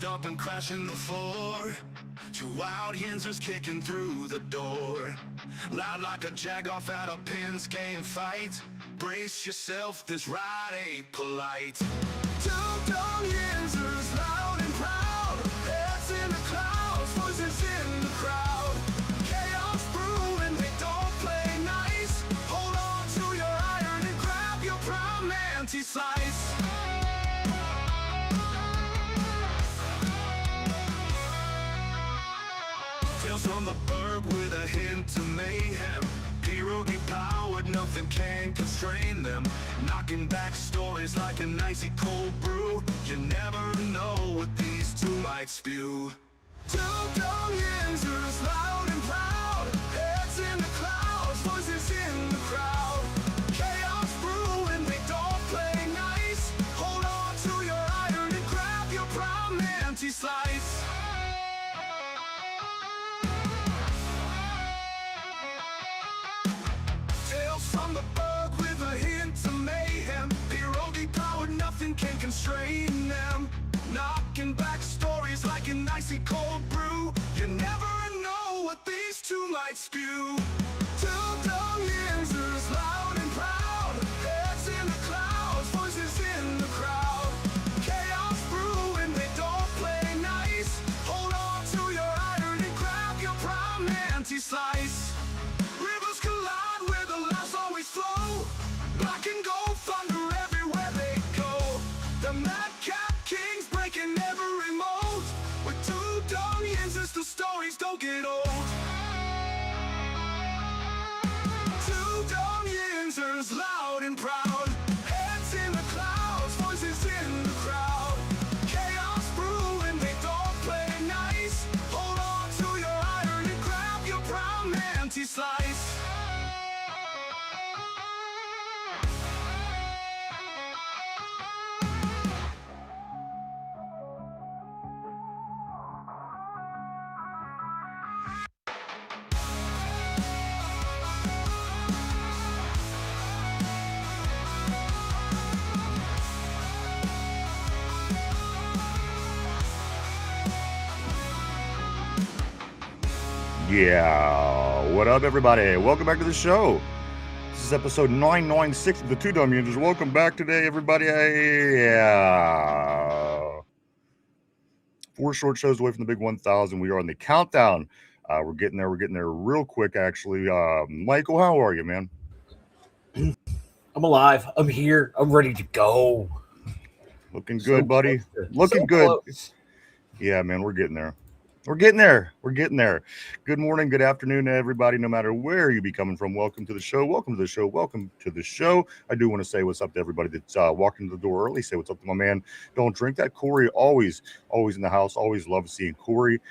smashed up and crashing the floor. Two wild Yinzers kicking through the door. Loud like a jag off at a pins game fight. Brace yourself, this ride ain't polite. Two Dum Yinzers, loud and proud. Heads in the clouds, voices in the crowd. Chaos brewing, they don't play nice. Hold on to your iron and grab your prime anti-slice. Tales from the burg with a hint of mayhem. Pierogi powered, nothing can constrain them. Knocking back stories like an icy cold brew. You never know what these two might spew. Two Dum Yinzers, loud and proud. Heads in the clouds, voices in the crowd. Chaos brewing, they don't play nice. Hold on to your iron and grab your prime anti-slice. From the bug with a hint of mayhem. Pierogi powered, nothing can constrain them. Knocking back stories like an icy cold brew. You never know what these two might spew. Two Dum Yinzers, loud and proud. Heads in the clouds, voices in the crowd. Chaos brewing, they don't play nice. Hold on to your iron and grab your prime anti-slice. Rivers collide where the laughs always flow. Black and gold thunder everywhere they go. The madcap kings breaking every mold. With two Dum Yinzers, the stories don't get old. Two Dum Yinzers, loud and proud. Heads in the clouds, voices in the crowd. Chaos brewing, they don't play nice. Hold on to your iron and grab your prime anti-slice. Yeah, what up, everybody? Welcome back to the show. This is episode 996 of the Two Dum Yinzers. Welcome back today, everybody. Yeah, 4 short shows away from the big 1,000. We are on the countdown. We're getting there. We're getting there real quick, actually. Michael, how are you, man? I'm alive. I'm here. I'm ready to go. Looking good, buddy. Looking good. Close. Yeah, man, we're getting there. We're getting there. We're getting there. Good morning, good afternoon to everybody, no matter where you be coming from. Welcome to the show. Welcome to the show. Welcome to the show. I do want to say what's up to everybody that's walking to the door early. Say what's up to my man. Don't drink that. Corey, always in the house. Always love seeing Corey.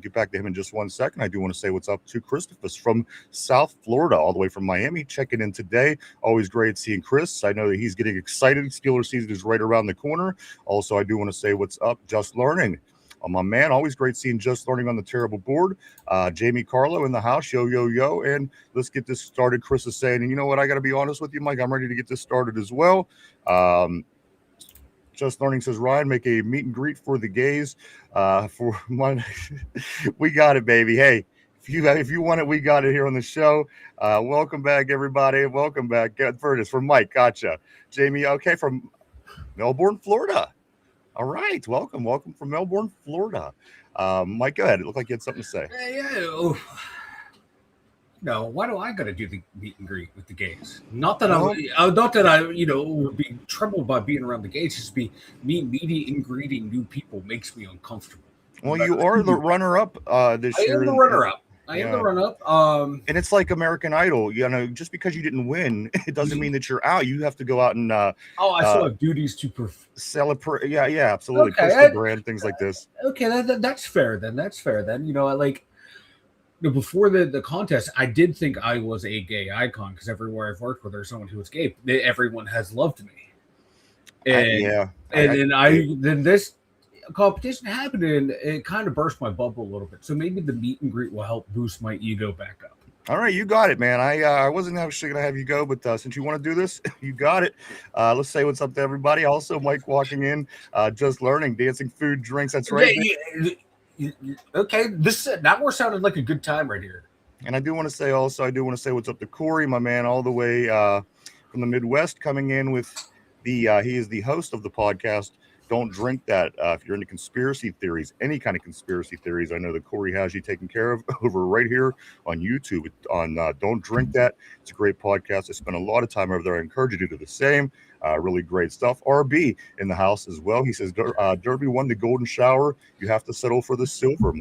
Get back to him in just one second. I do want to say what's up to Christopher from South Florida, all the way from Miami, checking in today. Always great seeing Chris. I know that he's getting excited. Steelers season is right around the corner. Also, I do want to say what's up, Just Learning. My man, always great seeing Just Learning on the terrible board. Jamie Carlo in the house, yo. And let's get this started. Chris is saying, and you know what? I got to be honest with you, Mike. I'm ready to get this started as well. Just Learning says, Ryan, make a meet and greet for the gays. We got it, baby. Hey, if you want it, we got it here on the show. Welcome back, everybody. Welcome back. It's from Mike. Gotcha. Jamie, okay, from Melbourne, Florida. All right, welcome from Melbourne, Florida. Mike, go ahead. It looked like you had something to say. No, why do I got to do the meet and greet with the gays? Not that I would be troubled by being around the gays. Just be meeting and greeting new people makes me uncomfortable. Well, you are the runner-up this year. I am the runner-up. I am the run-up. And it's like American Idol. You know, just because you didn't win, it doesn't mean that you're out. You have to go out and I still have duties to celebrate. Yeah, absolutely. Okay, Push the brand, things like this. Okay, that's fair. That's fair. You know, like before the contest, I did think I was a gay icon because everywhere I've worked with, there's someone who was gay. Everyone has loved me. And then this competition happened and it kind of burst my bubble a little bit. So maybe the meet and greet will help boost my ego back up. All right, you got it, man. I wasn't actually going to have you go, but since you want to do this, you got it. Let's say what's up to everybody. Also, Mike walking in, just learning, dancing, food, drinks. That's right. Okay, now we're sounding like a good time right here. And I do want to say what's up to Corey, my man, all the way from the Midwest, coming in with he is the host of the podcast, Don't Drink That. If you're into conspiracy theories, any kind of conspiracy theories, I know that Corey has you taken care of over right here on YouTube on Don't Drink That. It's a great podcast. I spent a lot of time over there. I encourage you to do the same. Really great stuff. RB in the house as well. He says, Derby won the golden shower. You have to settle for the silver.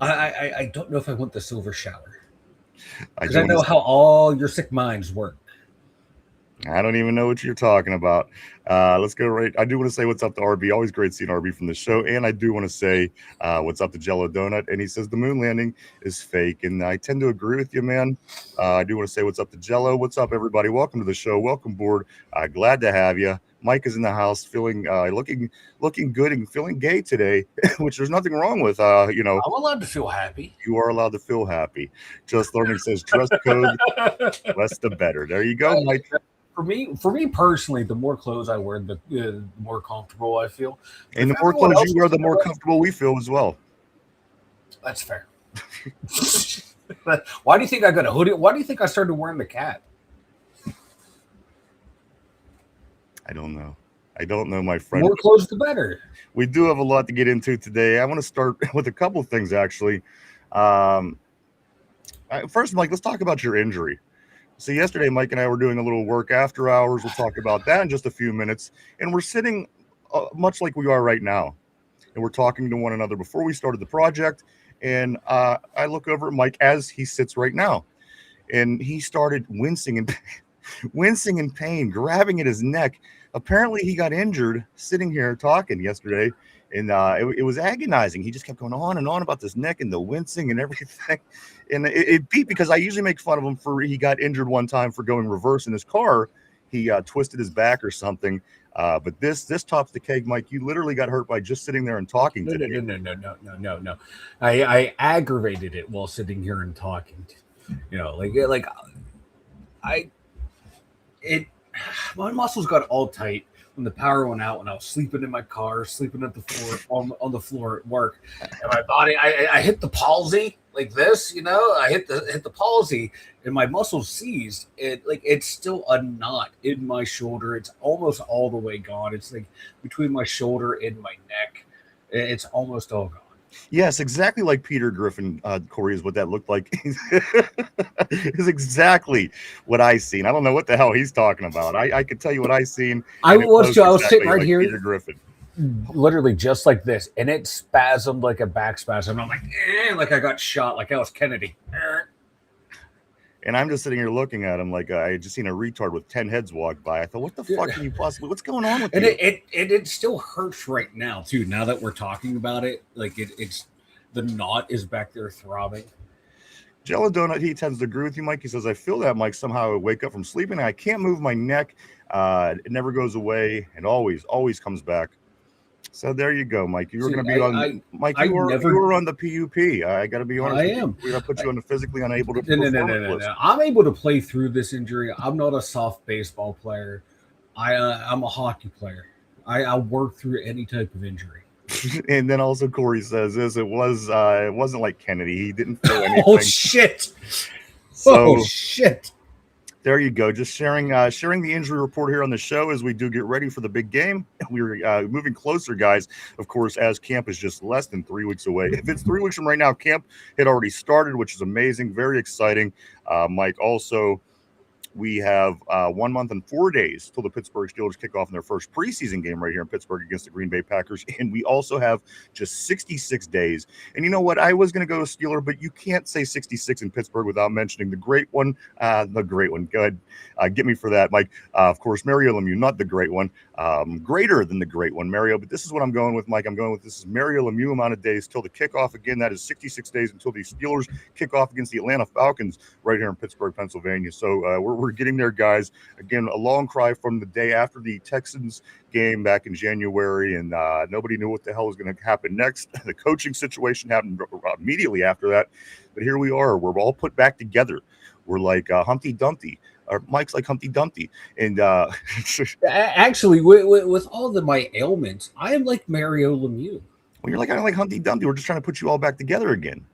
I don't know if I want the silver shower. Because I know how all your sick minds work. I don't even know what you're talking about. Let's go right. I do want to say what's up to RB. Always great seeing RB from the show. And I do want to say what's up to Jello Donut. And he says the moon landing is fake. And I tend to agree with you, man. I do want to say what's up to Jello. What's up, everybody? Welcome to the show. Welcome aboard. Glad to have you. Mike is in the house, feeling looking good and feeling gay today, which there's nothing wrong with. I'm allowed to feel happy. You are allowed to feel happy. Just learning says dress code, less the better. There you go, Mike. For me personally, the more clothes I wear, the more comfortable I feel. And the more clothes you wear, the more comfortable we feel as well. That's fair. Why do you think I got a hoodie? Why do you think I started wearing the cap? I don't know, my friend. More clothes, the better. We do have a lot to get into today. I want to start with a couple of things, actually. First, Mike, let's talk about your injury. So yesterday, Mike and I were doing a little work after hours. We'll talk about that in just a few minutes. And we're sitting much like we are right now. And we're talking to one another before we started the project. And I look over at Mike as he sits right now. And he started wincing in pain, grabbing at his neck. Apparently, he got injured sitting here talking yesterday. And it was agonizing. He just kept going on and on about this neck and the wincing and everything. And it beat because I usually make fun of him for he got injured one time for going reverse in his car. He twisted his back or something. But this tops the cake, Mike. You literally got hurt by just sitting there and talking today. No. I aggravated it while sitting here and talking. My muscles got all tight when the power went out, when I was sleeping in my car, sleeping at the floor on the floor at work, and my body, I hit the palsy like this, I hit the palsy, and my muscles seized. It's still a knot in my shoulder. It's almost all the way gone. It's like between my shoulder and my neck. It's almost all gone. Yes, exactly like Peter Griffin, Corey, is what that looked like. It's exactly what I seen. I don't know what the hell he's talking about. I could tell you what I seen. I was sitting right here, Peter Griffin, literally just like this, and it spasmed like a back spasm. I'm like I got shot, like I was Kennedy. And I'm just sitting here looking at him like I just seen a retard with 10 heads walk by. I thought, what the fuck can you possibly? What's going on with you? And it still hurts right now too. Now that we're talking about it, like it's the knot is back there throbbing. Jello Donut, he tends to agree with you, Mike. He says, I feel that, Mike. Somehow I wake up from sleeping. I can't move my neck. It never goes away and always comes back. So there you go, Mike. You were going to be on, Mike. You were on the PUP. I got to be honest. I am. We're going to put you on the physically unable to. No. I'm able to play through this injury. I'm not a soft baseball player. I'm a hockey player. I work through any type of injury. And then also Corey says this. It wasn't like Kennedy. He didn't feel anything. Oh shit! Shit! There you go. Just sharing the injury report here on the show as we do get ready for the big game. We're moving closer, guys, of course, as camp is just less than 3 weeks away. If it's 3 weeks from right now, camp had already started, which is amazing. Very exciting. Mike, also, we have 1 month and 4 days till the Pittsburgh Steelers kick off in their first preseason game right here in Pittsburgh against the Green Bay Packers. And we also have just 66 days. And you know what? I was going to go Steeler, but you can't say 66 in Pittsburgh without mentioning the great one. The great one. Go ahead. Get me for that, Mike. Of course, Mario Lemieux, not the great one. Greater than the great one, Mario. But this is what I'm going with, Mike. I'm going with this is Mario Lemieux amount of days till the kickoff. Again, that is 66 days until the Steelers kick off against the Atlanta Falcons right here in Pittsburgh, Pennsylvania. So we're getting there, guys. Again, a long cry from the day after the Texans game back in January, and nobody knew what the hell was going to happen next. The coaching situation happened immediately after that. But here we are. We're all put back together. We're like Humpty Dumpty. Or Mike's like Humpty Dumpty. And actually, with all of my ailments, I am like Mario Lemieux. Well, you're like kind of like Humpty Dumpty. We're just trying to put you all back together again.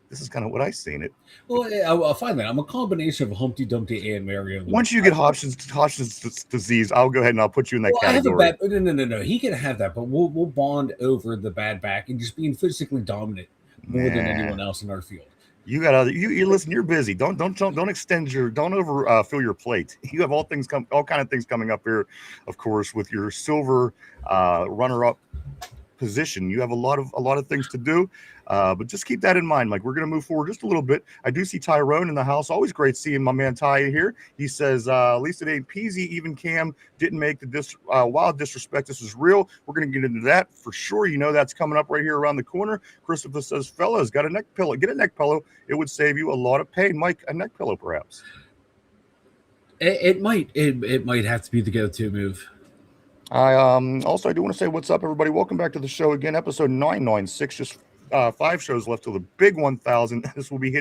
This is kind of what I've seen it. Well, I'll find that. I'm a combination of Humpty Dumpty and Mario Lemieux. Once you get Hodgkin's disease, I'll go ahead and I'll put you in that category. I have a bad, no. He can have that, but we'll bond over the bad back and just being physically dominant more than anyone else in our field. You got you listen. You're busy. Don't extend don't fill your plate. You have all kind of things coming up here, of course, with your silver runner-up position. You have a lot of things to do, but just keep that in mind. Like, we're going to move forward just a little bit. I do see Tyrone in the house. Always great seeing my man Ty here. He says, at least it ain't peasy. Even Cam didn't make the wild disrespect. This is real. We're going to get into that for sure. You know that's coming up right here around the corner. Christopher says, fellas, got a neck pillow. Get a neck pillow. It would save you a lot of pain. Mike, a neck pillow perhaps. It might have to be the go-to move. I also I do want to say what's up, everybody. Welcome back to the show again, episode 996. Just 5 shows left till the big 1,000. This will be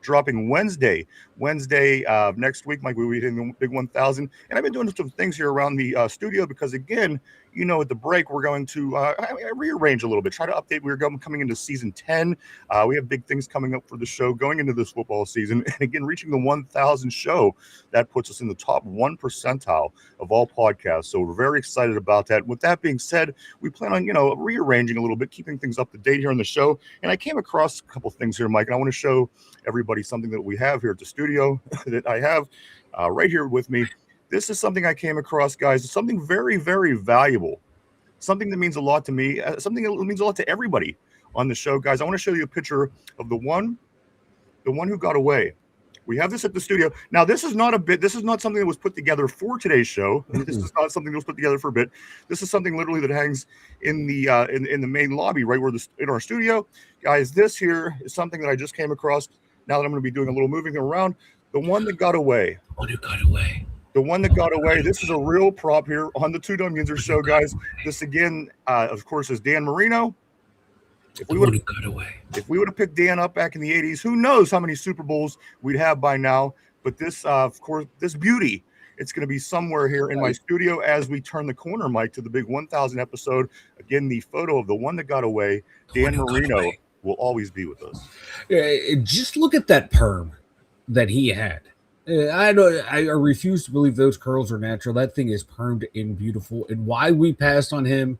dropping Wednesday next week. Mike, we'll be hitting the big 1,000. And I've been doing some things here around the studio because, again, you know, at the break, we're going to rearrange a little bit, try to update. We're coming into season 10. We have big things coming up for the show going into this football season. And again, reaching the 1,000 show, that puts us in the top 1 percentile of all podcasts. So we're very excited about that. With that being said, we plan on, rearranging a little bit, keeping things up to date here on the show. And I came across a couple things here, Mike, and I want to show everybody something that we have here at the studio that I have right here with me. This is something I came across, guys. It's something very, very valuable, something that means a lot to me, something that means a lot to everybody on the show, guys. I want to show you a picture of the one who got away. We have this at the studio. Now, this is not something that was put together for today's show. This is not something that was put together for a bit. This is something literally that hangs in the in the main lobby, right where in our studio, guys. This here is something that I just came across. Now that I'm going to be doing a little moving around, the one that got away. The one that got away. This is a real prop here on the Dum Yinzers show, guys. This again, of course, is Dan Marino. If we would have picked Dan up back in the 80s, who knows how many Super Bowls we'd have by now. But this, of course, this beauty, it's going to be somewhere here in my studio as we turn the corner, Mike, to the big 1,000 episode. Again, the photo of the one that got away, Dan Marino, will always be with us. Just look at that perm that he had. I know I refuse to believe those curls are natural. That thing is permed and beautiful. And why we passed on him,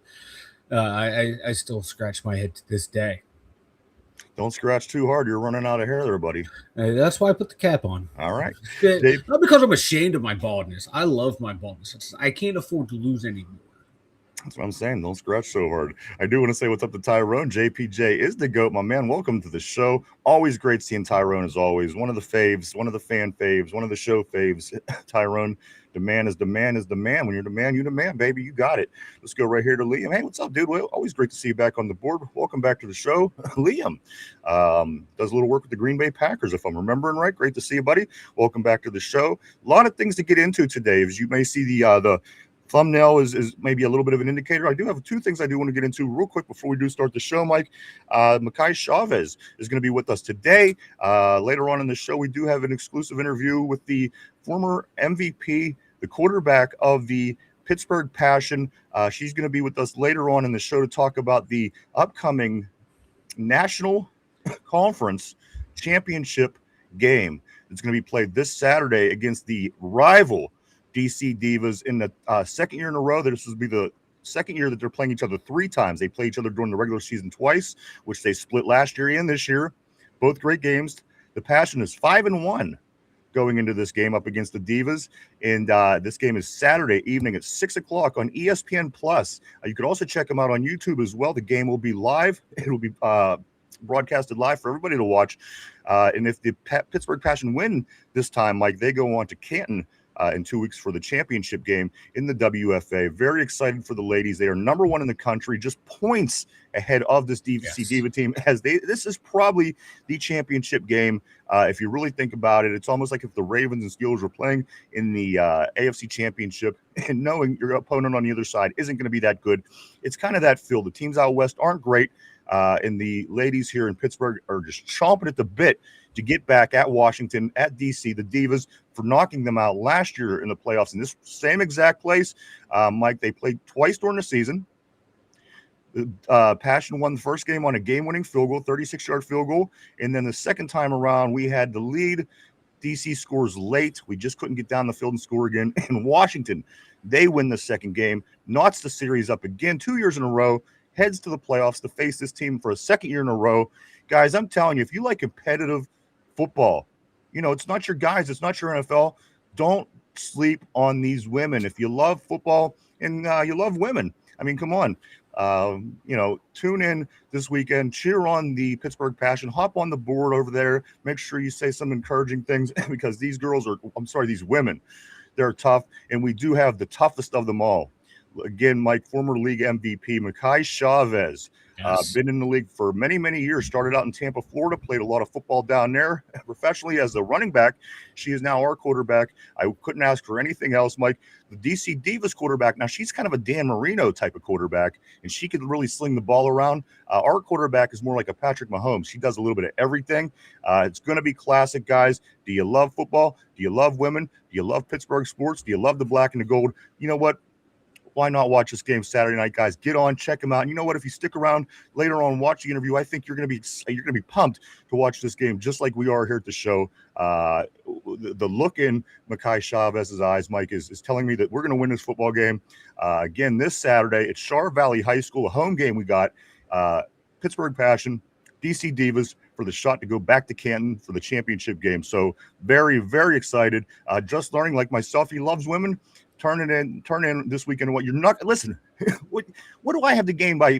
I still scratch my head to this day. Don't scratch too hard. You're running out of hair there, buddy. That's why I put the cap on. All right. Not because I'm ashamed of my baldness. I love my baldness. I can't afford to lose any more. That's what I'm saying. Don't scratch so hard. I do want to say what's up to Tyrone. JPJ is the GOAT, my man. Welcome to the show. Always great seeing Tyrone, as always. One of the faves, one of the fan faves, one of the show faves. Tyrone, the man is the man is the man. When you're the man, baby. You got it. Let's go right here to Liam. Hey, what's up, dude? Well, always great to see you back on the board. Welcome back to the show. Liam does a little work with the Green Bay Packers, if I'm remembering right. Great to see you, buddy. Welcome back to the show. A lot of things to get into today. As you may see, the thumbnail is maybe a little bit of an indicator. I do have 2 things I do want to get into real quick before we do start the show, Mike. Makai Chavez is going to be with us today. Later on in the show, we do have an exclusive interview with the former MVP, the quarterback of the Pittsburgh Passion. She's going to be with us later on in the show to talk about the upcoming National Conference Championship game. It's going to be played this Saturday against the rival DC Divas in the second year in a row. This will be the second year that they're playing each other 3 times. They play each other during the regular season twice, which they split last year and this year. Both great games. The Passion is 5-1 going into this game up against the Divas. And this game is Saturday evening at 6 o'clock on ESPN Plus. You could also check them out on YouTube as well. The game will be live. It will be broadcasted live for everybody to watch. And if the Pittsburgh Passion win this time, Mike, they go on to Canton in 2 weeks for the championship game in the WFA. Very excited for the ladies. They are number 1 in the country, just points ahead of this DVC Diva team. This is probably the championship game. If you really think about it, it's almost like if the Ravens and Steelers were playing in the AFC championship and knowing your opponent on the other side isn't going to be that good. It's kind of that feel. The teams out west aren't great. And the ladies here in Pittsburgh are just chomping at the bit to get back at Washington, at DC, the Divas, for knocking them out last year in the playoffs in this same exact place. Mike, they played twice during the season. Passion won the first game on a game-winning field goal, 36-yard field goal. And then the second time around, we had the lead. DC scores late. We just couldn't get down the field and score again. In Washington, they win the second game, knots the series up again 2 years in a row, heads to the playoffs to face this team for a second year in a row. Guys, I'm telling you, if you like competitive football, it's not your guys, it's not your NFL. Don't sleep on these women. If you love football and you love women, I mean, come on. Tune in this weekend, cheer on the Pittsburgh Passion, hop on the board over there, make sure you say some encouraging things because these women, they're tough, and we do have the toughest of them all. Again, Mike, former league MVP, Makai Chavez, been in the league for many, many years, started out in Tampa, Florida, played a lot of football down there professionally as a running back. She is now our quarterback. I couldn't ask for anything else, Mike. The DC Divas quarterback, now she's kind of a Dan Marino type of quarterback, and she could really sling the ball around. Our quarterback is more like a Patrick Mahomes. She does a little bit of everything. It's going to be classic, guys. Do you love football? Do you love women? Do you love Pittsburgh sports? Do you love the black and the gold? You know what? Why not watch this game Saturday night, guys? Get on, check them out. And you know what? If you stick around later on, watch the interview, I think you're going to be pumped to watch this game, just like we are here at the show. The look in Makai Chavez's eyes, Mike, is telling me that we're going to win this football game. Again, this Saturday at Shar Valley High School, a home game. We got Pittsburgh Passion, DC Divas for the shot to go back to Canton for the championship game. So very, very excited. Just learning, like myself, he loves women. Turn in this weekend. What you're not listen. What do I have to gain by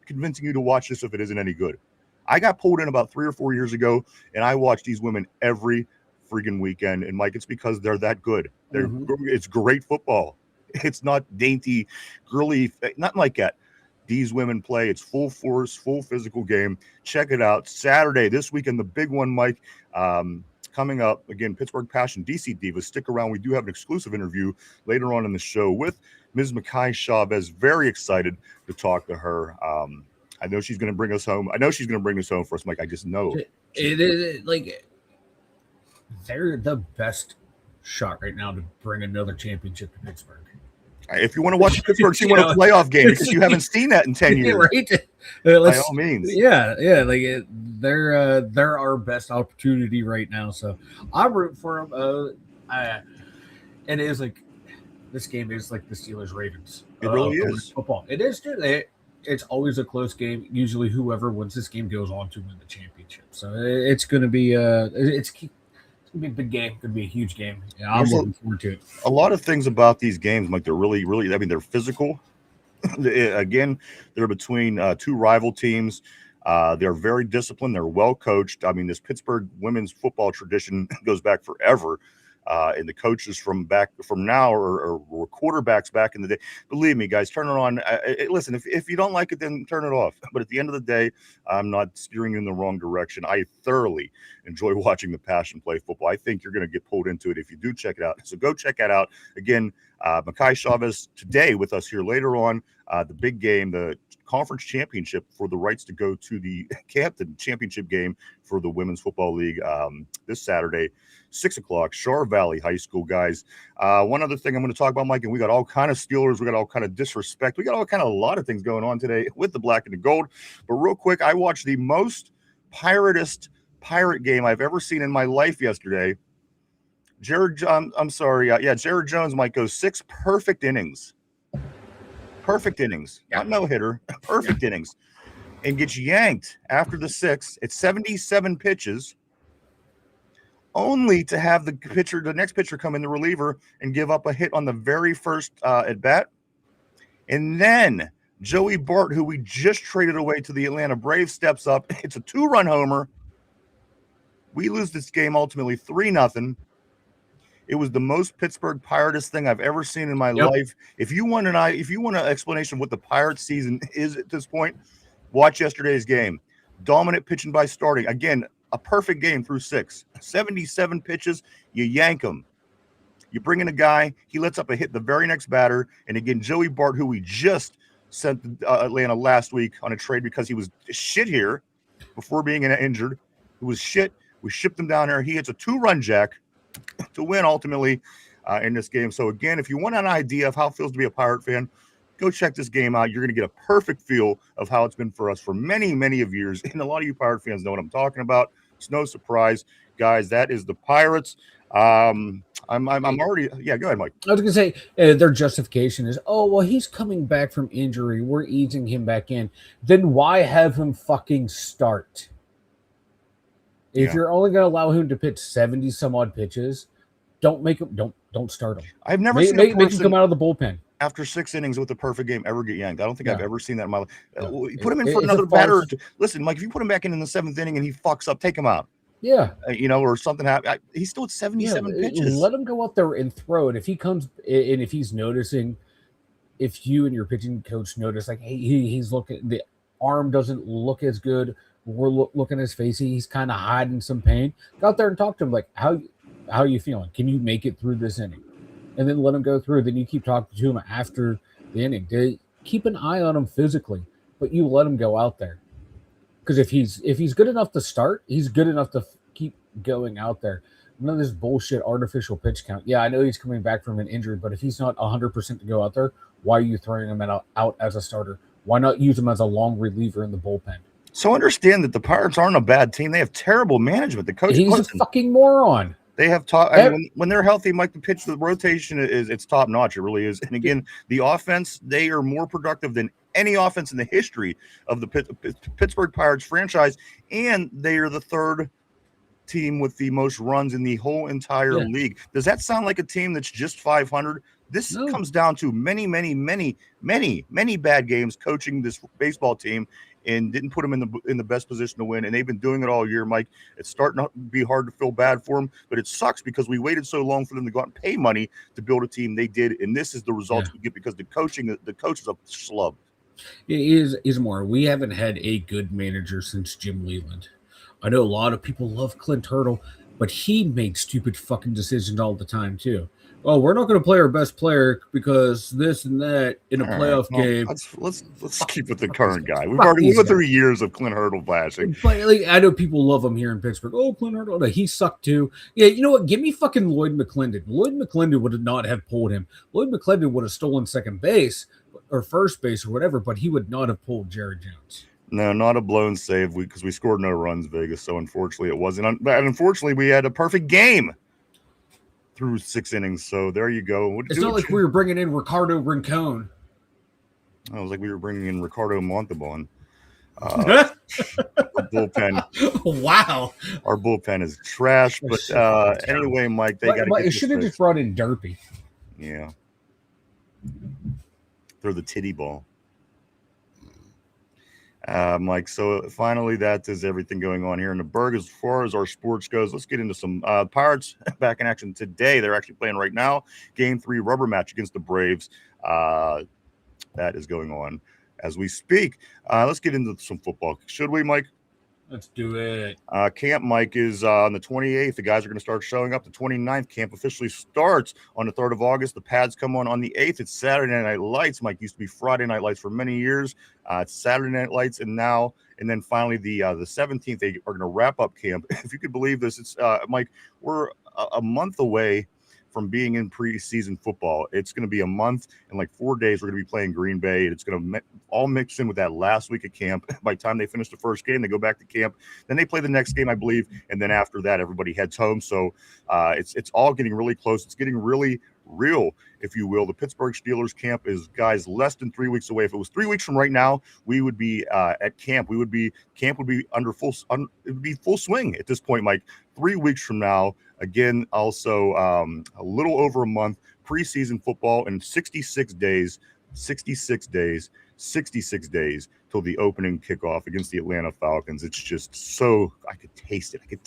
convincing you to watch this if it isn't any good? I got pulled in about 3 or 4 years ago, and I watch these women every freaking weekend. And Mike, it's because they're that good. It's great football. It's not dainty, girly, nothing like that. These women play. It's full force, full physical game. Check it out. Saturday this weekend, the big one, Mike. Coming up, again, Pittsburgh Passion, DC Divas. Stick around. We do have an exclusive interview later on in the show with Ms. Makai Chavez. Very excited to talk to her. I know she's going to bring us home. I know she's going to bring us home for us, Mike. I just know. It is like they're the best shot right now to bring another championship to Pittsburgh. If you want to watch the Pittsburgh team win a playoff game because you haven't seen that in 10 years, right? By all means. Yeah. Like they're our best opportunity right now. So I'm rooting for them. It is like this game is like the Steelers Ravens. It really is football. It is. It's always a close game. Usually, whoever wins this game goes on to win the championship. So it's going to be it's going to be a big game. Going to be a huge game. Yeah, I'm looking forward to it. A lot of things about these games, Mike, they're really, really. I mean, they're physical. Again, they're between two rival teams. They're very disciplined. They're well coached. I mean, this Pittsburgh women's football tradition goes back forever. And the coaches from now or quarterbacks back in the day. Believe me, guys, turn it on. Listen, if you don't like it, then turn it off. But at the end of the day, I'm not steering in the wrong direction. I thoroughly enjoy watching the Passion play football. I think you're going to get pulled into it if you do check it out. So go check that out. Again, Makai Chavez today with us here later on. The big game, the conference championship for the rights to go to the Captain championship game for the Women's Football League this Saturday, 6 o'clock, Shar Valley High School, guys. One other thing I'm going to talk about, Mike, and we got all kind of Steelers. We got all kind of disrespect. We got all kind of a lot of things going on today with the black and the gold. But real quick, I watched the most pirate game I've ever seen in my life yesterday. Jared Jones might go 6 perfect innings. Perfect innings, not no hitter, perfect innings, and gets yanked after the 6th at 77 pitches, only to have the next pitcher come in, the reliever, and give up a hit on the very first at bat. And then Joey Bart, who we just traded away to the Atlanta Braves, steps up. It's a 2-run homer. We lose this game ultimately 3-0. It was the most Pittsburgh Pirates thing I've ever seen in my life. If you want an explanation of what the Pirates season is at this point, watch yesterday's game. Dominant pitching by starting. Again, a perfect game through 6. 77 pitches, you yank him. You bring in a guy, he lets up a hit the very next batter. And again, Joey Bart, who we just sent Atlanta last week on a trade because he was shit here before being injured. It was shit. We shipped him down there. He hits a 2-run jack to win ultimately in this game. So again, if you want an idea of how it feels to be a Pirate fan, go check this game out. You're going to get a perfect feel of how it's been for us for many, many of years. And a lot of you Pirate fans know what I'm talking about. It's no surprise, guys. That is the Pirates. I'm already. Yeah, go ahead, Mike. I was going to say their justification is, oh, well, he's coming back from injury. We're easing him back in. Then why have him fucking start? If you're only going to allow him to pitch 70 some odd pitches, don't make him. Don't start him. I've never seen make him come out of the bullpen after 6 innings with a perfect game ever get yanked. I don't think I've ever seen that in my life. Put him in It- for it's another a batter. false- Listen, Mike, if you put him back in the 7th inning and he fucks up, take him out. Yeah. Or something happens. He's still at 77 pitches. Let him go out there and throw it. If he comes and if he's noticing, if you and your pitching coach notice, like, hey, he's looking, the arm doesn't look as good. We're looking at his face. He's kind of hiding some pain. Go out there and talk to him. Like, how are you feeling? Can you make it through this inning? And then let him go through. Then you keep talking to him after the inning. Keep an eye on him physically, but you let him go out there. Because if he's good enough to start, he's good enough to keep going out there. None of this bullshit artificial pitch count. Yeah, I know he's coming back from an injury, but if he's not 100% to go out there, why are you throwing him out as a starter? Why not use him as a long reliever in the bullpen? So understand that the Pirates aren't a bad team. They have terrible management. The coach, he's a fucking moron. They have when they're healthy, Mike, the rotation it's top notch. It really is. And again, the offense, they are more productive than any offense in the history of the Pittsburgh Pirates franchise, and they are the 3rd team with the most runs in the whole entire league. Does that sound like a team that's just 500? This comes down to many bad games coaching this baseball team and didn't put them in the best position to win. And they've been doing it all year, Mike. It's starting to be hard to feel bad for them, but it sucks because we waited so long for them to go out and pay money to build a team. They did, and this is the results we get because the coach is a schlub. It is more. We haven't had a good manager since Jim Leland. I know a lot of people love Clint Hurdle, but he made stupid fucking decisions all the time too. Oh, we're not going to play our best player because this and that in a playoff game. Let's keep with the current guy. We went through years of Clint Hurdle bashing. But I know people love him here in Pittsburgh. Oh, Clint Hurdle, no, he sucked too. Yeah, you know what? Give me fucking Lloyd McClendon. Lloyd McClendon would not have pulled him. Lloyd McClendon would have stolen second base or first base or whatever, but he would not have pulled Jared Jones. No, not a blown save because we scored no runs, Vegas. So unfortunately, it wasn't. And unfortunately, we had a perfect game through 6 innings. So there you go. It's not like we were bringing in Ricardo Rincon. It was like we were bringing in Ricardo Montalban. Our bullpen. Wow. Our bullpen is trash. But anyway, Mike, they got to. It should have just brought in Derpy. Yeah. Throw the titty ball. Mike, so finally that is everything going on here in the Berg as far as our sports goes. Let's get into some Pirates back in action today. They're actually playing right now. Game 3 rubber match against the Braves. That is going on as we speak. Let's get into some football. Should we, Mike? Let's do it. Camp, Mike, is on the 28th. The guys are going to start showing up. The 29th camp officially starts on the 3rd of August. The pads come on the 8th. It's Saturday Night Lights. Mike, used to be Friday Night Lights for many years. It's Saturday Night Lights, and then finally the 17th, they are going to wrap up camp. If you could believe this, it's Mike, we're a month away from being in preseason football. It's going to be a month and like 4 days. We're going to be playing Green Bay. It's going to all mix in with that last week of camp. By the time they finish the first game, they go back to camp. Then they play the next game, I believe. And then after that, everybody heads home. So it's all getting really close. It's getting really real, if you will. The Pittsburgh Steelers camp is, guys, less than 3 weeks away. If it was 3 weeks from right now, we would be at camp. Camp would be it would be full swing at this point, Mike. 3 weeks from now, again, also a little over a month, preseason football in 66 days till the opening kickoff against the Atlanta Falcons. It's just so, I could taste it. You can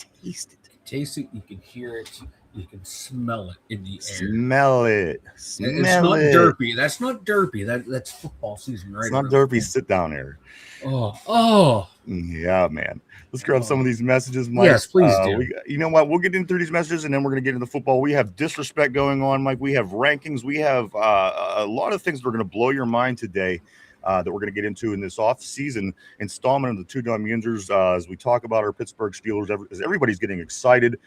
taste it, you can hear it, you can smell it in the air. Smell it. It's not derpy. That's not derpy. That's football season, right? It's not derpy. Sit down here. Oh. Yeah, man. Let's grab some of these messages, Mike. Yes, please do. You know what? We'll get into these messages, and then we're going to get into football. We have disrespect going on, Mike. We have rankings. We have a lot of things that are going to blow your mind today. that we're going to get into in this off-season installment of the two Dum Yinzers as we talk about our Pittsburgh Steelers. As everybody's getting excited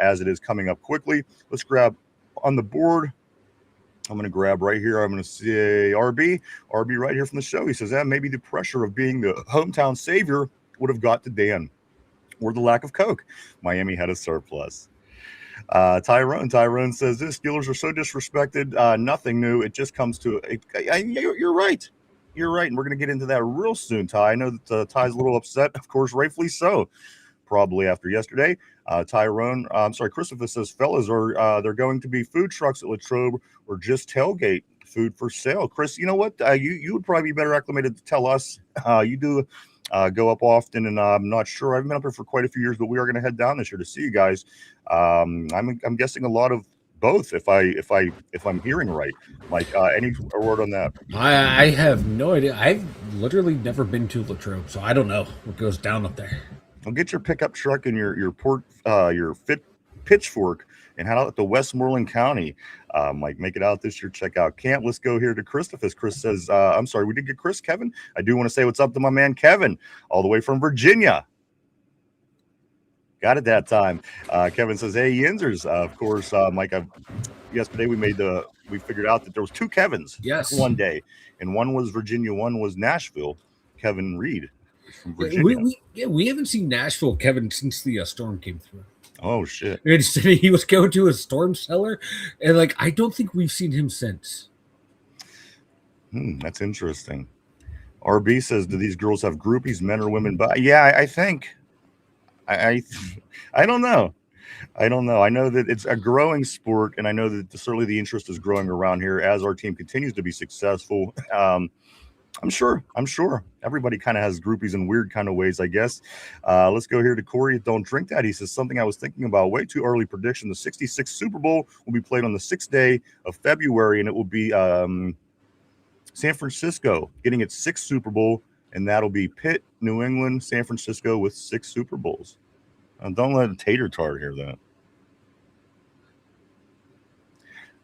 as it is coming up quickly. Let's grab on the board. I'm going to grab right here. I'm going to say RB right here from the show. He says that maybe the pressure of being the hometown savior would have got to Dan, or the lack of Coke. Miami had a surplus. Tyrone says this: Steelers are so disrespected. Nothing new. It just comes to. You're right. You're right, and we're going to get into that real soon, Ty. I know that Ty's a little upset, of course, rightfully so. Probably after yesterday. Christopher says, fellas, are there going to be food trucks at Latrobe or just tailgate food for sale? Chris, you know what? You would probably be better acclimated to tell us. You do go up often, and I'm not sure. I've been up here for quite a few years, but we are going to head down this year to see you guys. I'm guessing a lot of both, if I'm hearing right. Mike, any word on that? I have no idea. I've literally never been to Latrobe, so I don't know what goes down up there. Well, get your pickup truck and your pitchfork and head out to Westmoreland County. Mike, make it out this year. Check out camp. Let's go here to Christopher. Chris says, I'm sorry, we did get Chris. Kevin, I do want to say what's up to my man Kevin, all the way from Virginia. Got it that time. Kevin says, hey, Yinzers. Of course, Mike, yesterday we figured out that there was two Kevins one day, and one was Virginia, one was Nashville. Kevin Reed from Virginia. We haven't seen Nashville Kevin since the storm came through. Oh, shit. He was going to a storm cellar, and I don't think we've seen him since. That's interesting. RB says, do these girls have groupies, men or women? But yeah, I think. I don't know. I know that it's a growing sport, and I know that certainly the interest is growing around here as our team continues to be successful. I'm sure everybody kind of has groupies in weird kind of ways, I guess. Let's go here to Corey. Don't drink that. He says something I was thinking about. Way too early prediction. The 66th Super Bowl will be played on the 6th day of February, and it will be San Francisco getting its 6th Super Bowl. And that'll be Pitt, New England, San Francisco with 6 Super Bowls. Don't let a tater tart hear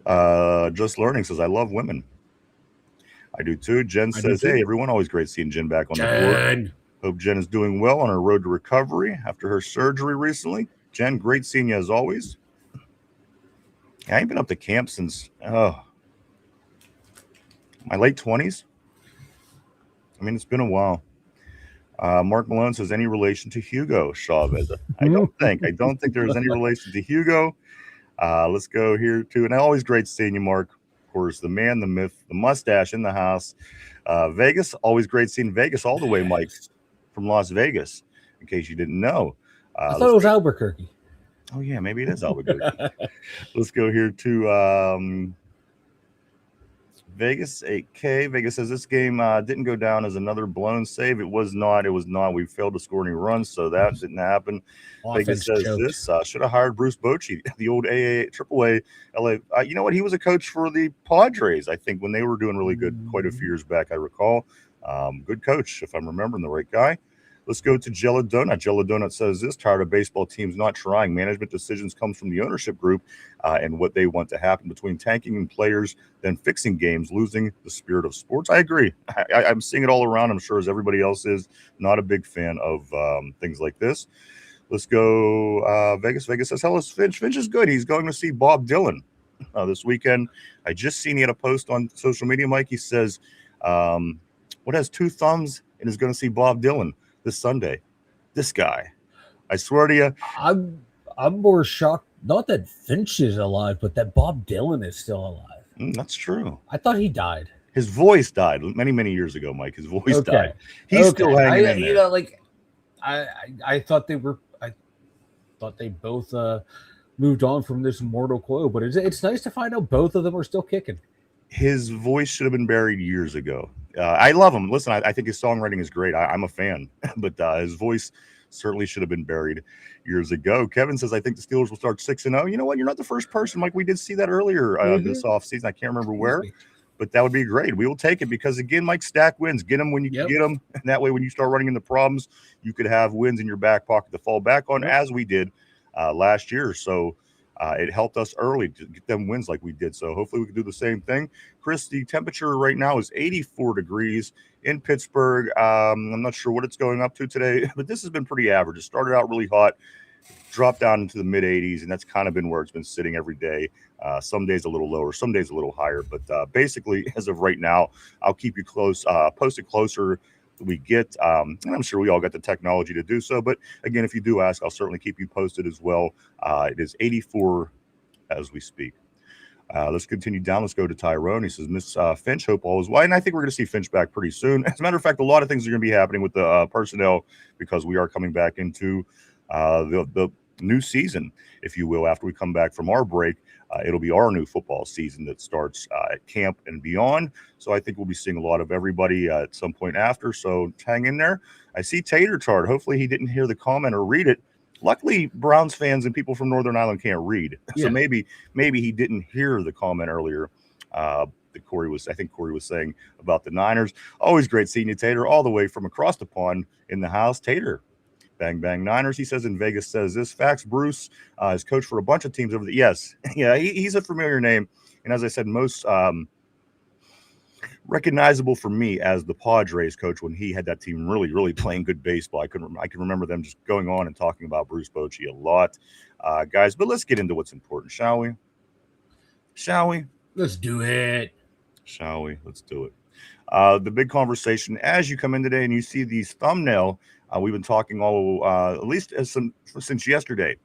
that. Just Learning says, I love women. I do too. Jen says, hey, everyone, always great seeing Jen back on the board. Hope Jen is doing well on her road to recovery after her surgery recently. Jen, great seeing you as always. I ain't been up to camp since my late 20s. I mean, it's been a while. Mark Malone says, any relation to Hugo Chavez? I don't think there's any relation to Hugo. Let's go here too. And always great seeing you, Mark. Of course, the man, the myth, the mustache in the house. Vegas, always great seeing Vegas all the way, Mike, from Las Vegas, in case you didn't know. I thought it was Albuquerque. Oh, yeah, maybe it is Albuquerque. Let's go here to Vegas 8K. Vegas says this game didn't go down as another blown save. It was not. We failed to score any runs, so that didn't happen. Vegas says this should have hired Bruce Bochy, the old AAA LA. You know what? He was a coach for the Padres, I think, when they were doing really good quite a few years back, I recall. Good coach, if I'm remembering the right guy. Let's go to Jello Donut. Jello Donut says this: tired of baseball teams not trying. Management decisions comes from the ownership group and what they want to happen between tanking and players, then fixing games, losing the spirit of sports. I agree. I'm seeing it all around. I'm sure as everybody else is. Not a big fan of things like this. Let's go Vegas. Vegas says, hello, Finch. Finch is good. He's going to see Bob Dylan this weekend. I just seen he had a post on social media, Mike. He says, what has 2 thumbs and is going to see Bob Dylan this Sunday? This guy. I swear to you. I'm more shocked, not that Finch is alive, but that Bob Dylan is still alive. That's true. I thought he died. His voice died many, many years ago, Mike. His voice died. He's still hanging in there. You know, I thought they were. I thought they both moved on from this mortal coil, but it's nice to find out both of them are still kicking. His voice should have been buried years ago. I love him. Listen, I think his songwriting is great. I'm a fan, but his voice certainly should have been buried years ago. Kevin says, I think the Steelers will start 6-0. You know what? You're not the first person, Mike. We did see that earlier this offseason. I can't remember where, but that would be great. We will take it because, again, Mike, stack wins. Get them when you can get them. And that way, when you start running into problems, you could have wins in your back pocket to fall back on, as we did last year. So it helped us early to get them wins like we did. So hopefully we can do the same thing. Chris, the temperature right now is 84 degrees in Pittsburgh. I'm not sure what it's going up to today, but this has been pretty average. It started out really hot, dropped down into the mid 80s, and that's kind of been where it's been sitting every day. Some days a little lower, some days a little higher, but basically, as of right now, I'll keep you posted closer we get, and I'm sure we all got the technology to do so, but again, if you do ask, I'll certainly keep you posted as well. It is 84 as we speak. Let's continue down. Let's go to Tyrone. He says, Miss Finch, hope all is well. And I think we're going to see Finch back pretty soon. As a matter of fact, a lot of things are going to be happening with the personnel because we are coming back into the new season, if you will. After we come back from our break, it'll be our new football season that starts at camp and beyond. So I think we'll be seeing a lot of everybody at some point after. So hang in there. I see Tater Tart. Hopefully he didn't hear the comment or read it. Luckily, Browns fans and people from Northern Ireland can't read. So maybe he didn't hear the comment earlier that Corey was saying about the Niners. Always great seeing you, Tater, all the way from across the pond in the house. Tater. Bang, bang, Niners, he says in Vegas, says this. Facts, Bruce is coached for a bunch of teams over the... Yes, yeah, he's a familiar name. And as I said, most recognizable for me as the Padres coach when he had that team really, really playing good baseball. I can remember them just going on and talking about Bruce Bochy a lot. Guys, but let's get into what's important, shall we? Let's do it. Shall we? Let's do it. The big conversation as you come in today and you see these thumbnail, we've been talking all at least since yesterday.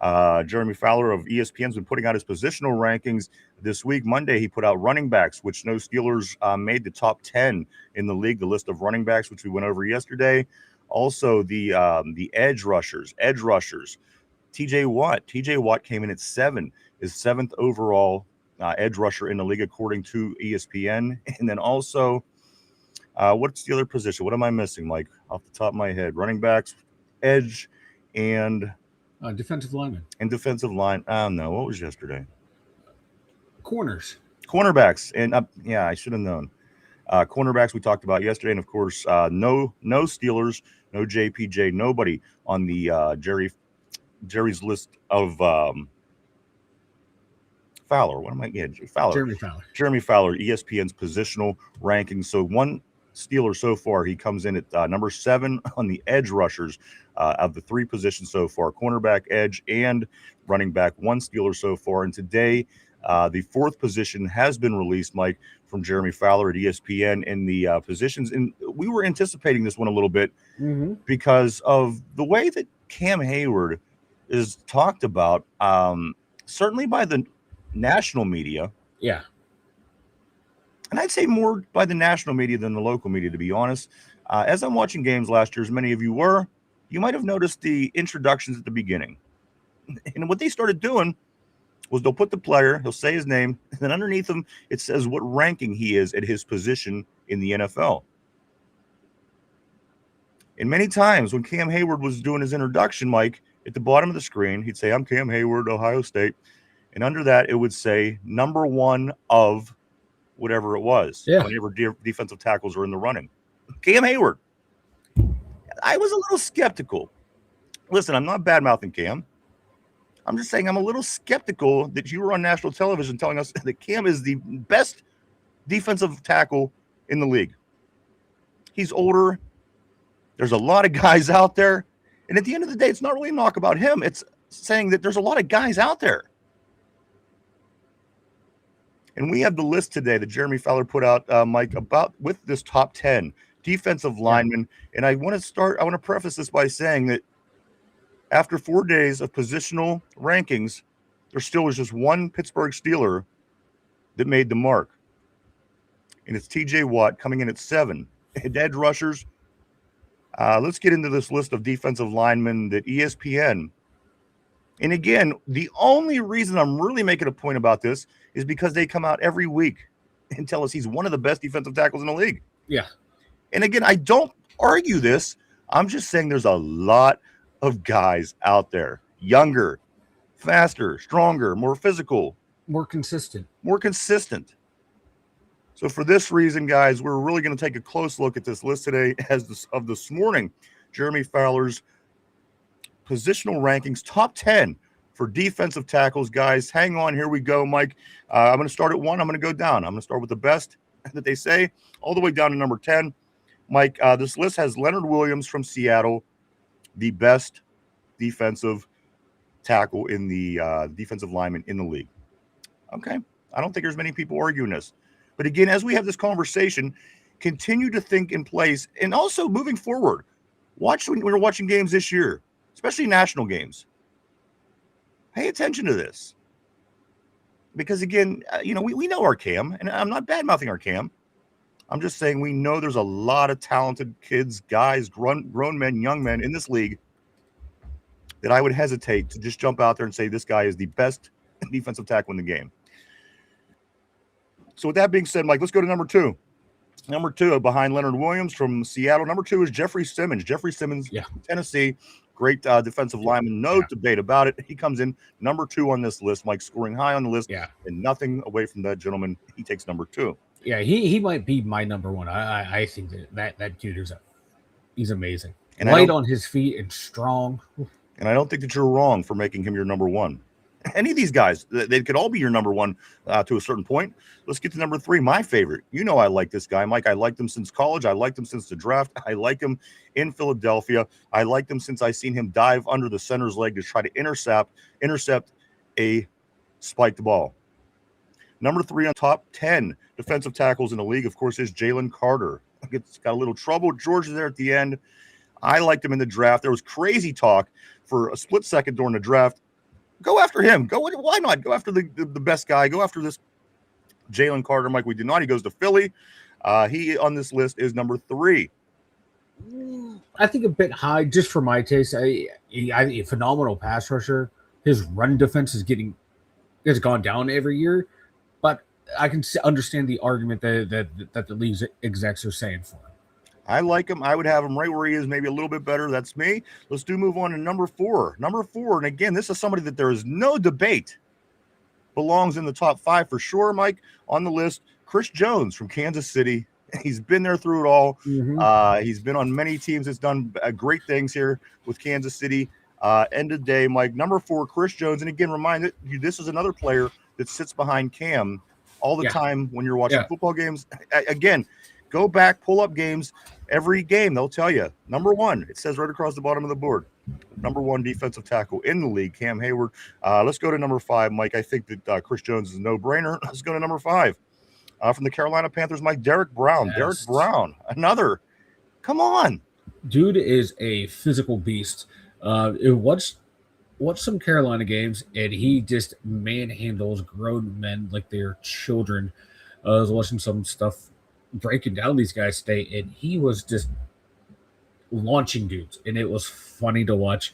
Jeremy Fowler of ESPN's been putting out his positional rankings this week. Monday, he put out running backs, which no Steelers made the top 10 in the league, the list of running backs, which we went over yesterday. Also, the edge rushers. TJ Watt came in at 7, is 7th overall edge rusher in the league, according to ESPN. And then also, what's the other position? What am I missing, Mike? Off the top of my head, running backs, edge, and defensive lineman. And defensive line. No, what was yesterday? Cornerbacks. And I should have known. Cornerbacks we talked about yesterday, and of course, no Steelers, no JPJ, nobody on the Jerry's list of Fowler. Jeremy Fowler, ESPN's positional rankings. So one Steeler so far, he comes in at number 7 on the edge rushers of the 3 positions so far, cornerback, edge, and running back. One Steeler so far. And today, the 4th position has been released, Mike, from Jeremy Fowler at ESPN in the positions. And we were anticipating this one a little bit because of the way that Cam Heyward is talked about, certainly by the national media. Yeah. And I'd say more by the national media than the local media, to be honest. As I'm watching games last year, as many of you were, you might have noticed the introductions at the beginning. And what they started doing was they'll put the player, he'll say his name, and then underneath him, it says what ranking he is at his position in the NFL. And many times when Cam Heyward was doing his introduction, Mike, at the bottom of the screen, he'd say, I'm Cam Heyward, Ohio State. And under that, it would say number 1 of whatever it was. Yeah. Whenever defensive tackles were in the running. Cam Heyward. I was a little skeptical. Listen, I'm not bad-mouthing Cam. I'm just saying I'm a little skeptical that you were on national television telling us that Cam is the best defensive tackle in the league. He's older. There's a lot of guys out there. And at the end of the day, it's not really a knock about him. It's saying that there's a lot of guys out there. And we have the list today that Jeremy Fowler put out, Mike, about with this top 10 defensive linemen. And I want to preface this by saying that after 4 days of positional rankings, there still was just one Pittsburgh Steeler that made the mark. And it's TJ Watt coming in at 7. Edge rushers. Let's get into this list of defensive linemen that ESPN. And again, the only reason I'm really making a point about this is because they come out every week and tell us he's one of the best defensive tackles in the league. Yeah. And again, I don't argue this. I'm just saying there's a lot of guys out there, younger, faster, stronger, more physical, more consistent. So for this reason, guys, we're really going to take a close look at this list today of this morning. Jeremy Fowler's positional rankings, top 10 for defensive tackles. Guys, hang on. Here we go, Mike. I'm going to start at 1. I'm going to go down. I'm going to start with the best that they say, all the way down to number 10. Mike, this list has Leonard Williams from Seattle, the best defensive tackle in the defensive lineman in the league. Okay. I don't think there's many people arguing this. But again, as we have this conversation, continue to think in place, and also moving forward, watch when we're watching games this year, especially national games. Pay attention to this. Because again, we know our Cam, and I'm not bad-mouthing our Cam. I'm just saying we know there's a lot of talented kids, guys, grown men, young men in this league that I would hesitate to just jump out there and say this guy is the best defensive tackle in the game. So with that being said, Mike, let's go to number 2. Number 2 behind Leonard Williams from Seattle. Number 2 is Jeffrey Simmons. Jeffrey Simmons, Tennessee, great defensive lineman. No debate about it. He comes in number 2 on this list. Mike scoring high on the list. Yeah. And nothing away from that gentleman. He takes number 2. Yeah, he might be my number 1. I think that kid he's amazing. And light on his feet and strong. And I don't think that you're wrong for making him your number 1. Any of these guys, they could all be your number 1 to a certain point. Let's get to number 3, my favorite. You know I like this guy, Mike. I liked him since college. I liked him since the draft. I like him in Philadelphia. I liked him since I seen him dive under the center's leg to try to intercept a spiked ball. Number 3 on top 10 defensive tackles in the league, of course, is Jalen Carter. Got a little trouble. Georgia there at the end. I liked him in the draft. There was crazy talk for a split second during the draft. Go after him. Why not? Go after the best guy. Go after this Jalen Carter. Mike, we did not. He goes to Philly. He on this list is number 3. I think a bit high just for my taste. A phenomenal pass rusher. His run defense has gone down every year, but I can understand the argument that the league's execs are saying for him. I like him. I would have him right where he is, maybe a little bit better. That's me. Let's move on to number 4. Number 4, and again, this is somebody that there is no debate belongs in the top 5 for sure, Mike, on the list. Chris Jones from Kansas City. He's been there through it all. Mm-hmm. He's been on many teams that's done great things here with Kansas City. End of day, Mike, number 4, Chris Jones. And again, remind you, this is another player that sits behind Cam all the time when you're watching football games. Again, go back, pull up games. Every game, they'll tell you, number 1, it says right across the bottom of the board, number 1 defensive tackle in the league, Cam Heyward. Let's go to number 5, Mike. I think that Chris Jones is a no-brainer. Let's go to number 5. From the Carolina Panthers, Mike, Derek Brown. Yes. Derek Brown, another. Come on. Dude is a physical beast. Watch some Carolina games, and he just manhandles grown men like they're children. I was watching some stuff breaking down these guys today, and he was just launching dudes, and it was funny to watch.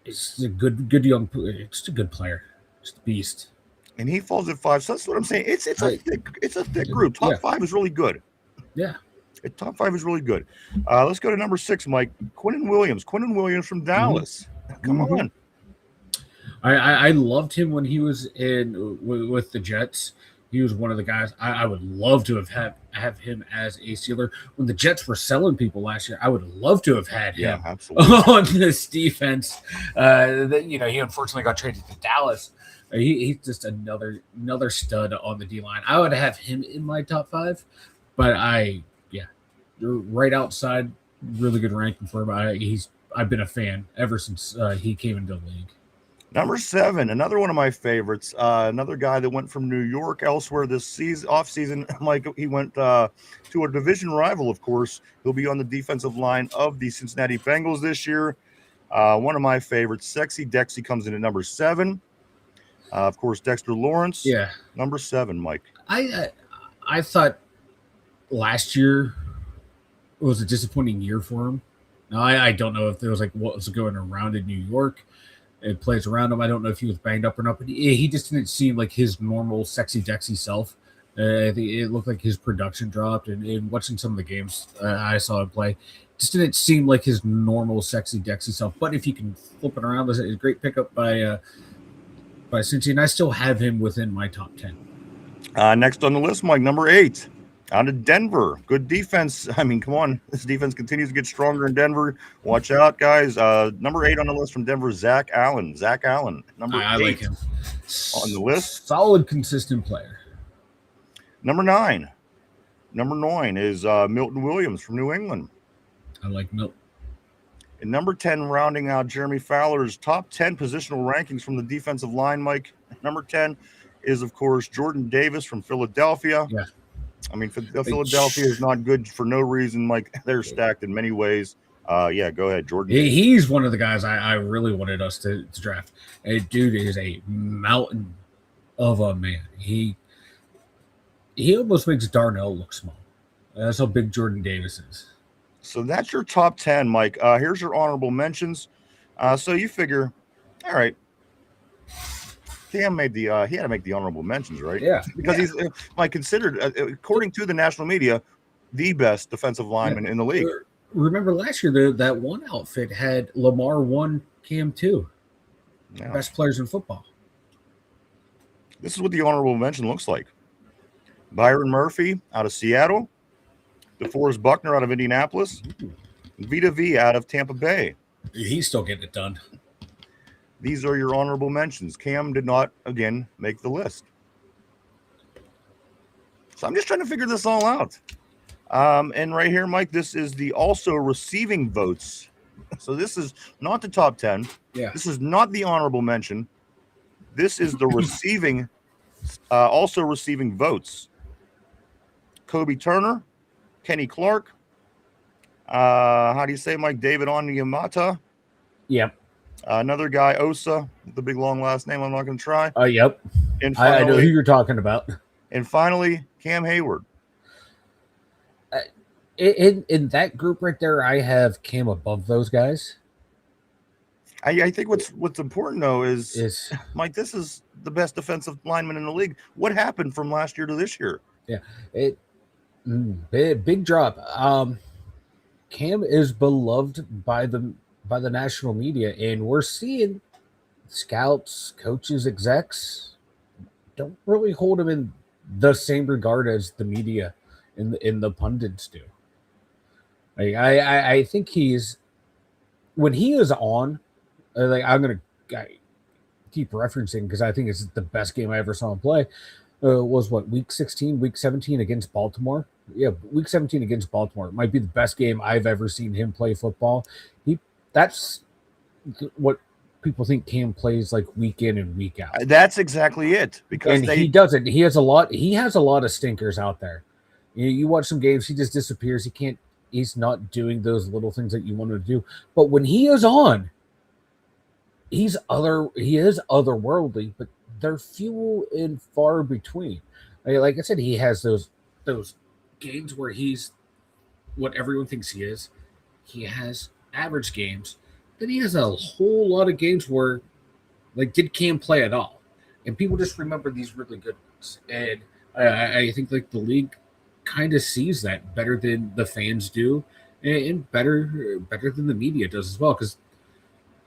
It's a good young, it's a good player, just a beast. And he falls at 5. So that's what I'm saying. It's a thick group. Top 5 is really good. Yeah, top 5 is really good. Let's go to number 6, Mike. Quinnen Williams from Dallas. Mm-hmm. Come on. I loved him when he was with the Jets. He was one of the guys I would love to have him as a Steeler. When the Jets were selling people last year, I would love to have had him on this defense. He unfortunately got traded to Dallas. He's just another stud on the D-line. I would have him in my top 5, but right outside, really good ranking for him. I've been a fan ever since he came into the league. Number 7, another one of my favorites. Another guy that went from New York elsewhere this off season. Mike, he went to a division rival, of course. He'll be on the defensive line of the Cincinnati Bengals this year. One of my favorites, Sexy Dexy, comes in at number 7. Of course, Dexter Lawrence. Yeah, number 7, Mike. I thought last year was a disappointing year for him. Now I don't know if there was what was going around in New York. It plays around him. I don't know if he was banged up or not, but he just didn't seem like his normal Sexy Dexy self. I think it looked like his production dropped, and watching some of the games I saw him play, just didn't seem like his normal Sexy Dexy self. But if you can flip it around, it's a great pickup by Cincy, and I still have him within my top 10. Next on the list, Mike, number 8. Out of Denver. Good defense. I mean, come on. This defense continues to get stronger in Denver. Watch out, guys. Number 8 on the list from Denver, Zach Allen. Number 8 I like him. On the list. Solid, consistent player. Number 9. Number 9 is Milton Williams from New England. I like Milton. And number 10, rounding out Jeremy Fowler's top 10 positional rankings from the defensive line, Mike. Number 10 is, of course, Jordan Davis from Philadelphia. Yeah. I mean, Philadelphia is not good for no reason, Mike. They're stacked in many ways. Yeah, go ahead, Jordan. He's one of the guys I really wanted us to draft. A dude is a mountain of a man. He almost makes Darnell look small. That's how big Jordan Davis is. So that's your top 10, Mike. Here's your honorable mentions. So you figure, all right, Cam made he had to make the honorable mentions, right? Yeah. Because he's like considered, according to the national media, the best defensive lineman in the league. Remember last year, that one outfit had Lamar 1, Cam 2. Yeah. Best players in football. This is what the honorable mention looks like. Byron Murphy out of Seattle. DeForest Buckner out of Indianapolis. Vita V out of Tampa Bay. He's still getting it done. These are your honorable mentions. Cam did not, again, make the list. So I'm just trying to figure this all out. And right here, Mike, this is the also receiving votes. So this is not the top 10. Yeah. This is not the honorable mention. This is the receiving, also receiving votes. Kobe Turner, Kenny Clark. How do you say, Mike? David Onyemata. Yep. Another guy, Osa, the big long last name. I'm not going to try. Yep. And finally, I know who you're talking about. And finally, Cam Heyward. In that group right there, I have Cam above those guys. I think what's important though is Mike, this is the best defensive lineman in the league. What happened from last year to this year? Yeah, big drop. Cam is beloved by the national media, and we're seeing scouts, coaches, execs don't really hold him in the same regard as the media and the pundits do. Like I think when he is on, like I'm gonna keep referencing because I think it's the best game I ever saw him play. Was what week 17 against Baltimore? Yeah, week 17 against Baltimore. It might be the best game I've ever seen him play football. That's what people think Cam plays like week in and week out. That's exactly it. Because he doesn't. He has a lot of stinkers out there. You watch some games, he just disappears. He's not doing those little things that you want him to do. But when he is on, he is otherworldly, but they're few and far between. Like I said, he has those games where he's what everyone thinks he is. He has average games. Then he has a whole lot of games where, like, did Cam play at all? And people just remember these really good ones. And I think like the league kind of sees that better than the fans do, and better than the media does as well, because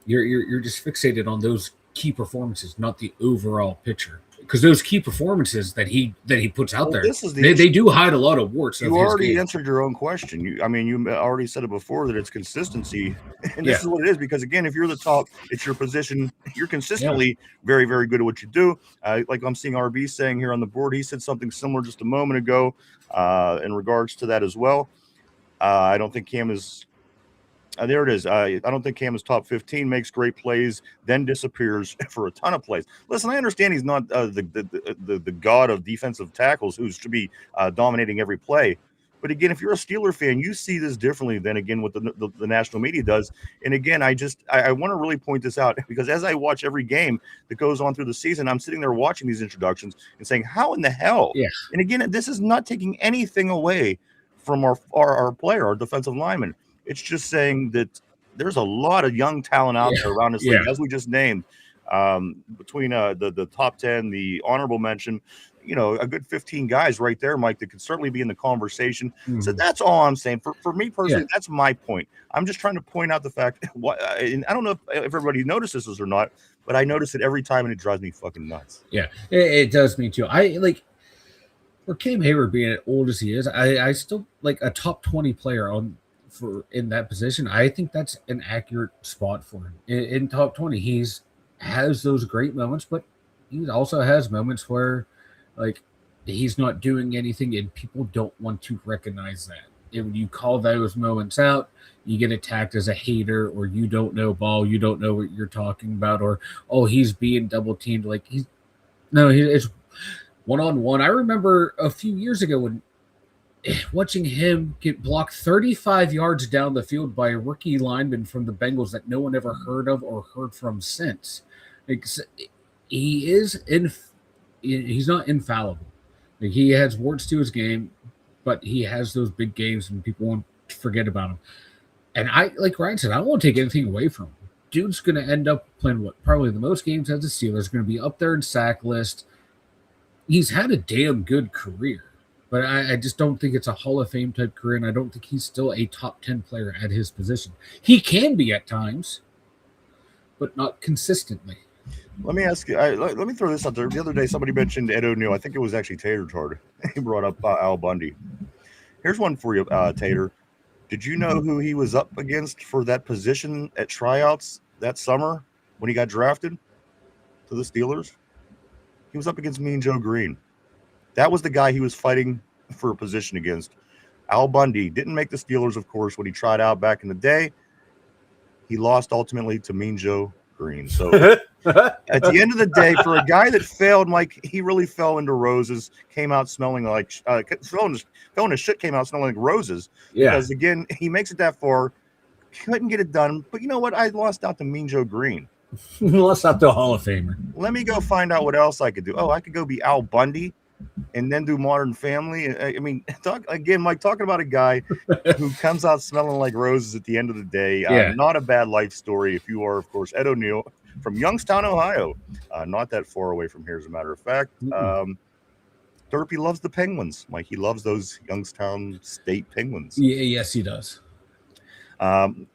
you're just fixated on those key performances, not the overall picture. Because those key performances that he puts out there, they do hide a lot of warts. You already answered your own question. You already said it before that it's consistency, and this is what it is. Because again, if you're the top, it's your position. You're consistently very, very good at what you do. Like I'm seeing RB saying here on the board, he said something similar just a moment ago in regards to that as well. I don't think Cam is. There it is. I don't think Cam is top 15, makes great plays, then disappears for a ton of plays. Listen, I understand he's not the god of defensive tackles who should be dominating every play. But again, if you're a Steeler fan, you see this differently than, again, what the national media does. And again, I want to really point this out, because as I watch every game that goes on through the season, I'm sitting there watching these introductions and saying, how in the hell? Yeah. And again, this is not taking anything away from our player, our defensive lineman. It's just saying that there's a lot of young talent out there around this league, as we just named, between the top 10, the honorable mention, a good 15 guys right there, Mike, that could certainly be in the conversation. Mm-hmm. So that's all I'm saying. For me personally, that's my point. I'm just trying to point out the fact, and I don't know if everybody notices this or not, but I notice it every time, and it drives me fucking nuts. Yeah, it does me too. I like, for Cam Heyward being as old as he is, I still like a top 20 player in that position. I think that's an accurate spot for him in top 20. He's has those great moments, but he also has moments where, like, he's not doing anything, and people don't want to recognize that. And when you call those moments out, you get attacked as a hater, or you don't know ball, you don't know what you're talking about, or oh, he's being double teamed. Like it's one on one. I remember a few years ago when watching him get blocked 35 yards down the field by a rookie lineman from the Bengals that no one ever heard of or heard from since. Like, he's not infallible. Like, he has warts to his game, but he has those big games and people won't forget about him. And like Ryan said, I don't want to take anything away from him. Dude's going to end up playing probably the most games as a Steelers, going to be up there in sack list. He's had a damn good career, but I just don't think it's a Hall of Fame type career, and I don't think he's still a top 10 player at his position. He can be at times, but not consistently. Let me ask you. Let me throw this out there. The other day, somebody mentioned Ed O'Neill. I think it was actually Tater Tard. He brought up Al Bundy. Here's one for you, Tater. Did you know who he was up against for that position at tryouts that summer when he got drafted to the Steelers? He was up against Mean Joe Green. That was the guy he was fighting for a position against. Al Bundy didn't make the Steelers, of course, when he tried out back in the day. He lost ultimately to Mean Joe Green. So at the end of the day, for a guy that failed, Mike, he really fell into roses, came out smelling like fell into shit, came out smelling like roses. Yeah. Because again, he makes it that far, couldn't get it done. But you know what? I lost out to Mean Joe Green. Lost out to a Hall of Famer. Let me go find out what else I could do. Oh, I could go be Al Bundy and then do Modern Family. I mean, Mike, talking about a guy who comes out smelling like roses at the end of the day. Not a bad life story if you are, of course, Ed O'Neill from Youngstown, Ohio. Not that far away from here, as a matter of fact. Derpy loves the Penguins. Mike, he loves those Youngstown State Penguins. Yes, he does.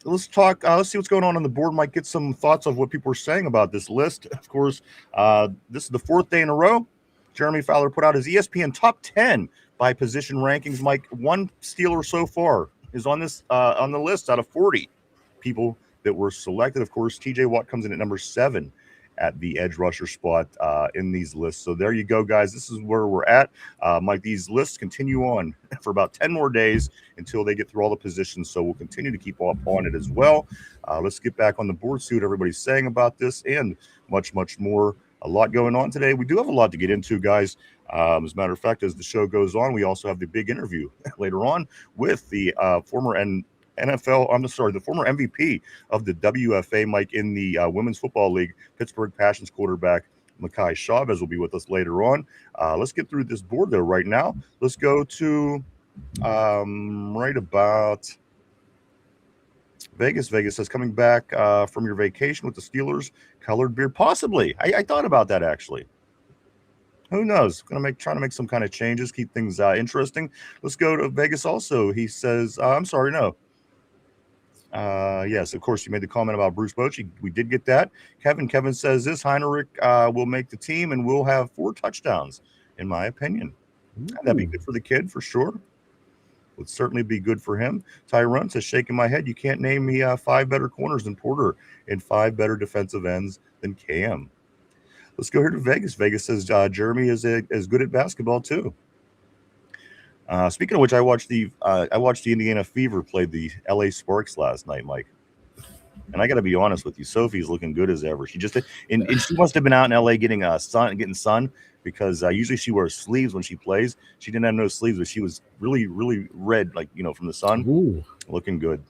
Let's talk. Let's see what's going on the board. Might get some thoughts of what people are saying about this list. Of course, this is the fourth day in a row. Jeremy Fowler put out his ESPN top 10 by position rankings. Mike, one Steeler so far is on this on the list out of 40 people that were selected. Of course, TJ Watt comes in at number 7 at the edge rusher spot in these lists. So there you go, guys. This is where we're at. Mike, these lists continue on for about 10 more days until they get through all the positions. So we'll continue to keep up on it as well. Let's get back on the board, see what everybody's saying about this and much, much more. A lot going on today. We do have a lot to get into, guys. As a matter of fact, as the show goes on, we also have the big interview later on with the former MVP of the WFA, Mike, in the Women's Football League, Pittsburgh Passion's quarterback, Makai Chavez, will be with us later on. Let's get through this board, though, right now. Let's go to right about Vegas. Vegas says, coming back from your vacation with the Steelers, colored beard. Possibly. I thought about that, actually. Who knows? Trying to make some kind of changes, keep things interesting. Let's go to Vegas also. He says, I'm sorry, no. Yes, of course, you made the comment about Bruce Bochy. We did get that. Kevin says this, Heinrich will make the team and we'll have 4 touchdowns, in my opinion. That'd be good for the kid, for sure. Would certainly be good for him. Tyrone says, shaking my head, you can't name me 5 better corners than Porter and 5 better defensive ends than Cam. Let's go here to Vegas. Vegas says Jeremy is as good at basketball too. Speaking of which, I watched the Indiana Fever play the LA Sparks last night, Mike. And I got to be honest with you, Sophie's looking good as ever. She just and she must have been out in LA getting sun because usually she wears sleeves when she plays. She didn't have no sleeves, but she was really, really red, like, from the sun. Ooh. Looking good.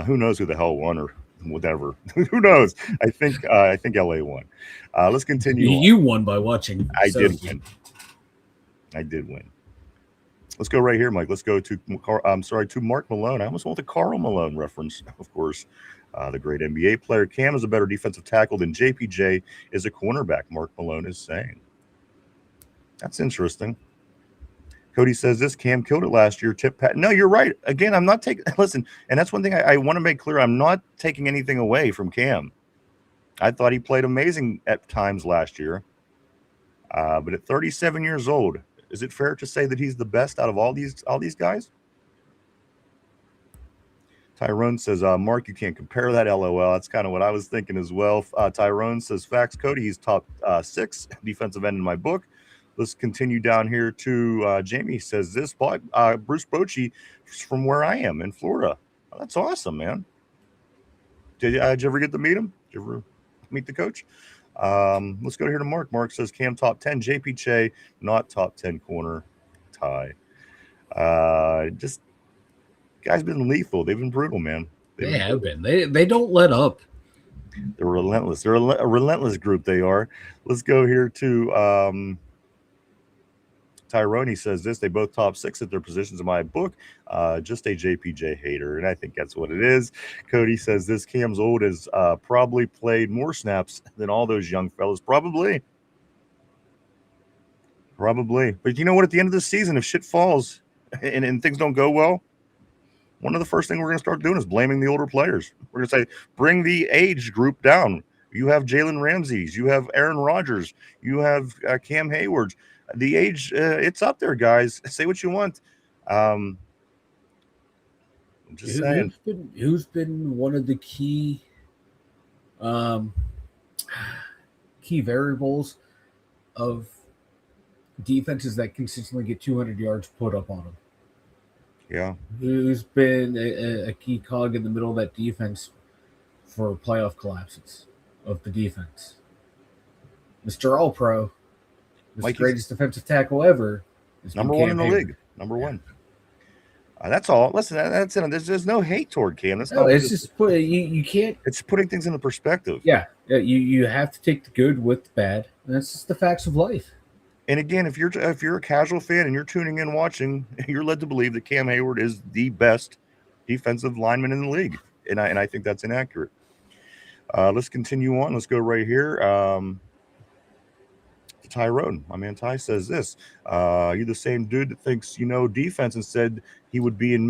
Who knows who the hell won or whatever? Who knows? I think LA won. Let's continue. You won by watching. I did win. Let's go right here, Mike. Let's go to Mark Malone. I almost went with the Karl Malone reference, of course. The great NBA player. Cam is a better defensive tackle than JPJ is a cornerback, Mark Malone is saying. That's interesting. Cody says this, Cam killed it last year. No, you're right. Again, I'm not taking – listen, and that's one thing I want to make clear. I'm not taking anything away from Cam. I thought he played amazing at times last year. But at 37 years old, is it fair to say that he's the best out of all these guys? Tyrone says, Mark, you can't compare that, LOL. That's kind of what I was thinking as well. Tyrone says, facts, Cody, he's top 6 defensive end in my book. Let's continue down here to Jamie says this. Bruce Bochy from where I am in Florida. Oh, that's awesome, man. Did you ever get to meet him? Did you ever meet the coach? Let's go here to Mark. Mark says Cam top 10, JP Che, not top 10 corner, tie. Just guys been lethal. They've been brutal, man. They have been. They don't let up. They're relentless. They're a relentless group. They are. Let's go here to Tyrone. He says this. They both top 6 at their positions in my book. Just a JPJ hater, and I think that's what it is. Cody says this. Cam's old has probably played more snaps than all those young fellas. Probably. But you know what? At the end of the season, if shit falls and things don't go well, one of the first things we're going to start doing is blaming the older players. We're going to say, bring the age group down. You have Jalen Ramsey's, you have Aaron Rodgers, you have Cam Heyward. The age, it's up there, guys. Say what you want. I'm just saying. Who's been one of the key variables of defenses that consistently get 200 yards put up on them? Yeah. Who's been a key cog in the middle of that defense for playoff collapses of the defense? Mr. All-Pro, the greatest defensive tackle ever. Number one in the league. Number one. That's all. Listen, that's it. There's no hate toward Cam. That's no, it's just you can't. It's putting things into perspective. Yeah, you have to take the good with the bad. And that's just the facts of life. And again, if you're a casual fan and you're tuning in watching, you're led to believe that Cam Heyward is the best defensive lineman in the league, and I think that's inaccurate. Let's continue on. Let's go right here. Tyrone, my man Ty says this. You're the same dude that thinks you know defense and said he would be in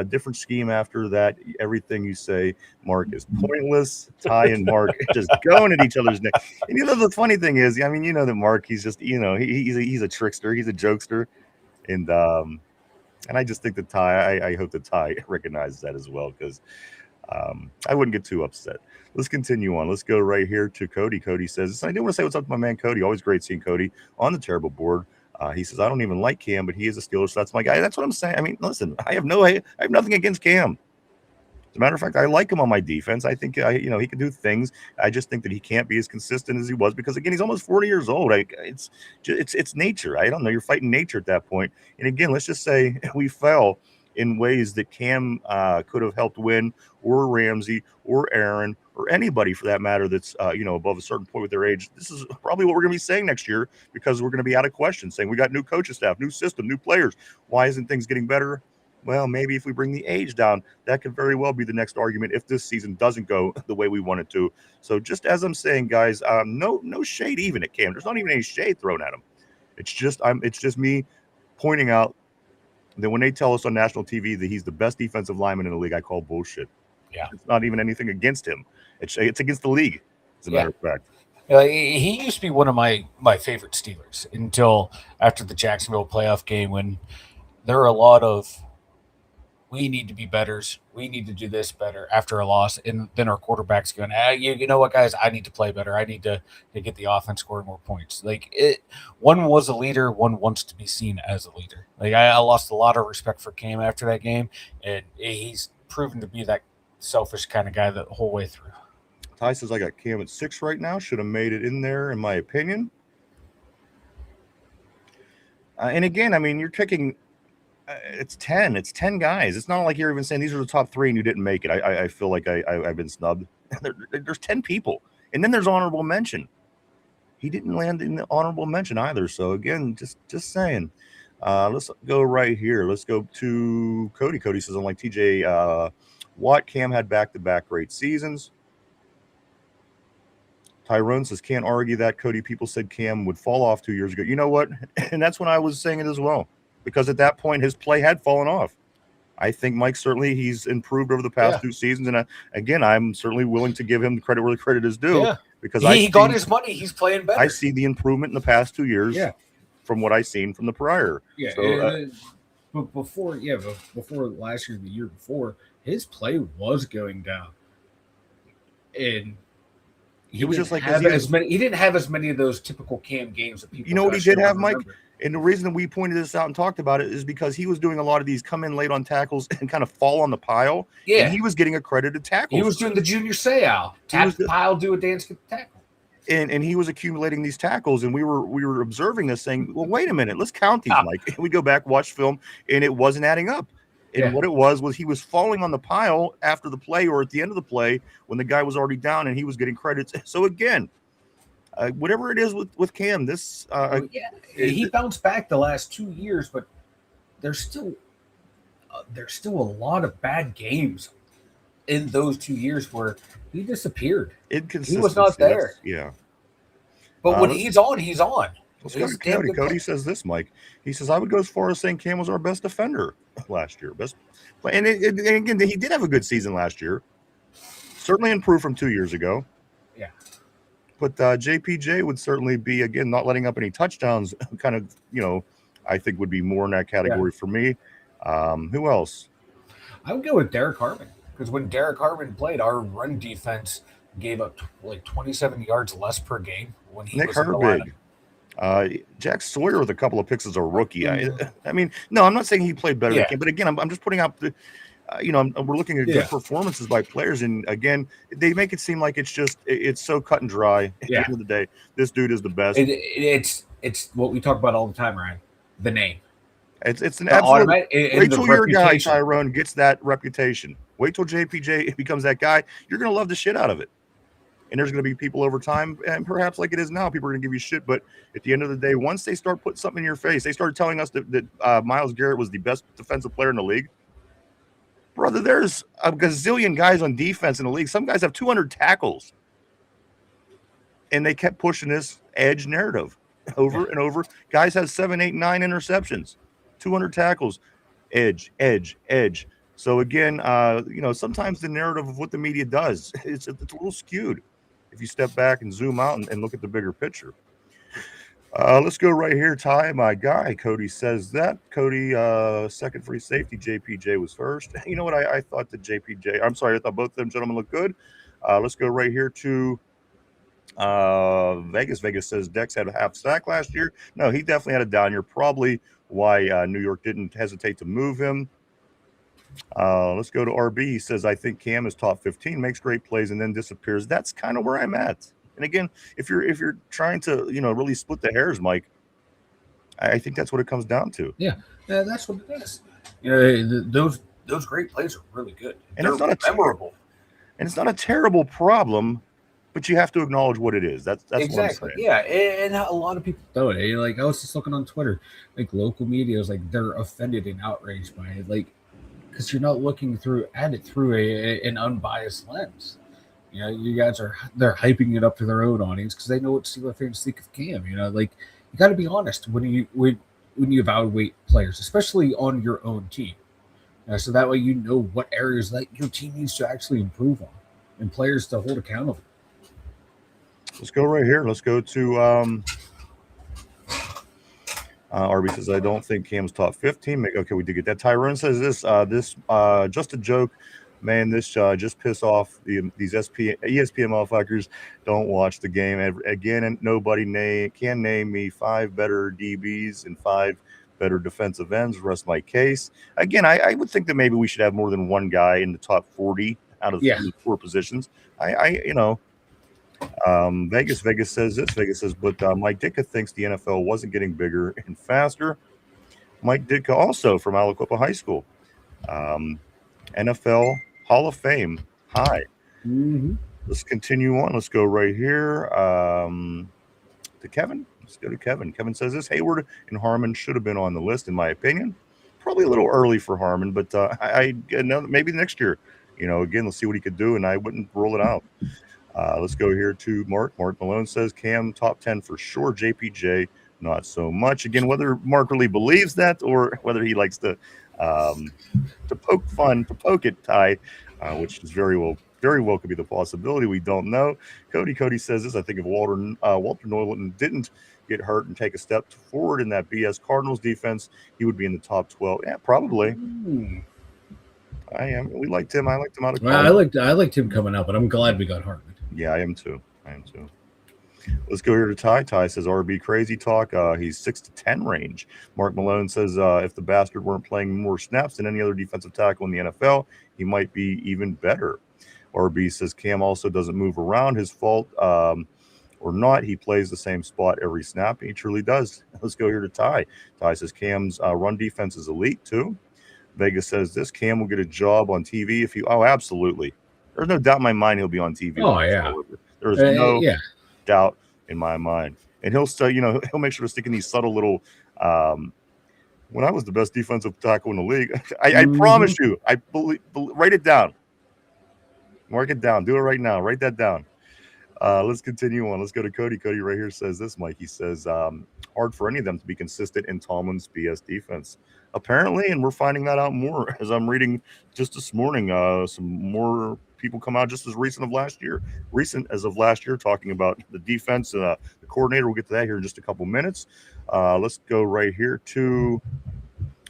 different scheme after that. Everything you say, Mark, is pointless. Ty and Mark just going at each other's neck. And you know the funny thing is, I mean, you know that Mark, he's just, you know, he's a trickster, he's a jokester, and I just think that Ty, I hope that Ty recognizes that as well, because I wouldn't get too upset. Let's continue on. Let's go right here to Cody. Cody says, I do want to say what's up to my man Cody. Always great seeing Cody on the terrible board. He says, I don't even like Cam, but he is a Steeler, so that's my guy. That's what I'm saying. I mean, listen, I have nothing against Cam. As a matter of fact, I like him on my defense. I think he can do things. I just think that he can't be as consistent as he was because, again, he's almost 40 years old. It's nature. I don't know. You're fighting nature at that point. And again, let's just say we fell in ways that Cam could have helped win, or Ramsey, or Aaron, or anybody for that matter that's above a certain point with their age. This is probably what we're going to be saying next year, because we're going to be out of question, saying we got new coaching staff, new system, new players. Why isn't things getting better? Well, maybe if we bring the age down, that could very well be the next argument if this season doesn't go the way we want it to. So just as I'm saying, guys, no shade even at Cam. There's not even any shade thrown at him. It's just me pointing out that when they tell us on national TV that he's the best defensive lineman in the league, I call bullshit. Yeah. It's not even anything against him. It's against the league, as a matter of fact. He used to be one of my favorite Steelers until after the Jacksonville playoff game, when there were a lot of, we need to be betters, we need to do this better after a loss, and then our quarterback's going, you know what, guys, I need to play better. I need to get the offense scoring more points. One was a leader, one wants to be seen as a leader. I lost a lot of respect for Cam after that game, and he's proven to be that selfish kind of guy the whole way through. Ty says I got Cam at 6 right now. Should have made it in there, in my opinion. And again, I mean, you're picking. It's 10. It's 10 guys. It's not like you're even saying these are the top 3 and you didn't make it. I feel like I've been snubbed. There's 10 people, and then there's honorable mention. He didn't land in the honorable mention either. So again, just saying. Let's go right here. Let's go to Cody. Cody says, unlike TJ Watt, Cam had back-to-back great seasons. Tyrone says, can't argue that. Cody, people said Cam would fall off 2 years ago. You know what? And that's when I was saying it as well, because at that point his play had fallen off. I think Mike, certainly he's improved over the past 2 seasons. And again, I'm certainly willing to give him the credit where the credit is due, because he got his money. He's playing better. I see the improvement in the past 2 years from what I've seen from the prior. Yeah. So, but before last year, the year before, his play was going down. And He was just like he didn't have as many of those typical Cam games that people. You know what he did have, Mike? And the reason that we pointed this out and talked about it is because he was doing a lot of these come in late on tackles and kind of fall on the pile. Yeah. And he was getting accredited tackles. He was doing the junior Seau. Tap the pile, do a dance, get the tackle. And he was accumulating these tackles, and we were observing this, saying, well, wait a minute, let's count these, Mike. And we go back, watch film, and it wasn't adding up. And what it was he was falling on the pile after the play or at the end of the play when the guy was already down, and he was getting credits. So again, whatever it is with Cam, this he bounced back the last 2 years, but there's still a lot of bad games in those 2 years where he disappeared. He was not there. Yeah. But when he's on, he's on. Let's go to Cody. Cody says this, Mike. He says, I would go as far as saying Cam was our best defender last year. And again, he did have a good season last year. Certainly improved from 2 years ago. Yeah. But JPJ would certainly be, again, not letting up any touchdowns, kind of, I think would be more in that category for me. Who else? I would go with Derek Harmon, because when Derek Harmon played, our run defense gave up like 27 yards less per game when he was in the lineup. Jack Sawyer with a couple of picks as a rookie. I mean, no, I'm not saying he played better than Cam, but again, I'm just putting out the, we're looking at good performances by players, and again, they make it seem like it's so cut and dry. At the end of the day, this dude is the best. It's what we talk about all the time, Ryan. The name. It's an absolute. Wait till your guy Tyrone gets that reputation. Wait till JPJ becomes that guy. You're going to love the shit out of it. And there's going to be people over time, and perhaps like it is now, people are going to give you shit. But at the end of the day, once they start putting something in your face, they started telling us that Myles Garrett was the best defensive player in the league. Brother, there's a gazillion guys on defense in the league. Some guys have 200 tackles. And they kept pushing this edge narrative over and over. Guys have 7, 8, 9 interceptions, 200 tackles, edge. So again, sometimes the narrative of what the media does, it's a little skewed if you step back and zoom out and look at the bigger picture. Let's go right here, Ty, my guy. Cody says that. Cody, second free safety. JPJ was first. You know what? I thought that I thought both of them gentlemen look good. Let's go right here to Vegas. Vegas says Dex had a half sack last year. No, he definitely had a down year. Probably why New York didn't hesitate to move him. Let's go to RB. He says, I think Cam is top 15, makes great plays, and then disappears. That's kind of where I'm at. And again, if you're trying to, really split the hairs, Mike, I think that's what it comes down to. Yeah, that's what it is. Those great plays are really good. And it's not memorable. And it's not a terrible problem, but you have to acknowledge what it is. That's exactly. What I'm saying. Yeah, and a lot of people don't. Like, I was just looking on Twitter, like local media is like they're offended and outraged by it, like because you're not looking at it through an unbiased lens. You guys they're hyping it up to their own audience because they know what Steelers fans think of Cam. Like you got to be honest when you evaluate players, especially on your own team. So that way you know what areas that your team needs to actually improve on and players to hold accountable. Let's go right here. Let's go to RB says, I don't think Cam's top 15. Okay, we did get that. Tyrone says this just a joke. Man, this just piss off these ESPN motherfuckers. Don't watch the game again. And nobody can name me 5 better DBs and 5 better defensive ends. Rest my case. Again, I would think that maybe we should have more than one guy in the top 40 out of the 4 positions. Vegas says this. Vegas says, but Mike Ditka thinks the NFL wasn't getting bigger and faster. Mike Ditka also from Aliquippa High School. NFL Hall of Fame. Hi. Mm-hmm. Let's continue on. Let's go right here to Kevin. Let's go to Kevin. Kevin says this. Heyward and Harmon should have been on the list, in my opinion. Probably a little early for Harmon, but maybe next year. Again, let's see what he could do, and I wouldn't rule it out. Let's go here to Mark. Mark Malone says Cam top 10 for sure. JPJ not so much. Again, whether Mark really believes that or whether he likes to poke it, Ty, which is very well could be the possibility. We don't know. Cody says this. I think if Walter Nolan didn't get hurt and take a step forward in that BS Cardinals defense, he would be in the top 12. Yeah, probably. I am. We liked him. I liked him out of college. I liked him coming out, but I'm glad we got Hartman. Yeah, I am too. saying too. Let's go here to Ty. Ty says RB crazy talk. He's 6 to 10 range. Mark Malone says if the bastard weren't playing more snaps than any other defensive tackle in the NFL, he might be even better. RB says Cam also doesn't move around. His fault or not, he plays the same spot every snap. He truly does. Let's go here to Ty. Ty says Cam's run defense is elite too. Vegas says this Cam will get a job on TV if you. Oh, absolutely. There's no doubt in my mind he'll be on TV. Oh yeah. There's no doubt in my mind. And he'll still, he'll make sure to stick in these subtle little. When I was the best defensive tackle in the league, I promise you, I believe. Write it down. Mark it down. Do it right now. Write that down. Let's continue on. Let's go to Cody. Cody right here says this, Mike. He says, hard for any of them to be consistent in Tomlin's BS defense. Apparently, and we're finding that out more as I'm reading just this morning. Some more people come out just as recent as of last year, talking about the defense. The coordinator, we'll get to that here in just a couple minutes. Let's go right here to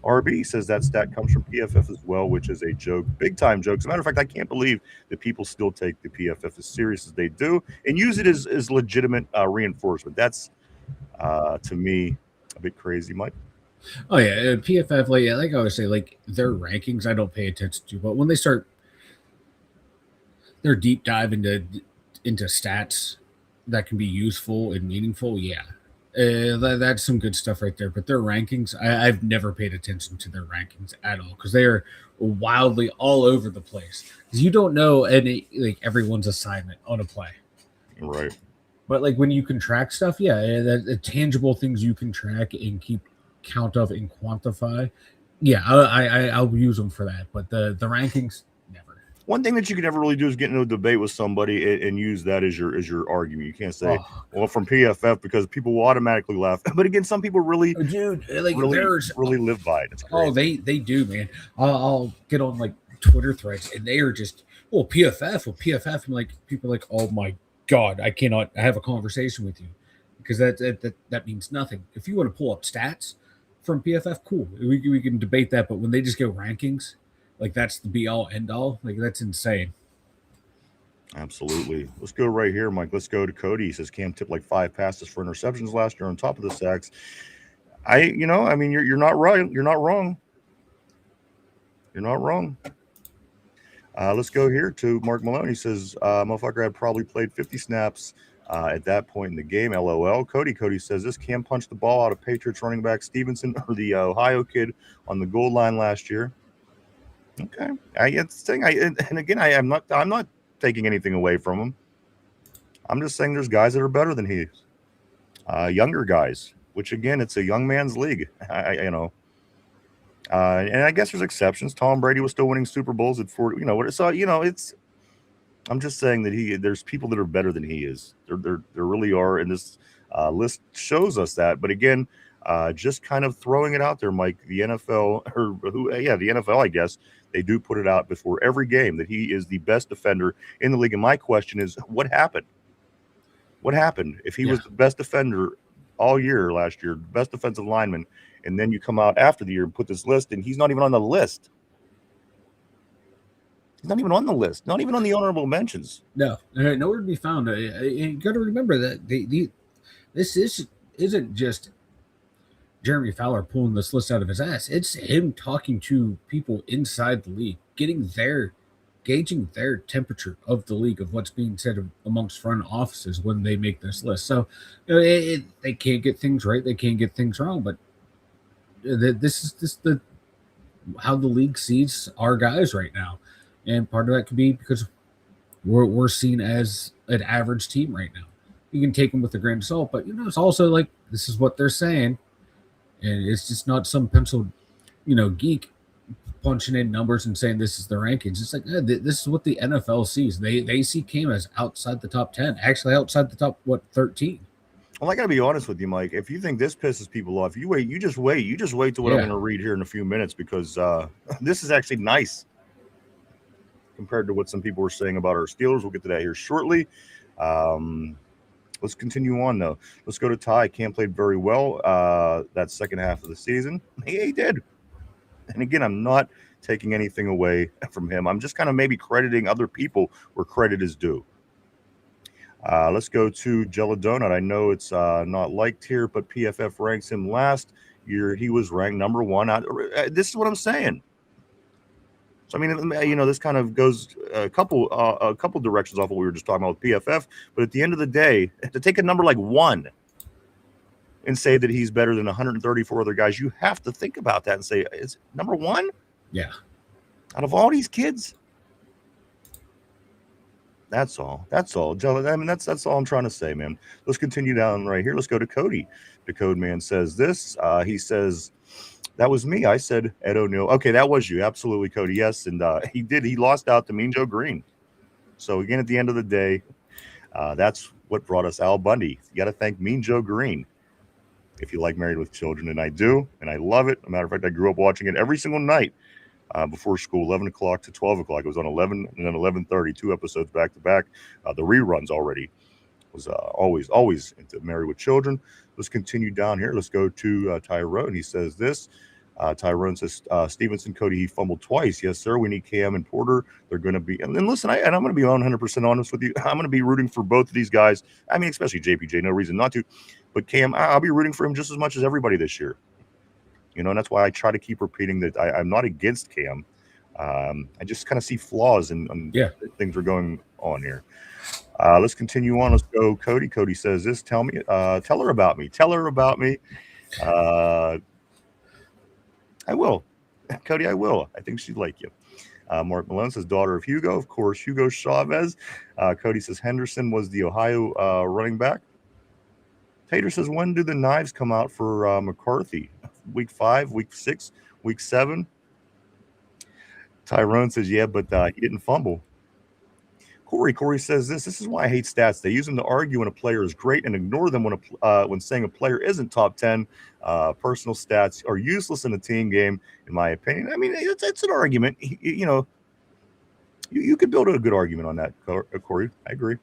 RB. Says that stat comes from PFF as well, which is a joke, big time joke. As a matter of fact, I can't believe that people still take the PFF as serious as they do and use it as legitimate reinforcement. That's to me a bit crazy, Mike. Oh yeah, PFF, like I always say, like their rankings I don't pay attention to, but when they start their deep dive into stats that can be useful and meaningful, that's some good stuff right there. But their rankings, I've never paid attention to their rankings at all because they are wildly all over the place. Because you don't know everyone's assignment on a play, right? But like when you can track stuff, the tangible things you can track and keep count of and quantify, I'll use them for that. But the rankings, never. One thing that you can never really do is get into a debate with somebody and use that as your argument. You can't say, well, from PFF, because people will automatically laugh. But again, some people really, really live by it. It's crazy. They do, man. I'll get on like Twitter threads and they are just, PFF. I'm like, people are like, oh my God, I cannot have a conversation with you because that means nothing. If you want to pull up stats from PFF, cool. We can debate that. But when they just go rankings, like that's the be all end all. Like that's insane. Absolutely. Let's go right here, Mike. Let's go to Cody. He says Cam tipped like 5 passes for interceptions last year on top of the sacks. You're not right. You're not wrong. You're not wrong. Let's go here to Mark Malone. He says, motherfucker had probably played 50 snaps at that point in the game. LOL. Cody says this Cam punched the ball out of Patriots running back Stevenson or the Ohio kid on the goal line last year. Okay. I'm not taking anything away from him. I'm just saying there's guys that are better than he is. Younger guys, which again, it's a young man's league. And I guess there's exceptions. Tom Brady was still winning Super Bowls at 40. I'm just saying that there's people that are better than he is. There really are, and this list shows us that. But again, just kind of throwing it out there, Mike. The NFL, the NFL, I guess they do put it out before every game that he is the best defender in the league. And my question is, what happened? What happened if he was the best defender all year last year, best defensive lineman, and then you come out after the year and put this list, and he's not even on the list. He's not even on the list. Not even on the honorable mentions. No, nowhere to be found. You got to remember that this isn't just Jeremy Fowler pulling this list out of his ass. It's him talking to people inside the league, gauging their temperature of the league, of what's being said amongst front offices when they make this list. So they can't get things right. They can't get things wrong. But this is just how the league sees our guys right now. And part of that could be because we're seen as an average team right now. You can take them with a grain of salt, but it's also like this is what they're saying, and it's just not some pencil, geek punching in numbers and saying this is the rankings. It's like this is what the NFL sees. They see Cam as outside the top 10, actually outside the top 13. Well, I got to be honest with you, Mike. If you think this pisses people off, you just wait till what I'm going to read here in a few minutes, because this is actually nice compared to what some people were saying about our Steelers. We'll get to that here shortly. Let's continue on, though. Let's go to Ty. Cam played very well that second half of the season. He did. And again, I'm not taking anything away from him. I'm just kind of maybe crediting other people where credit is due. Let's go to Jello Donut. I know it's not liked here, but PFF ranks him last year. He was ranked number 1. This is what I'm saying. So, I mean, this kind of goes a couple directions off what we were just talking about with PFF. But at the end of the day, to take a number like 1 and say that he's better than 134 other guys, you have to think about that and say, is number 1? Yeah. Out of all these kids? That's all. Jello, I mean, that's all I'm trying to say, man. Let's continue down right here. Let's go to Cody. The Code Man says this. He says, that was me. I said Ed O'Neill. Okay, that was you. Absolutely, Cody. Yes, and he lost out to Mean Joe Green. So, again, at the end of the day, that's what brought us Al Bundy. You got to thank Mean Joe Green if you like Married with Children, and I do, and I love it. As a matter of fact, I grew up watching it every single night before school, 11 o'clock to 12 o'clock. It was on 11 and then 11:30, 2 episodes back to back. The reruns already was always into Married with Children. Let's continue down here. Let's go to Tyrone. He says this. Tyrone says, Stevenson, Cody, he fumbled twice. Yes, sir. We need Cam and Porter. They're going to be, and listen, I'm going to be 100% honest with you. I'm going to be rooting for both of these guys. I mean, especially JPJ, no reason not to. But Cam, I'll be rooting for him just as much as everybody this year. And that's why I try to keep repeating that I'm not against Cam. I just kind of see flaws in things are going on here. Let's continue on. Let's go, Cody. Cody says this. Tell her about me. Tell her about me. I will. Cody, I will. I think she'd like you. Mark Malone says, daughter of Hugo. Of course, Heyward Chavez. Cody says, Henderson was the Ohio running back. Tater says, when do the knives come out for McCarthy? Week 5, week 6, week 7? Tyrone says, yeah, but he didn't fumble. Corey says this is why I hate stats. They use them to argue when a player is great and ignore them when saying a player isn't top 10. Personal stats are useless in a team game, in my opinion. I mean, it's an argument. You could build a good argument on that, Corey. I agree.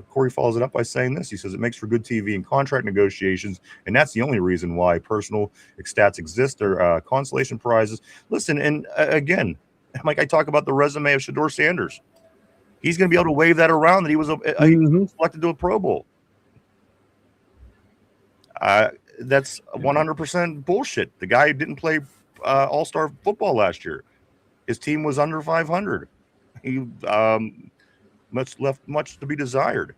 Corey follows it up by saying this. He says it makes for good TV and contract negotiations, and that's the only reason why personal stats exist. They're consolation prizes. Listen, and again, like I talk about the resume of Shedeur Sanders. He's going to be able to wave that around that he was selected to a Pro Bowl. That's 100% bullshit. The guy didn't play all-star football last year. His team was under 500. He left much to be desired.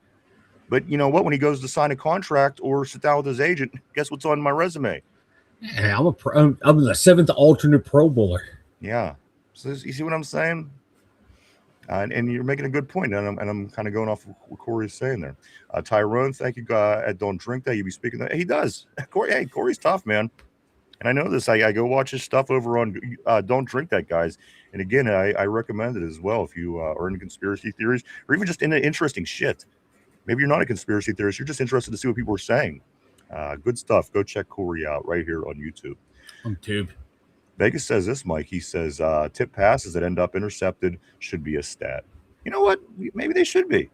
But you know what? When he goes to sign a contract or sit down with his agent, guess what's on my resume? Yeah, I'm the 7th alternate Pro Bowler. Yeah. So you see what I'm saying? And you're making a good point, and I'm kind of going off what Corey's saying there. Tyrone, thank you. At Don't Drink That, you be speaking that. He does. Corey's tough, man. And I know this. I go watch his stuff over on Don't Drink That, guys. And again, I recommend it as well if you are into conspiracy theories or even just into interesting shit. Maybe you're not a conspiracy theorist. You're just interested to see what people are saying. Good stuff. Go check Corey out right here on YouTube. On Tube. Vegas says this, Mike. He says tip passes that end up intercepted should be a stat. You know what? Maybe they should be.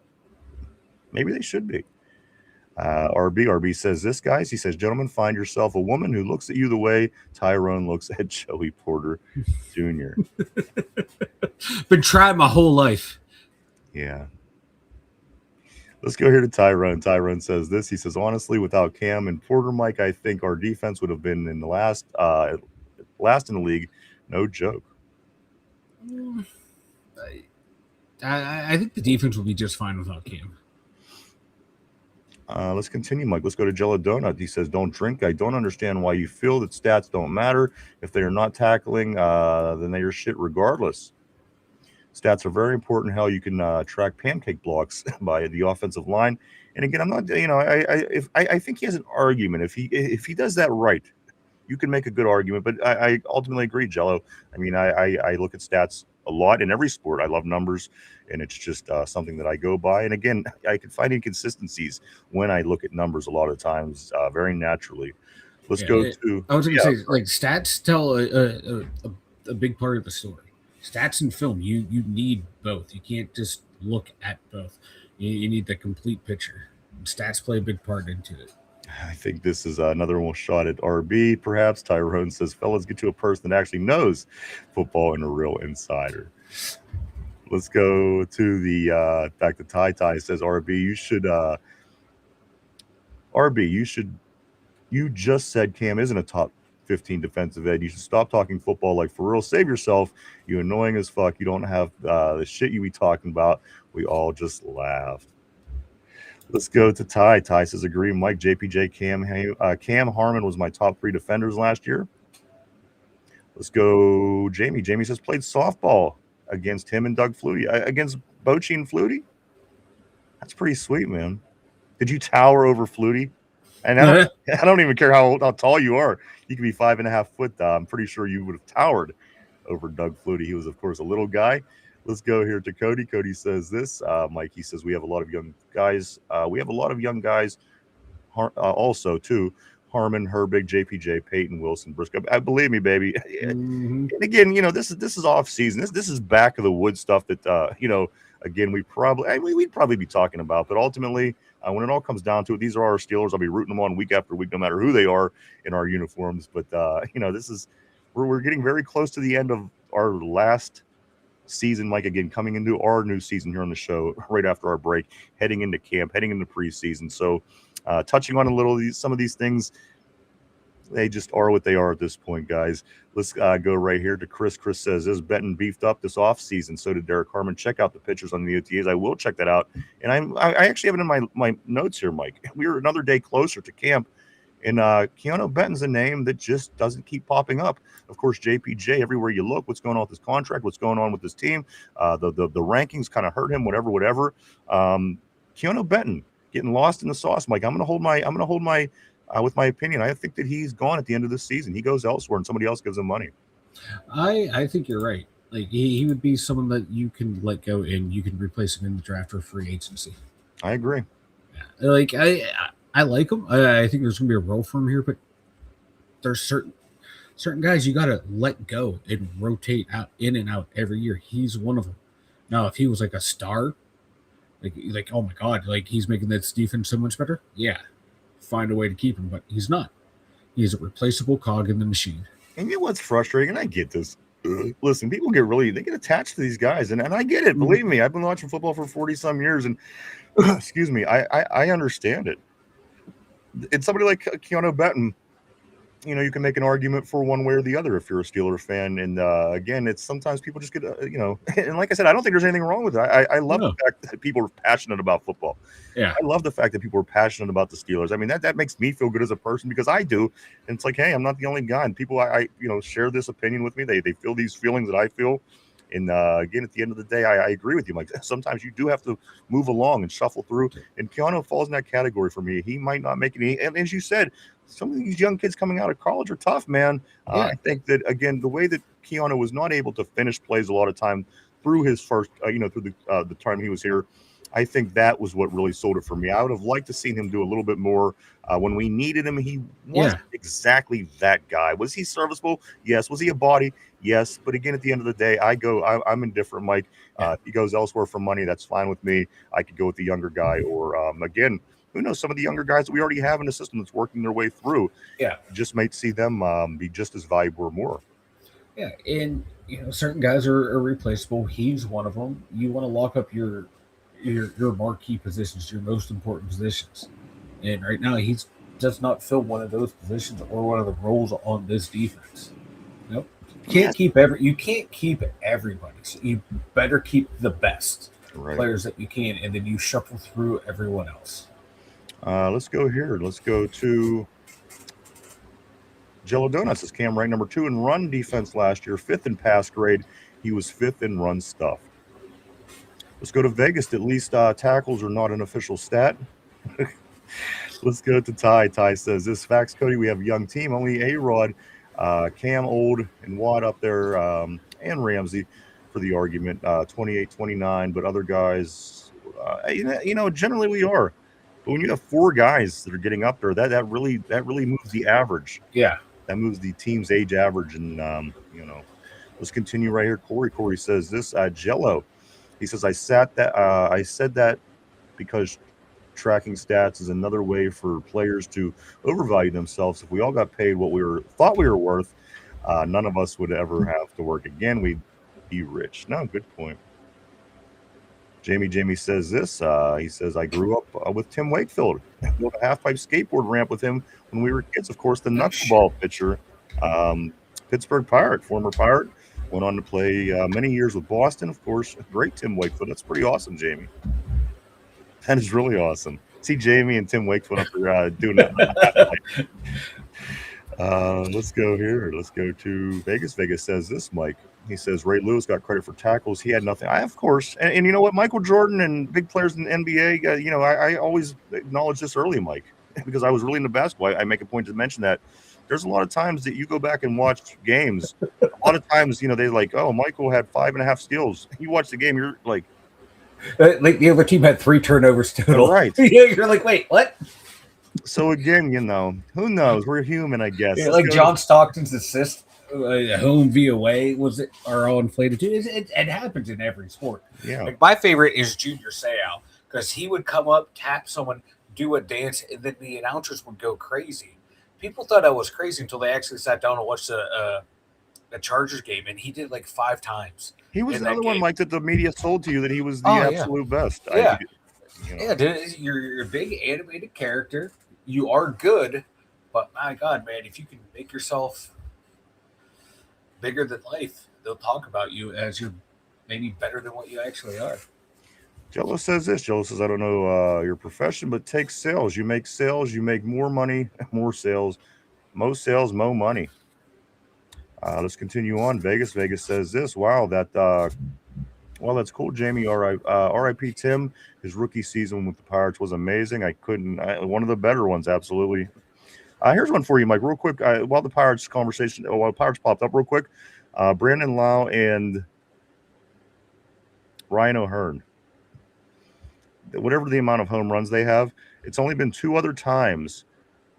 RB says this, guys. He says, gentlemen, find yourself a woman who looks at you the way Tyrone looks at Joey Porter Jr. Been trying my whole life. Yeah. Let's go here to Tyrone. Tyrone says this. He says, honestly, without Cam and Porter, Mike, I think our defense would have been in the last in the league. No joke. I think the defense will be just fine without Cam. Let's continue, Mike. Let's go to Jello Donut. He says, don't drink. I don't understand why you feel that stats don't matter. If they are not tackling, then they are shit regardless. Stats are very important. How you can track pancake blocks by the offensive line. And again, I'm not, I think he has an argument. If he does that right, you can make a good argument. But I ultimately agree, Jello. I mean, I look at stats a lot in every sport. I love numbers, and it's just something that I go by. And again, I can find inconsistencies when I look at numbers a lot of times, very naturally. Let's go to. I was going to say, like, stats tell a big part of the story. Stats and film, you need both. You can't just look at both. You need the complete picture. Stats play a big part into it. I think this is another one shot at RB, perhaps. Tyrone says, fellas, get to a person that actually knows football and a real insider. Let's go to the back to Ty says RB, you just said Cam isn't a top 15 defensive end. You should stop talking football like for real. Save yourself. You annoying as fuck. You don't have the shit you be talking about. We all just laughed. Let's go to Ty. Ty says agree. Mike, JPJ, Cam Harmon was my top 3 defenders last year. Let's go Jamie. Jamie says played softball against him and Doug Flutie. Against Bochy and Flutie? That's pretty sweet, man. Did you tower over Flutie? And I don't even care how tall you are. You could be 5.5 foot. I'm pretty sure you would have towered over Doug Flutie. He was, of course, a little guy. Let's go here to Cody. Cody says this. Mike, he says we have a lot of young guys. Also, too. Harmon, Herbig, JPJ, Peyton, Wilson, Briscoe. Believe me, baby. Mm-hmm. And again, this is off season. This is back of the wood stuff that again we'd probably be talking about. But ultimately, when it all comes down to it, these are our Steelers. I'll be rooting them on week after week, no matter who they are in our uniforms. But we're getting very close to the end of our last season, Mike. Again, coming into our new season here on the show right after our break, heading into camp, heading into preseason. So. Touching on some of these things, they just are what they are at this point, guys. Let's go right here to Chris. Chris says, is Benton beefed up this offseason? So did Derek Harmon. Check out the pictures on the OTAs. I will check that out. And I actually have it in my notes here, Mike. We are another day closer to camp. And Keanu Benton's a name that just doesn't keep popping up. Of course, JPJ, everywhere you look, what's going on with his contract, what's going on with his team. The rankings kind of hurt him, whatever. Keanu Benton. Getting lost in the sauce, Mike. I'm gonna hold my with my opinion. I think that he's gone at the end of this season. He goes elsewhere, and somebody else gives him money. I think you're right. Like he would be someone that you can let go and you can replace him in the draft or free agency. I agree. Yeah. Like I like him. I think there's gonna be a role for him here, but there's certain guys you gotta let go and rotate out in and out every year. He's one of them. Now, if he was like a star. Like, oh my God, like he's making this defense so much better. Yeah, find a way to keep him, but he's not. He's a replaceable cog in the machine. And you know what's frustrating? And I get this. Listen, people they get attached to these guys, and I get it. Believe me, I've been watching football for 40-some years, and excuse me, I understand it. It's somebody like Keanu Benton. You can make an argument for one way or the other if you're a Steeler fan. And again, it's sometimes people just get, and like I said, I don't think there's anything wrong with it. I love the fact that people are passionate about football. Yeah. I love the fact that people are passionate about the Steelers. I mean, that makes me feel good as a person because I do. And it's like, hey, I'm not the only guy. And people, I share this opinion with me. They feel these feelings that I feel. And again, at the end of the day, I agree with you, Mike. Sometimes you do have to move along and shuffle through. And Keanu falls in that category for me. He might not make it. And as you said, some of these young kids coming out of college are tough, man. Yeah. I think that, again, the way that Keanu was not able to finish plays a lot of time through his first, through the time he was here, I think that was what really sold it for me. I would have liked to seen him do a little bit more when we needed him. He wasn't exactly that guy. Was he serviceable? Yes. Was he a body? Yes. But again, at the end of the day, I'm indifferent, Mike. He goes elsewhere for money. That's fine with me. I could go with the younger guy or, again, who knows, some of the younger guys that we already have in the system that's working their way through. Yeah. Just might see them be just as valuable or more. Yeah. And, certain guys are replaceable. He's one of them. You want to lock up your marquee positions, your most important positions. And right now he does not fill one of those positions or one of the roles on this defense. Nope. You can't keep everybody. So you better keep the best players that you can, and then you shuffle through everyone else. Let's go here. Let's go to Jello Donuts. Is Cam ranked number 2 in run defense last year, 5th in pass grade. He was 5th in run stuff. Let's go to Vegas. At least tackles are not an official stat. Let's go to Ty. Ty says, this facts, Cody. We have a young team. Only A-Rod, Cam, Old, and Watt up there, and Ramsey for the argument. 28, 29, but other guys, generally we are. But when you have 4 guys that are getting up there, that really moves the average. Yeah. That moves the team's age average. And, let's continue right here. Corey says this, Jello. He says, I said that because tracking stats is another way for players to overvalue themselves. If we all got paid what we thought we were worth, none of us would ever have to work again. We'd be rich. No, good point. Jamie says this. He says, I grew up with Tim Wakefield. I built a half-pipe skateboard ramp with him when we were kids. Of course, the knuckleball pitcher, Pittsburgh Pirate, former Pirate, went on to play many years with Boston. Of course, great Tim Wakefield. That's pretty awesome, Jamie. That is really awesome. See Jamie and Tim Wakefield up there doing that. Let's go here. Let's go to Vegas. Vegas says this, Mike. He says Ray Lewis got credit for tackles. He had nothing. Of course. And you know what? Michael Jordan and big players in the NBA, I always acknowledge this early, Mike, because I was really into basketball. I make a point to mention that there's a lot of times that you go back and watch games. A lot of times, they're like, oh, Michael had 5.5 steals. You watch the game, you're like the other team had 3 turnovers total. Right. You're like, wait, what? So again, who knows? We're human, I guess. Yeah, like John Stockton's assist, home v away, are all inflated too. It happens in every sport. Yeah. Like my favorite is Junior Seau because he would come up, tap someone, do a dance, and then the announcers would go crazy. People thought I was crazy until they actually sat down and watched the Chargers game, and he did like 5 times. He was another one, Mike, that the media sold to you that he was the absolute best. Yeah. You're a big animated character. You are good, but my God, man, if you can make yourself bigger than life, they'll talk about you as you're maybe better than what you actually are. Jello says this. Jello says, I don't know your profession, but take sales. You make sales, you make more money, more sales, most sales, more money. Let's continue on. Vegas says this. Wow, that's cool, Jamie. R.I.P. Tim. His rookie season with the Pirates was amazing. One of the better ones, absolutely. Here's one for you, Mike, real quick. While the Pirates popped up real quick, Brandon Lau and Ryan O'Hearn. Whatever the amount of home runs they have, it's only been 2 other times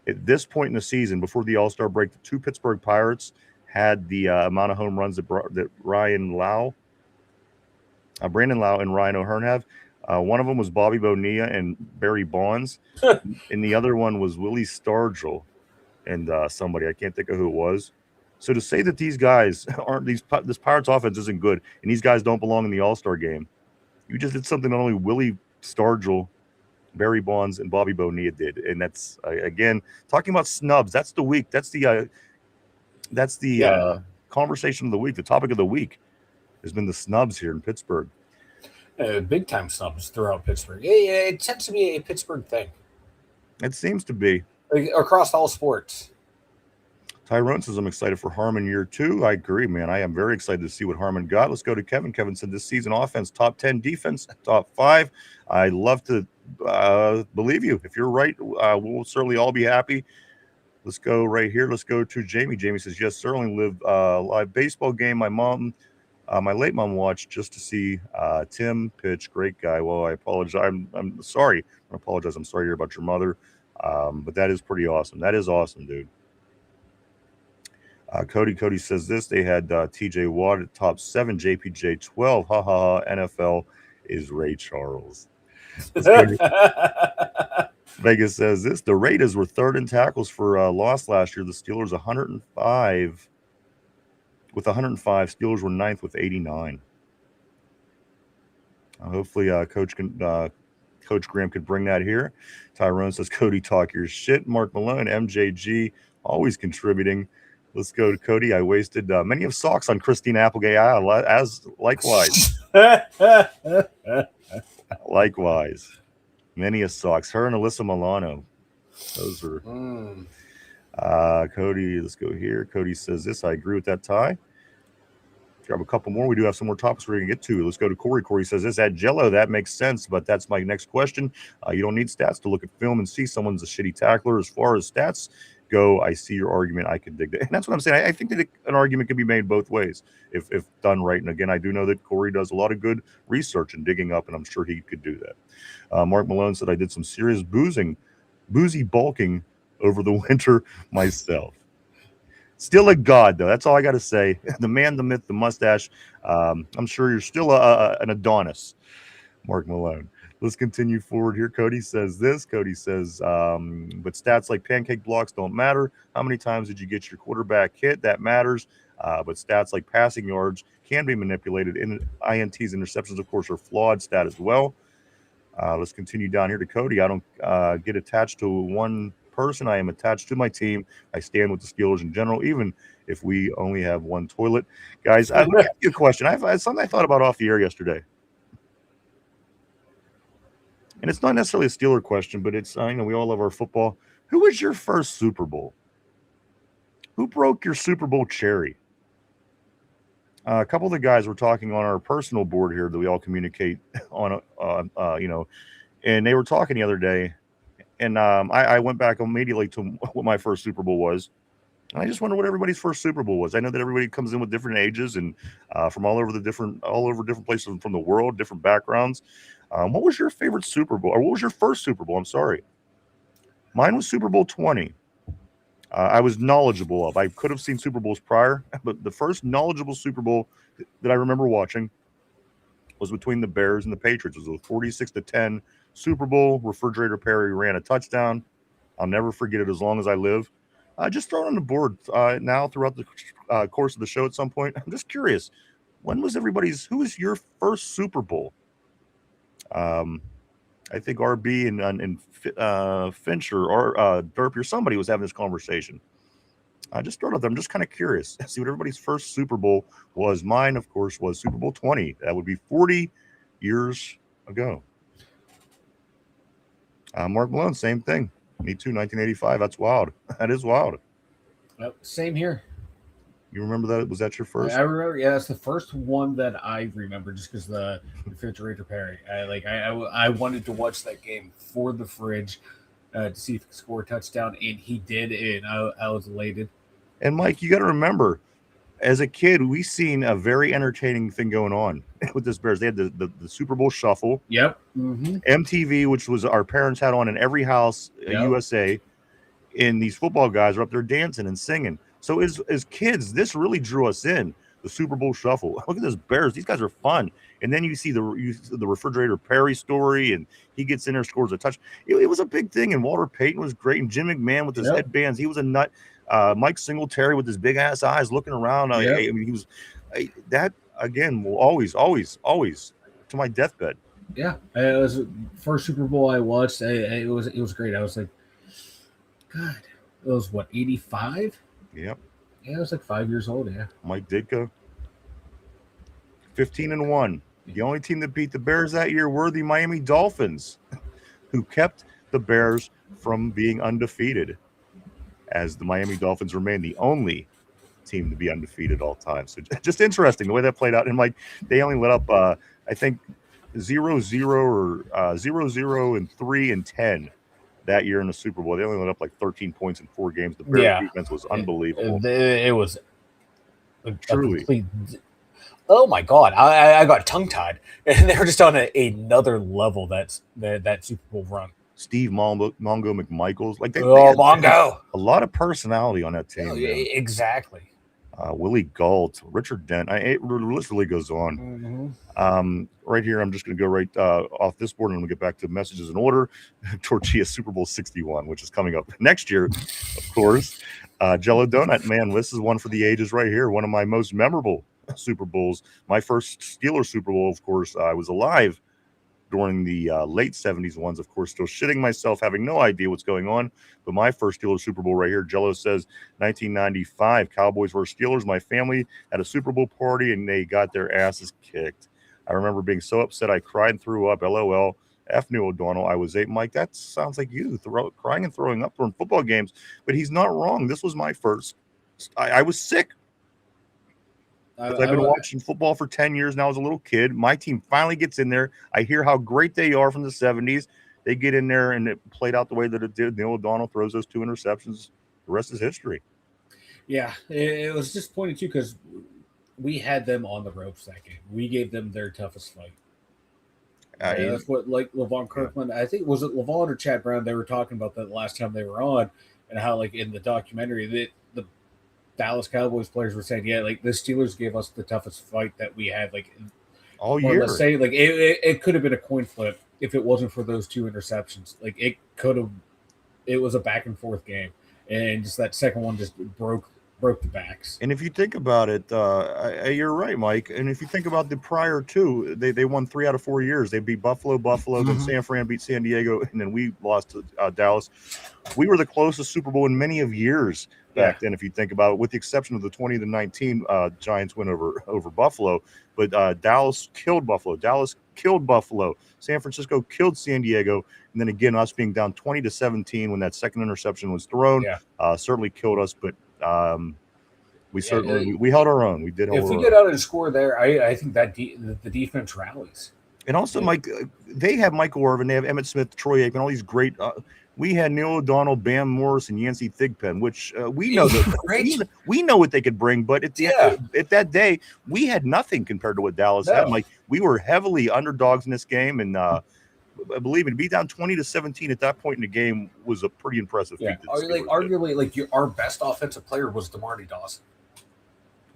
at this point in the season before the All-Star break. The 2 Pittsburgh Pirates had the amount of home runs that Brandon Lau and Ryan O'Hearn have. One of them was Bobby Bonilla and Barry Bonds, and the other one was Willie Stargell and somebody. I can't think of who it was. So to say that these guys this Pirates offense isn't good and these guys don't belong in the All-Star game, you just did something not only Willie Stargell, Barry Bonds, and Bobby Bonilla did, and that's again talking about snubs. That's the week. That's the conversation of the week. The topic of the week has been the snubs here in Pittsburgh. Big time snubs throughout Pittsburgh. Yeah, it tends to be a Pittsburgh thing. It seems to be across all sports. Tyrone says, I'm excited for Harmon year 2. I agree, man. I am very excited to see what Harmon got. Let's go to Kevin. Kevin said this season offense, top 10 defense, top 5. I love to believe you. If you're right, we'll certainly all be happy. Let's go right here. Let's go to Jamie. Jamie says, yes, sir. Only live live baseball game. My late mom watched just to see Tim pitch. Great guy. Well, I apologize. I'm sorry. I apologize. I'm sorry to hear about your mother. But that is pretty awesome. That is awesome, dude. Cody says this. They had TJ Watt at top 7, JPJ 12. Ha ha ha. NFL is Ray Charles. Vegas says this. The Raiders were 3rd in tackles for loss last year. The Steelers 105. With 105, Steelers were 9th with 89. Hopefully, Coach Graham could bring that here. Tyrone says, Cody, talk your shit. Mark Malone, MJG, always contributing. Let's go to Cody. I wasted many of socks on Christine Applegate. As likewise. Likewise. Many a socks. Her and Alyssa Milano. Those were... Cody, let's go here. Cody says this. I agree with that tie. Grab a couple more. We do have some more topics we're going to get to. Let's go to Corey. Corey says this. At Jello, that makes sense, but that's my next question. You don't need stats to look at film and see someone's a shitty tackler. As far as stats go, I see your argument. I can dig that. And that's what I'm saying. I think that an argument can be made both ways if done right. And again, I do know that Corey does a lot of good research and digging up, and I'm sure he could do that. Mark Malone said, I did some serious boozy bulking over the winter myself. Still a god, though. That's all I got to say. The man, the myth, the mustache. I'm sure you're still an Adonis, Mark Malone. Let's continue forward here. Cody says this. Cody says, but stats like pancake blocks don't matter. How many times did you get your quarterback hit? That matters. But stats like passing yards can be manipulated. INTs, interceptions, of course, are flawed stat as well. Let's continue down here to Cody. I don't get attached to one person. I am attached to my team. I stand with the Steelers in general, even if we only have one toilet. Guys, let me ask you a question. Something I thought about off the air yesterday. And it's not necessarily a Steeler question, but it's, we all love our football. Who was your first Super Bowl? Who broke your Super Bowl cherry? A couple of the guys were talking on our personal board here that we all communicate on, and they were talking the other day. And I went back immediately to what my first Super Bowl was. And I just wonder what everybody's first Super Bowl was. I know that everybody comes in with different ages and from all over different places from the world, different backgrounds. What was your favorite Super Bowl, or what was your first Super Bowl? I'm sorry. Mine was Super Bowl 20. I was knowledgeable of. I could have seen Super Bowls prior, but the first knowledgeable Super Bowl that I remember watching was between the Bears and the Patriots. It was a 46-10 Super Bowl. Refrigerator Perry ran a touchdown. I'll never forget it as long as I live. Just throw it on the board now throughout the course of the show at some point. I'm just curious. Who was your first Super Bowl? I think RB and Fincher or Derp or somebody was having this conversation. I just throw it out there. I'm just kind of curious. See what everybody's first Super Bowl was. Mine, of course, was Super Bowl 20. That would be 40 years ago. Mark Malone, same thing. Me too, 1985. That's wild. That is wild. Same here. You remember that? Was that your first? I remember. Yeah, that's the first one that I remember, just because the refrigerator Perry. I wanted to watch that game for the fridge to see if he could score a touchdown, and he did, and I was elated. And Mike, you got to remember, as a kid, we seen a very entertaining thing going on with this Bears. They had the Super Bowl Shuffle. Yep. Mm-hmm. MTV, which was our parents had on in every house, USA, and these football guys are up there dancing and singing. So as kids, this really drew us in, the Super Bowl Shuffle. Look at this Bears. These guys are fun. And then you see the refrigerator Perry story, and he gets in there, scores a touch. It was a big thing, and Walter Payton was great, and Jim McMahon with his headbands. He was a nut. Mike Singletary with his big-ass eyes looking around. I mean, he was that, again, will always to my deathbed. Yeah, it was the first Super Bowl I watched. It was great. I was like, God, it was what, 85? Yep. Yeah, I was like 5 years old. Yeah. Mike Ditka, 15-1. The only team that beat the Bears that year were the Miami Dolphins, who kept the Bears from being undefeated, as the Miami Dolphins remain the only team to be undefeated all time. So just interesting the way that played out. And Mike, they only let up, I think, 0-0 or 0-0 and 3-10. That year in the Super Bowl. They only let up like 13 points in 4 games. The Bears defense was unbelievable. It was truly. Oh my God. I got tongue-tied. And they were just on another level that Super Bowl run. Steve Mongo McMichaels. Like they Mongo. A lot of personality on that team. Oh, exactly. Willie Gault, Richard Dent. It literally goes on. Mm-hmm. Right here, I'm just going to go right off this board, and we'll get back to messages in order. Tortilla Super Bowl 61, which is coming up next year, of course. Jello Donut, man, this is one for the ages right here. One of my most memorable Super Bowls. My first Steelers Super Bowl, of course, I was alive during the late 70s ones, of course, still shitting myself, having no idea what's going on. But my first Steelers Super Bowl right here, Jello says 1995, Cowboys versus Steelers. My family had a Super Bowl party, and they got their asses kicked. I remember being so upset I cried and threw up. LOL. F. New O'Donnell. I was 8. Mike, that sounds like you, crying and throwing up during football games. But he's not wrong. This was my first. I was sick. I've been watching football for 10 years now as a little kid. My team finally gets in there. I hear how great they are from the 70s. They get in there, and it played out the way that it did. Neil O'Donnell throws those 2 interceptions. The rest is history. Yeah, it was disappointing, too, because we had them on the ropes that game. We gave them their toughest fight. That's what, like, Levon Kirkland, I think, was it Levon or Chad Brown? They were talking about that last time they were on, and how, like, in the documentary, the Dallas Cowboys players were saying, the Steelers gave us the toughest fight that we had, like, all year. Let's say, like, it could have been a coin flip if it wasn't for those 2 interceptions. Like, it was a back and forth game, and just that second one just broke broke the backs. And if you think about it, you're right, Mike. And if you think about the prior two, they won 3 out of 4 years. They beat Buffalo, then San Fran beat San Diego, and then we lost to Dallas. We were the closest Super Bowl in many of years back then, if you think about it, with the exception of the 20-19 Giants win over Buffalo. But Dallas killed Buffalo. Dallas killed Buffalo. San Francisco killed San Diego. And then again, us being down 20-17 when that second interception was thrown certainly killed us. But we held our own. We did. If we get out and score there, I think that the defense rallies. And also, Mike, they have Michael Irvin, they have Emmitt Smith, Troy Aikman, all these great. We had Neil O'Donnell, Bam Morris, and Yancey Thigpen, which we know that we know what they could bring. But at that day, we had nothing compared to what Dallas had. Like, we were heavily underdogs in this game, and believe me, to be down 20-17 at that point in the game was a pretty impressive feat. Arguably, our best offensive player was DeMarty Dawson.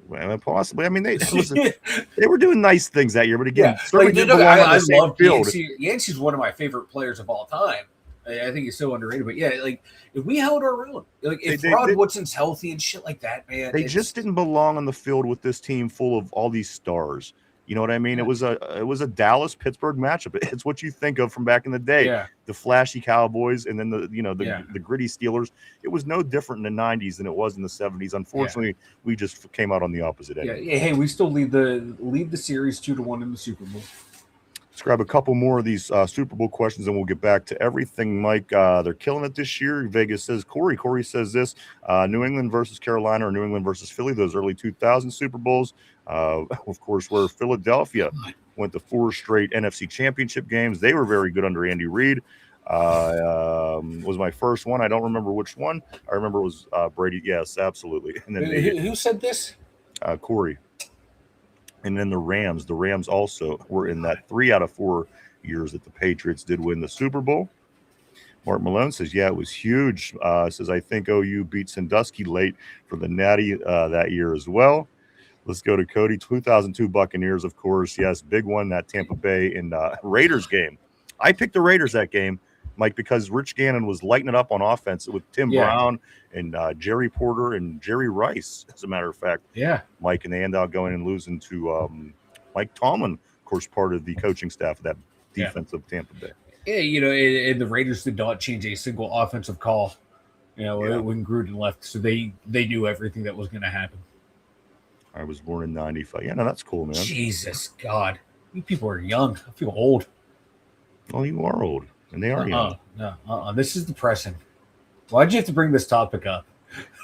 Well, possibly. I mean, they were doing nice things that year, but again, I love Yancey. Yancey's one of my favorite players of all time. I think he's so underrated. But if we held our own, if Rod Woodson's healthy and shit like that, man, they just didn't belong on the field with this team full of all these stars. You know what I mean? It was a Dallas-Pittsburgh matchup. It's what you think of from back in the day. Yeah. The flashy Cowboys and then the gritty Steelers. It was no different in the 90s than it was in the 70s. Unfortunately, we just came out on the opposite end. Yeah. Hey, we still lead the series 2-1 in the Super Bowl. Let's grab a couple more of these Super Bowl questions, and we'll get back to everything, Mike. They're killing it this year. Vegas says Corey. Corey says this: New England versus Carolina or New England versus Philly. Those early 2000 Super Bowls. Of course, where Philadelphia went to 4 straight NFC Championship games. They were very good under Andy Reid. Was my first one. I don't remember which one. I remember it was Brady. Yes, absolutely. And then who said this? Corey. And then the Rams also were in that 3 out of 4 years that the Patriots did win the Super Bowl. Mark Malone says, yeah, it was huge. Says, I think OU beat Sandusky late for the Natty that year as well. Let's go to Cody. 2002 Buccaneers, of course. Yes, big one, that Tampa Bay and Raiders game. I picked the Raiders that game, Mike, because Rich Gannon was lighting it up on offense with Tim Brown and Jerry Porter and Jerry Rice, as a matter of fact. Yeah. Mike, and they end up going and losing to Mike Tomlin, of course, part of the coaching staff of that defense of Tampa Bay. Yeah, and the Raiders did not change a single offensive call, when Gruden left. So they knew everything that was going to happen. I was born in 95. Yeah, no, that's cool, man. Jesus, God. You people are young. I feel old. Well, you are old, and they are young. No, this is depressing. Why'd you have to bring this topic up?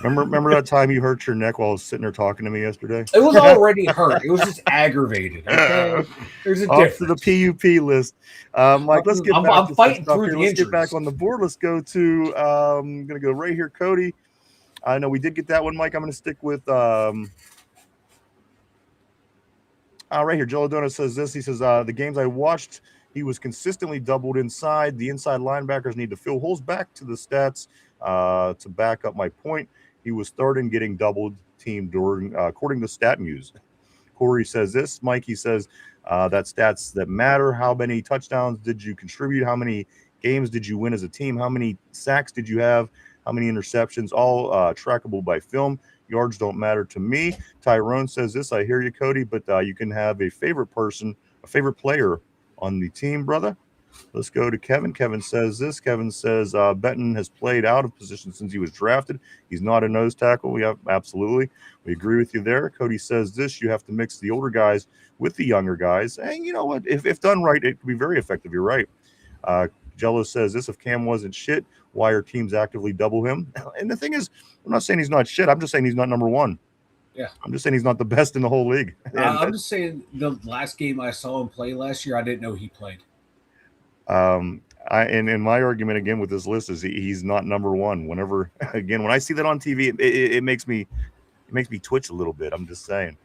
Remember that time you hurt your neck while I was sitting there talking to me yesterday? It was already hurt. It was just aggravated. Okay? There's a difference. To the PUP list. Mike, let's get back I'm fighting through the Let's get back on the board. Let's go to I'm going to go right here, Cody. I know we did get that one, Mike. I'm going to stick with right here. Joe O'Donnell says this. He says, the games I watched, he was consistently doubled inside. The inside linebackers need to fill holes. Back to the stats to back up my point. He was third in getting doubled teamed during, according to StatMuse. Corey says this. Mikey says that stats that matter. How many touchdowns did you contribute? How many games did you win as a team? How many sacks did you have? How many interceptions? All trackable by film. Yards don't matter to me. Tyrone says this. I hear you, Cody, but you can have a favorite player on the team, brother. Let's go to Kevin. Kevin says this. Kevin says Benton has played out of position since he was drafted. He's not a nose tackle. Absolutely. We agree with you there. Cody says this. You have to mix the older guys with the younger guys. And you know what? If done right, it could be very effective. You're right. Jello says this. If Cam wasn't shit, why are teams actively double him? And the thing is, I'm not saying he's not shit. I'm just saying he's not number one. Yeah. I'm just saying he's not the best in the whole league. I'm just saying the last game I saw him play last year, I didn't know he played. And my argument again with this list is he's not number one. When I see that on TV, it makes me twitch a little bit. I'm just saying.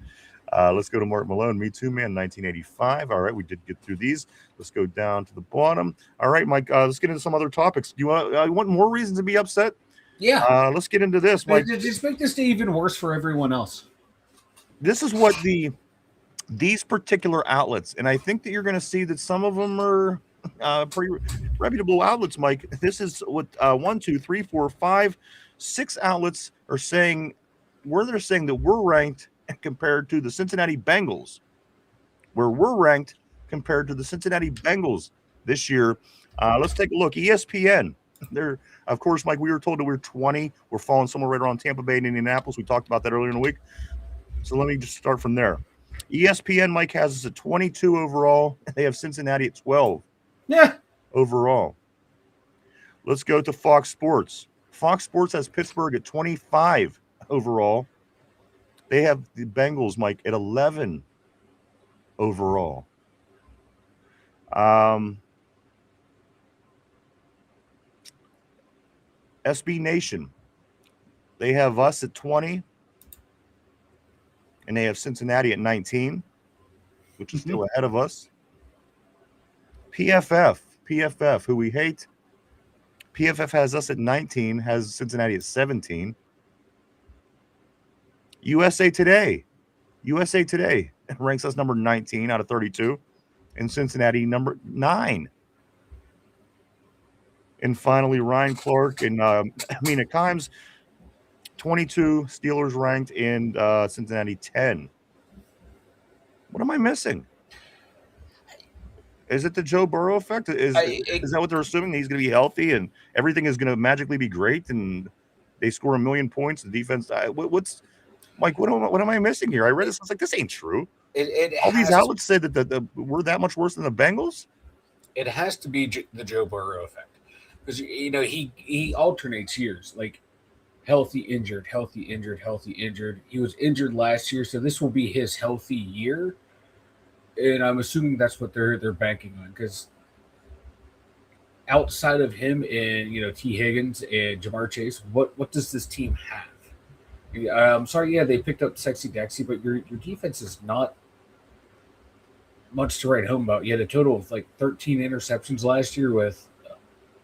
Let's go to Mark Malone. Me too, man. 1985. All right, we did get through these. Let's go down to the bottom. All right, Mike. Let's get into some other topics. You want more reasons to be upset? Yeah. Let's get into this, Mike. Just make this even worse for everyone else. This is what these particular outlets, and I think that you're going to see that some of them are pretty reputable outlets, Mike. This is what 1, 2, 3, 4, 5, 6 outlets are saying where they're saying that we're ranked compared to the Cincinnati Bengals, where we're ranked compared to the Cincinnati Bengals this year. Let's take a look. ESPN. They're, of course, Mike, we were told that we're 20. We're falling somewhere right around Tampa Bay and Indianapolis. We talked about that earlier in the week. So let me just start from there. ESPN, Mike, has us at 22 overall. They have Cincinnati at 12 overall. Let's go to Fox Sports. Fox Sports has Pittsburgh at 25 overall. They have the Bengals, Mike, at 11 overall. SB Nation, they have us at 20, and they have Cincinnati at 19, which is still ahead of us. PFF, who we hate, PFF has us at 19, has Cincinnati at 17. USA Today ranks us number 19 out of 32, and Cincinnati number 9. And finally, Ryan Clark and Mina Kimes, 22 Steelers ranked, and Cincinnati 10. What am I missing? Is it the Joe Burrow effect? Is that what they're assuming? He's going to be healthy and everything is going to magically be great and they score 1 million points? The defense, what's Mike? What am I missing here? I read this. I was like, this ain't true. All these outlets say that we're that much worse than the Bengals. It has to be the Joe Burrow effect because he alternates years, like healthy, injured, healthy, injured, healthy, injured. He was injured last year, so this will be his healthy year. And I'm assuming that's what they're banking on, because outside of him and T. Higgins and Jamar Chase, what does this team have? I'm sorry, they picked up Sexy Dexy, but your defense is not much to write home about. You had a total of like 13 interceptions last year with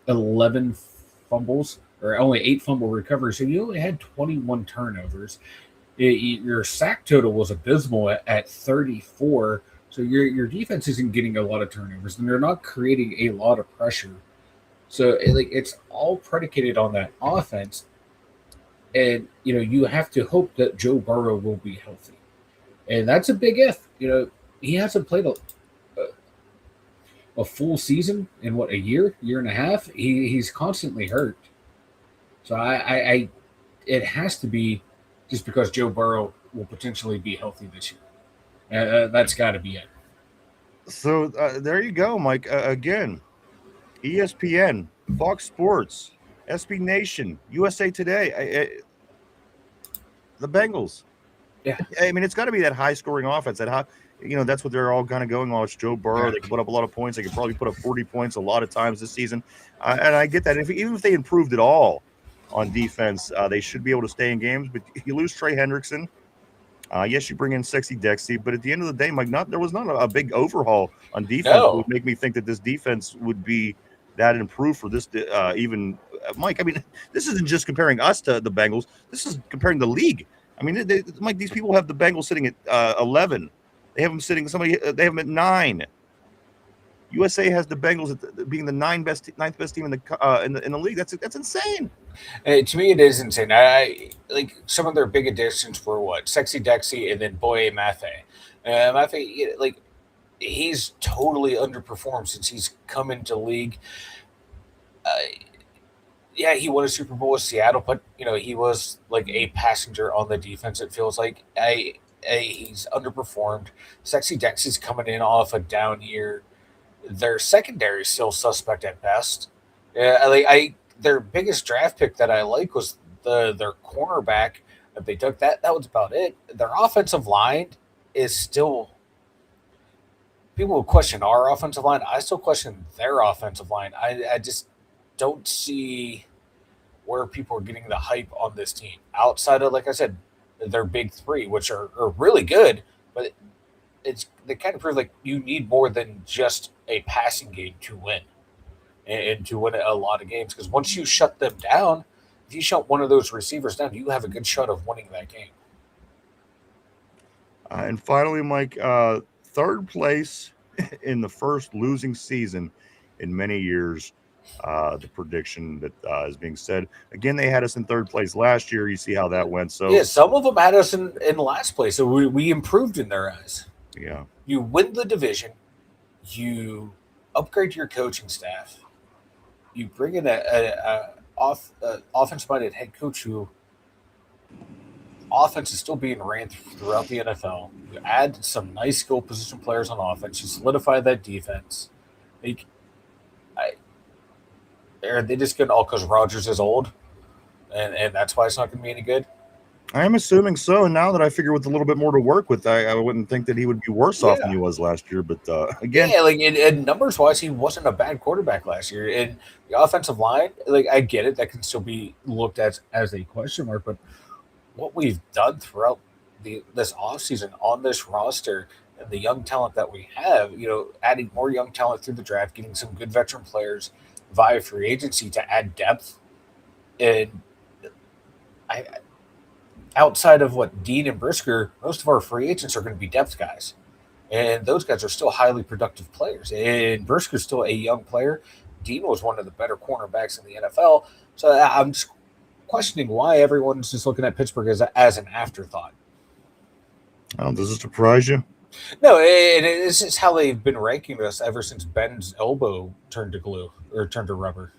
11 fumbles, or only 8 fumble recoveries. So you only had 21 turnovers. Your sack total was abysmal at 34. So your defense isn't getting a lot of turnovers, and they're not creating a lot of pressure. So it's all predicated on that offense, and you have to hope that Joe Burrow will be healthy, and that's a big if. He hasn't played a full season in a year and a half. He's constantly hurt, so I it has to be just because Joe Burrow will potentially be healthy this year. That's got to be it. So there you go, Mike. Again, ESPN, Fox Sports, SB Nation, USA Today, the Bengals. Yeah, I mean, it's got to be that high-scoring offense. That's what they're all kind of going on. It's Joe Burrow. They can put up a lot of points. They can probably put up 40 points a lot of times this season, and I get that. Even if they improved at all on defense, they should be able to stay in games. But you lose Trey Hendrickson. Yes, you bring in Sexy Dexy, but at the end of the day, Mike, there was not a big overhaul on defense that would make me think that this defense would be that improved for this even. Mike, I mean, this isn't just comparing us to the Bengals. This is comparing the league. I mean, Mike, these people have the Bengals sitting at 11. They have them sitting they have them at 9. USA has the Bengals at being the ninth best team in the league. That's insane. To me, it is insane. I like some of their big additions were Sexy Dexy and then Boye Mafe. Mafe, he's totally underperformed since he's come into the league. He won a Super Bowl with Seattle, but he was like a passenger on the defense. It feels like he's underperformed. Sexy Dexy's coming in off a down year. Their secondary is still suspect at best. Their biggest draft pick that I like was their cornerback that they took. That was about it. Their offensive line is still. People will question our offensive line. I still question their offensive line. I just don't see where people are getting the hype on this team outside of, like I said, their big three, which are really good, but they kind of prove like you need more than just a passing game to win and to win a lot of games. Because once you shut them down, if you shut one of those receivers down, you have a good shot of winning that game. And finally, Mike, third place in the first losing season in many years the prediction that is being said. Again, they had us in third place last year. You see how that went. So yeah, some of them had us in last place, so we improved in their eyes. yeah, You win the division, you upgrade your coaching staff, you bring in a offense-minded head coach who offense is still being ran throughout the NFL. You add some nice skill position players on offense. You solidify that defense. Like, are they just going to all because Rodgers is old, and that's why it's not going to be any good? I am assuming so. And now that I figure with a little bit more to work with, I wouldn't think that he would be worse off than he was last year. But again, yeah, like in numbers wise, he wasn't a bad quarterback last year. And the offensive line, like I get it, that can still be looked at as a question mark, but what we've done throughout this offseason on this roster and the young talent that we have, adding more young talent through the draft, getting some good veteran players via free agency to add depth. And outside of what Dean and Brisker, most of our free agents are going to be depth guys. And those guys are still highly productive players. And Brisker's still a young player. Dean was one of the better cornerbacks in the NFL. So I'm just questioning why everyone's just looking at Pittsburgh as an afterthought. Does it surprise you? No, it's just how they've been ranking us ever since Ben's elbow turned to glue or turned to rubber.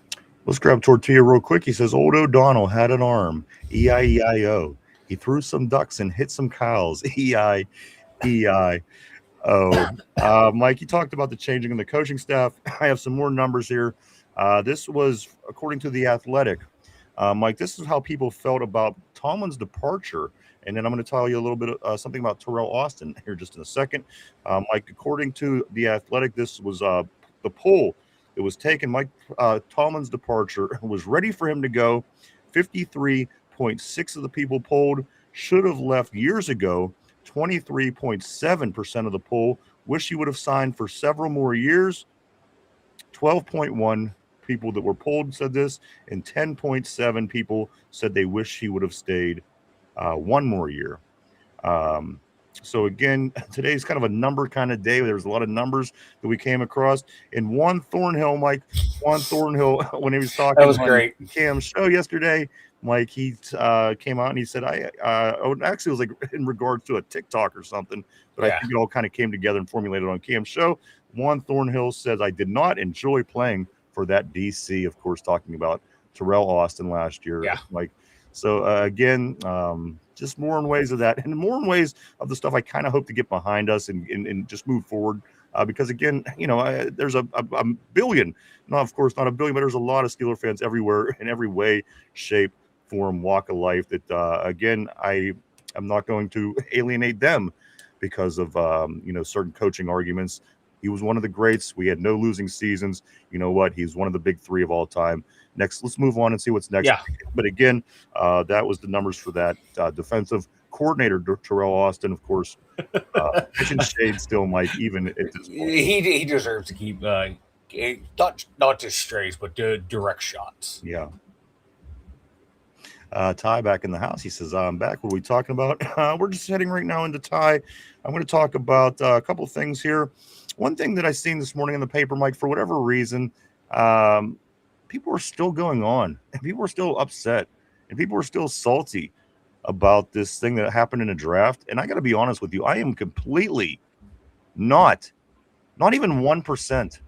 Let's grab Tortilla real quick. He says, Old O'Donnell had an arm. E-I-E-I-O. He threw some ducks and hit some cows. E-I-E-I-O. Mike, you talked about the changing in the coaching staff. I have some more numbers here. This was according to The Athletic. Mike, this is how people felt about Tomlin's departure. And then I'm going to tell you a little bit something about Terrell Austin here just in a second. Mike, according to The Athletic, this was the poll that was taken. Mike Tomlin's departure was ready for him to go. 53.6% of the people polled should have left years ago. 23.7% of the poll wish he would have signed for several more years. 12.1% people that were polled said this, and 10.7% people said they wish he would have stayed one more year. So again, today's kind of a number kind of day. There's a lot of numbers that we came across. And Juan Thornhill, when he was talking, that was great. Cam's show yesterday, Mike, he came out and he said, actually it was like in regards to a TikTok or something, but I think it all kind of came together and formulated on Cam's show. Juan Thornhill says, I did not enjoy playing for that DC, of course, talking about Terrell Austin last year. Yeah. Like, so again, just more in ways of that and more in ways of the stuff I kind of hope to get behind us and just move forward. Because again, there's a billion, of course, not a billion, but there's a lot of Steeler fans everywhere in every way, shape, form, walk of life that, again, I'm not going to alienate them because of, certain coaching arguments. He was one of the greats. We had no losing seasons. You know what? He's one of the big three of all time. Next, let's move on and see what's next. Yeah. But again, that was the numbers for that defensive coordinator, Terrell Austin, of course. Pitching shade still, Mike, even at this point. He deserves to keep not just strays, but direct shots. Yeah. Ty back in the house. He says, I'm back. What are we talking about? We're just heading right now into Ty. I'm going to talk about a couple of things here. One thing that I seen this morning in the paper, Mike, for whatever reason, people are still going on, and people are still upset, and people are still salty about this thing that happened in a draft. And I got to be honest with you, I am completely not even 1%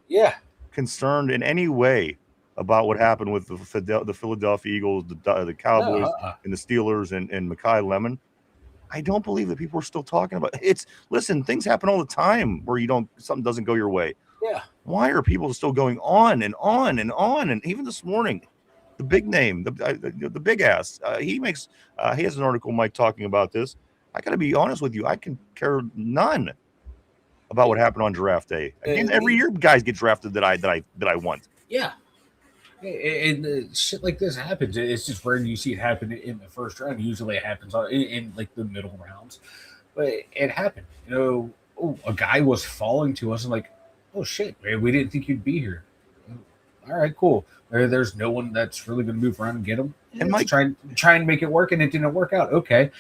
concerned in any way about what happened with the Philadelphia Eagles, the Cowboys, and the Steelers, and Makai Lemon. I don't believe that people are still talking about it. Listen, things happen all the time where something doesn't go your way. Yeah. Why are people still going on and on and on? And even this morning, the big name, the big ass, he has an article, Mike, talking about this. I got to be honest with you. I can care none about what happened on draft day. Again, every year guys get drafted that I want. Yeah. And shit like this happens. It's just rare you see it happen in the first round. Usually it happens in like the middle rounds. But it happened. A guy was falling to us and like, oh shit, man, we didn't think you'd be here. All right, cool. There's no one that's really going to move around and get him. And Mike, try and make it work, and it didn't work out. Okay.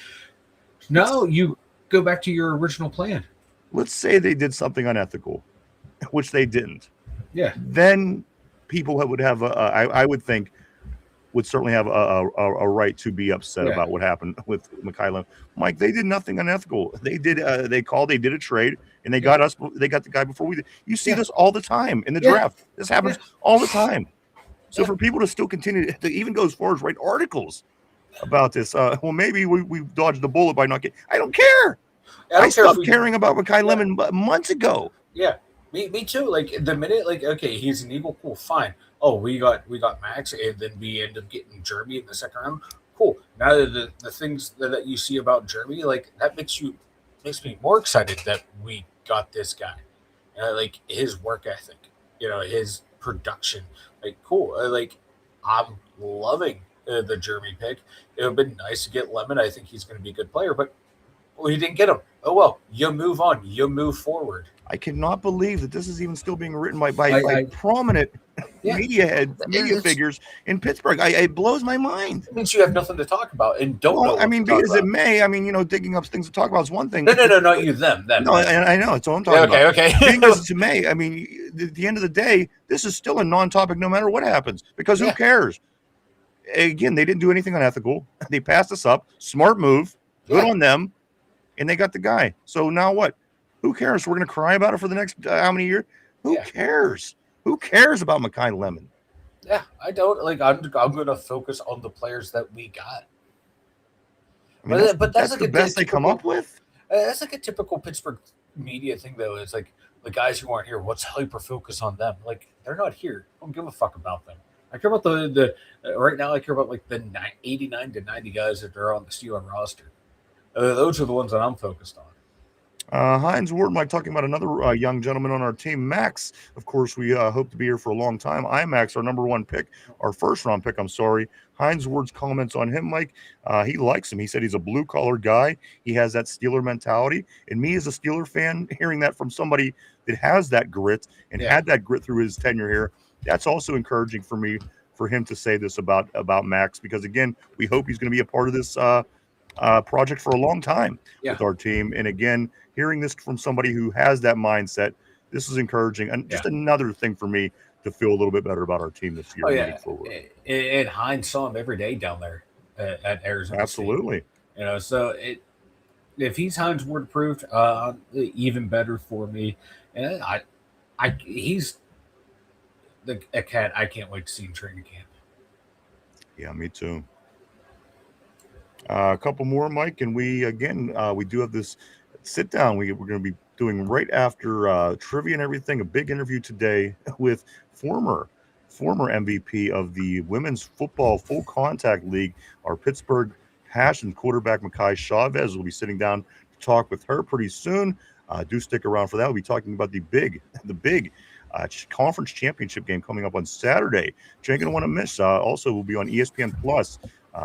No, you go back to your original plan. Let's say they did something unethical, which they didn't. Yeah. Then people would have, I would think, would certainly have a right to be upset about what happened with Makai Lemon. Mike, they did nothing unethical. They did they did a trade, and they got the guy before we did. You see this all the time in the draft. This happens all the time. So for people to still continue to even go as far as write articles about this, well, maybe we dodged the bullet by not getting. I don't care. I stopped caring about Makai Lemon months ago. Yeah, me too. Like the minute, like, okay, he's an Eagle, cool, fine. Oh, we got Max, and then we end up getting Jeremy in the second round. Cool. Now the things that you see about Jeremy, like that makes me more excited that we got this guy. Like his work ethic, his production. Like cool. Like I'm loving the Jeremy pick. It would have been nice to get Lemon. I think he's going to be a good player, but we didn't get him. Oh well, you move on. You move forward. I cannot believe that this is even still being written by prominent media figures in Pittsburgh. It blows my mind. It means you have nothing to talk about and don't know. I mean, because it may. I mean, digging up things to talk about is one thing. No, not you. Them. No, I know. That's what I'm talking about. Okay. Because to me, I mean, at the end of the day, this is still a non-topic no matter what happens. Because who cares? Again, they didn't do anything unethical. They passed us up. Smart move. Good on them. And they got the guy. So now what? Who cares? We're going to cry about it for the next how many years? Who cares? Who cares about Makai Lemon? Yeah, I don't. Like, I'm going to focus on the players that we got. I mean, but that's like the best they come up with? That's like a typical Pittsburgh media thing, though. It's like the guys who aren't here, let's hyper-focus on them. Like, they're not here. I don't give a fuck about them. I care about the right now, I care about, like, the 89 to 90 guys that are on the Steelers roster. Those are the ones that I'm focused on. Heinz Ward, Mike, talking about another young gentleman on our team, Max. Of course, we hope to be here for a long time. Max, our number one pick, our first-round pick, I'm sorry. Heinz Ward's comments on him, Mike, he likes him. He said he's a blue-collar guy. He has that Steeler mentality. And me as a Steeler fan, hearing that from somebody that has that grit and had that grit through his tenure here, that's also encouraging for me, for him to say this about Max, because, again, we hope he's going to be a part of this project for a long time with our team. And again, hearing this from somebody who has that mindset, this is encouraging, and just another thing for me to feel a little bit better about our team this year. Moving forward. And Heinz saw him every day down there at Arizona. Absolutely. State. So if he's Heinz Ward approved, even better for me. And he's a cat I can't wait to see in training camp. Yeah, me too. A couple more, Mike, and we do have this sit down. We're going to be doing right after trivia and everything. A big interview today with former MVP of the Women's Football Full Contact League, our Pittsburgh Passion quarterback Makai Chavez. We'll be sitting down to talk with her pretty soon. Do stick around for that. We'll be talking about the big conference championship game coming up on Saturday. You ain't going to want to miss. Also, we'll be on ESPN Plus.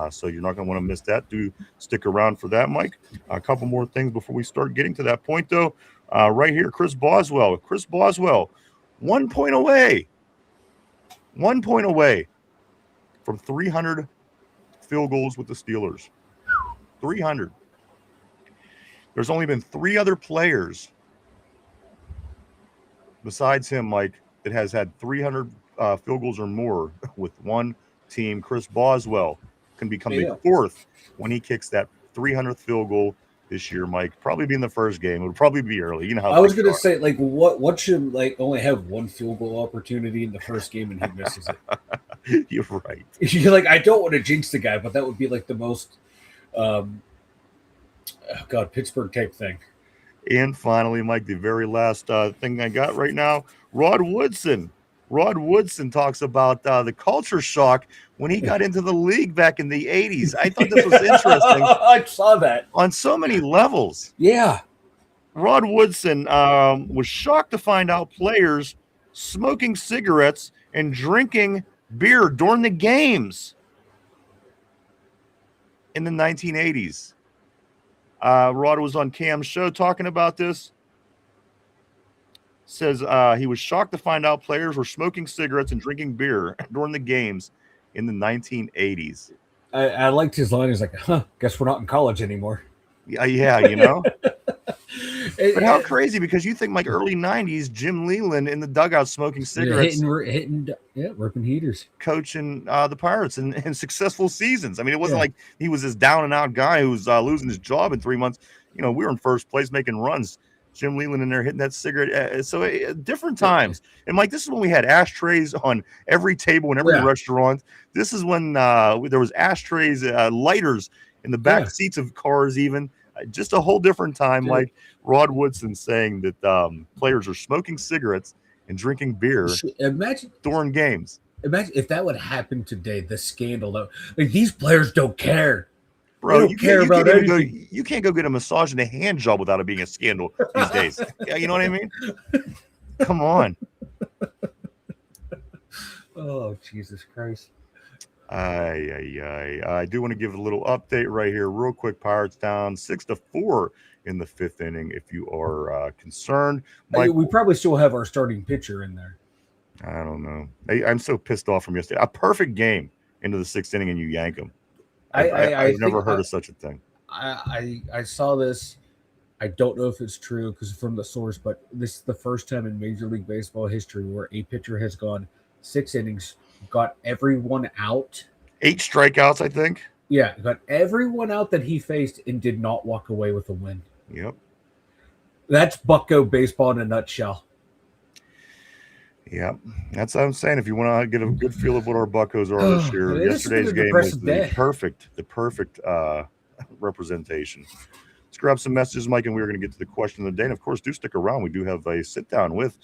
So you're not going to want to miss that. Do stick around for that, Mike. A couple more things before we start getting to that point, though. Right here, Chris Boswell, 1 point away. 1 point away from 300 field goals with the Steelers. 300. There's only been 3 other players besides him, Mike, that has had 300 field goals or more with one team. Chris Boswell can become the 4th when he kicks that 300th field goal this year, Mike. Probably be in the first game. It would probably be early. You know how I was going to say, like, what should, like, only have one field goal opportunity in the first game and he misses it? You're right. You're like, I don't want to jinx the guy, but that would be like the most Pittsburgh type thing. And finally, Mike, the very last thing I got right now, Rod Woodson. Rod Woodson talks about the culture shock when he got into the league back in the 80s. I thought this was interesting. I saw that. On so many levels. Yeah. Rod Woodson was shocked to find out players smoking cigarettes and drinking beer during the games in the 1980s. Rod was on Cam's show talking about this. Says he was shocked to find out players were smoking cigarettes and drinking beer during the games in the 1980s. I liked his line. He's like, guess we're not in college anymore. Yeah, you know. But how crazy, because you think like early 90s, Jim Leland in the dugout smoking cigarettes, ripping heaters, coaching the Pirates in successful seasons. I mean, it wasn't like he was this down and out guy who's losing his job in 3 months. You know, we were in first place making runs. Jim Leland in there hitting that cigarette. Different times. And Mike, this is when we had ashtrays on every table in every restaurant. This is when there was ashtrays, lighters in the back seats of cars even. Just a whole different time. Dude. Like Rod Woodson saying that players are smoking cigarettes and drinking beer during games. Imagine if that would happen today, the scandal. Like, these players don't care. Bro, you can't go get a massage and a hand job without it being a scandal these days. Yeah, you know what I mean? Come on. Oh, Jesus Christ. I do want to give a little update right here real quick. Pirates down 6-4 in the 5th inning if you are concerned. Mike, we probably still have our starting pitcher in there. I don't know. I'm so pissed off from yesterday. A perfect game into the 6th inning and you yank him. I've never heard of such a thing. I saw this. I don't know if it's true because from the source, but this is the first time in Major League Baseball history where a pitcher has gone 6 innings, got everyone out. 8 strikeouts, I think. Yeah, got everyone out that he faced and did not walk away with a win. Yep. That's Bucko baseball in a nutshell. Yeah, that's what I'm saying. If you want to get a good feel of what our Buccos are this year, yesterday's game was the perfect representation. Let's grab some messages, Mike, and we're going to get to the question of the day. And, of course, do stick around. We do have a sit-down with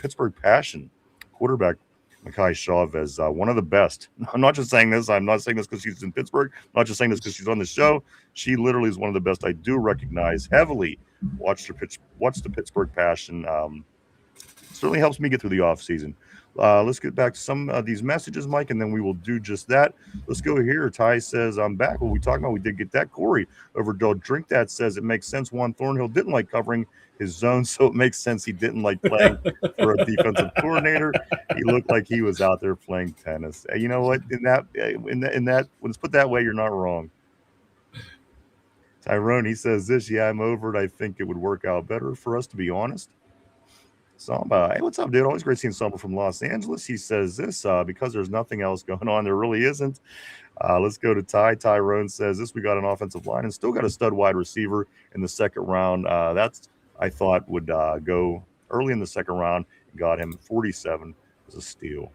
Pittsburgh Passion quarterback Makai Chavez, one of the best. I'm not just saying this. I'm not saying this because she's in Pittsburgh. I'm not just saying this because she's on the show. She literally is one of the best. I do recognize heavily. Watch the Pittsburgh Passion. Certainly helps me get through the off season. Let's get back to some of these messages, Mike, and then we will do just that. Let's go here. Ty says, I'm back. What we talking about? We did get that. Corey over Don't Drink That says it makes sense. Juan Thornhill didn't like covering his zone, so it makes sense he didn't like playing for a defensive coordinator. He looked like he was out there playing tennis. You know what? In that, when it's put that way, you're not wrong. Tyrone, he says this. Yeah, I'm over it. I think it would work out better for us, to be honest. Samba, hey, what's up, dude? Always great seeing Samba from Los Angeles. He says this, because there's nothing else going on. There really isn't. Let's go to Ty. Tyrone says this, we got an offensive line and still got a stud wide receiver in the second round. That's, I thought, would go early in the second round. Got him 47 as a steal.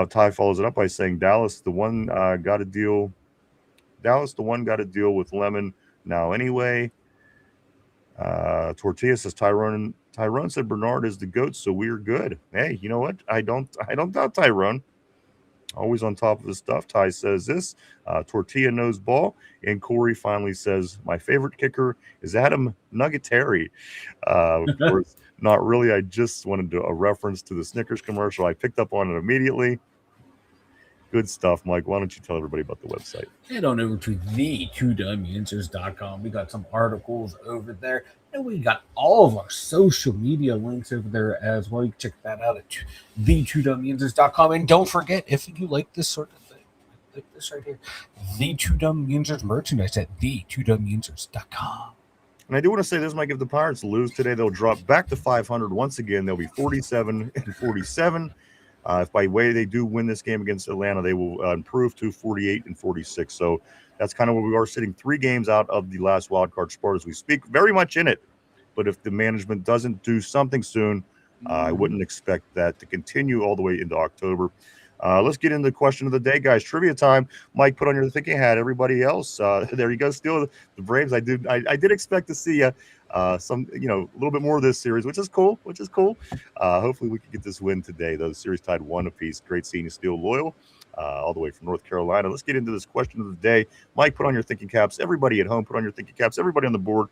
Ty follows it up by saying Dallas, the one got a deal. Dallas, the one got a deal with Lemon now anyway. Tortilla says Tyrone said Bernard is the GOAT, so we're good. Hey, you know what? I don't doubt Tyrone. Always on top of his stuff. Ty says this. Tortilla knows ball. And Corey finally says, my favorite kicker is Adam Nuggetary. Of course, not really. I just wanted a reference to the Snickers commercial. I picked up on it immediately. Good stuff, Mike. Why don't you tell everybody about the website? Head on over to the2dumyinzers.com. We got some articles over there. And we got all of our social media links over there as well. You can check that out at the2dumyinzers.com. And don't forget, if you like this sort of thing, like this right here, the 2Dumb Yinzers merchandise at the2dumyinzers.com. And I do want to say this, Mike, if the Pirates lose today, they'll drop back to 500 once again. They'll be 47-47. If by way they do win this game against Atlanta, they will improve to 48-46. So that's kind of where we are, sitting 3 games out of the last wild card spot as we speak. Very much in it. But if the management doesn't do something soon, I wouldn't expect that to continue all the way into October. Let's get into the question of the day, guys. Trivia time. Mike, put on your thinking hat. Everybody else, there you go. Still the Braves. I did expect to see some, a little bit more of this series, which is cool. Hopefully we can get this win today. Though the series tied 1 apiece. Great seeing you still loyal, all the way from North Carolina. Let's get into this question of the day. Mike, put on your thinking caps. Everybody at home, put on your thinking caps. Everybody on the board.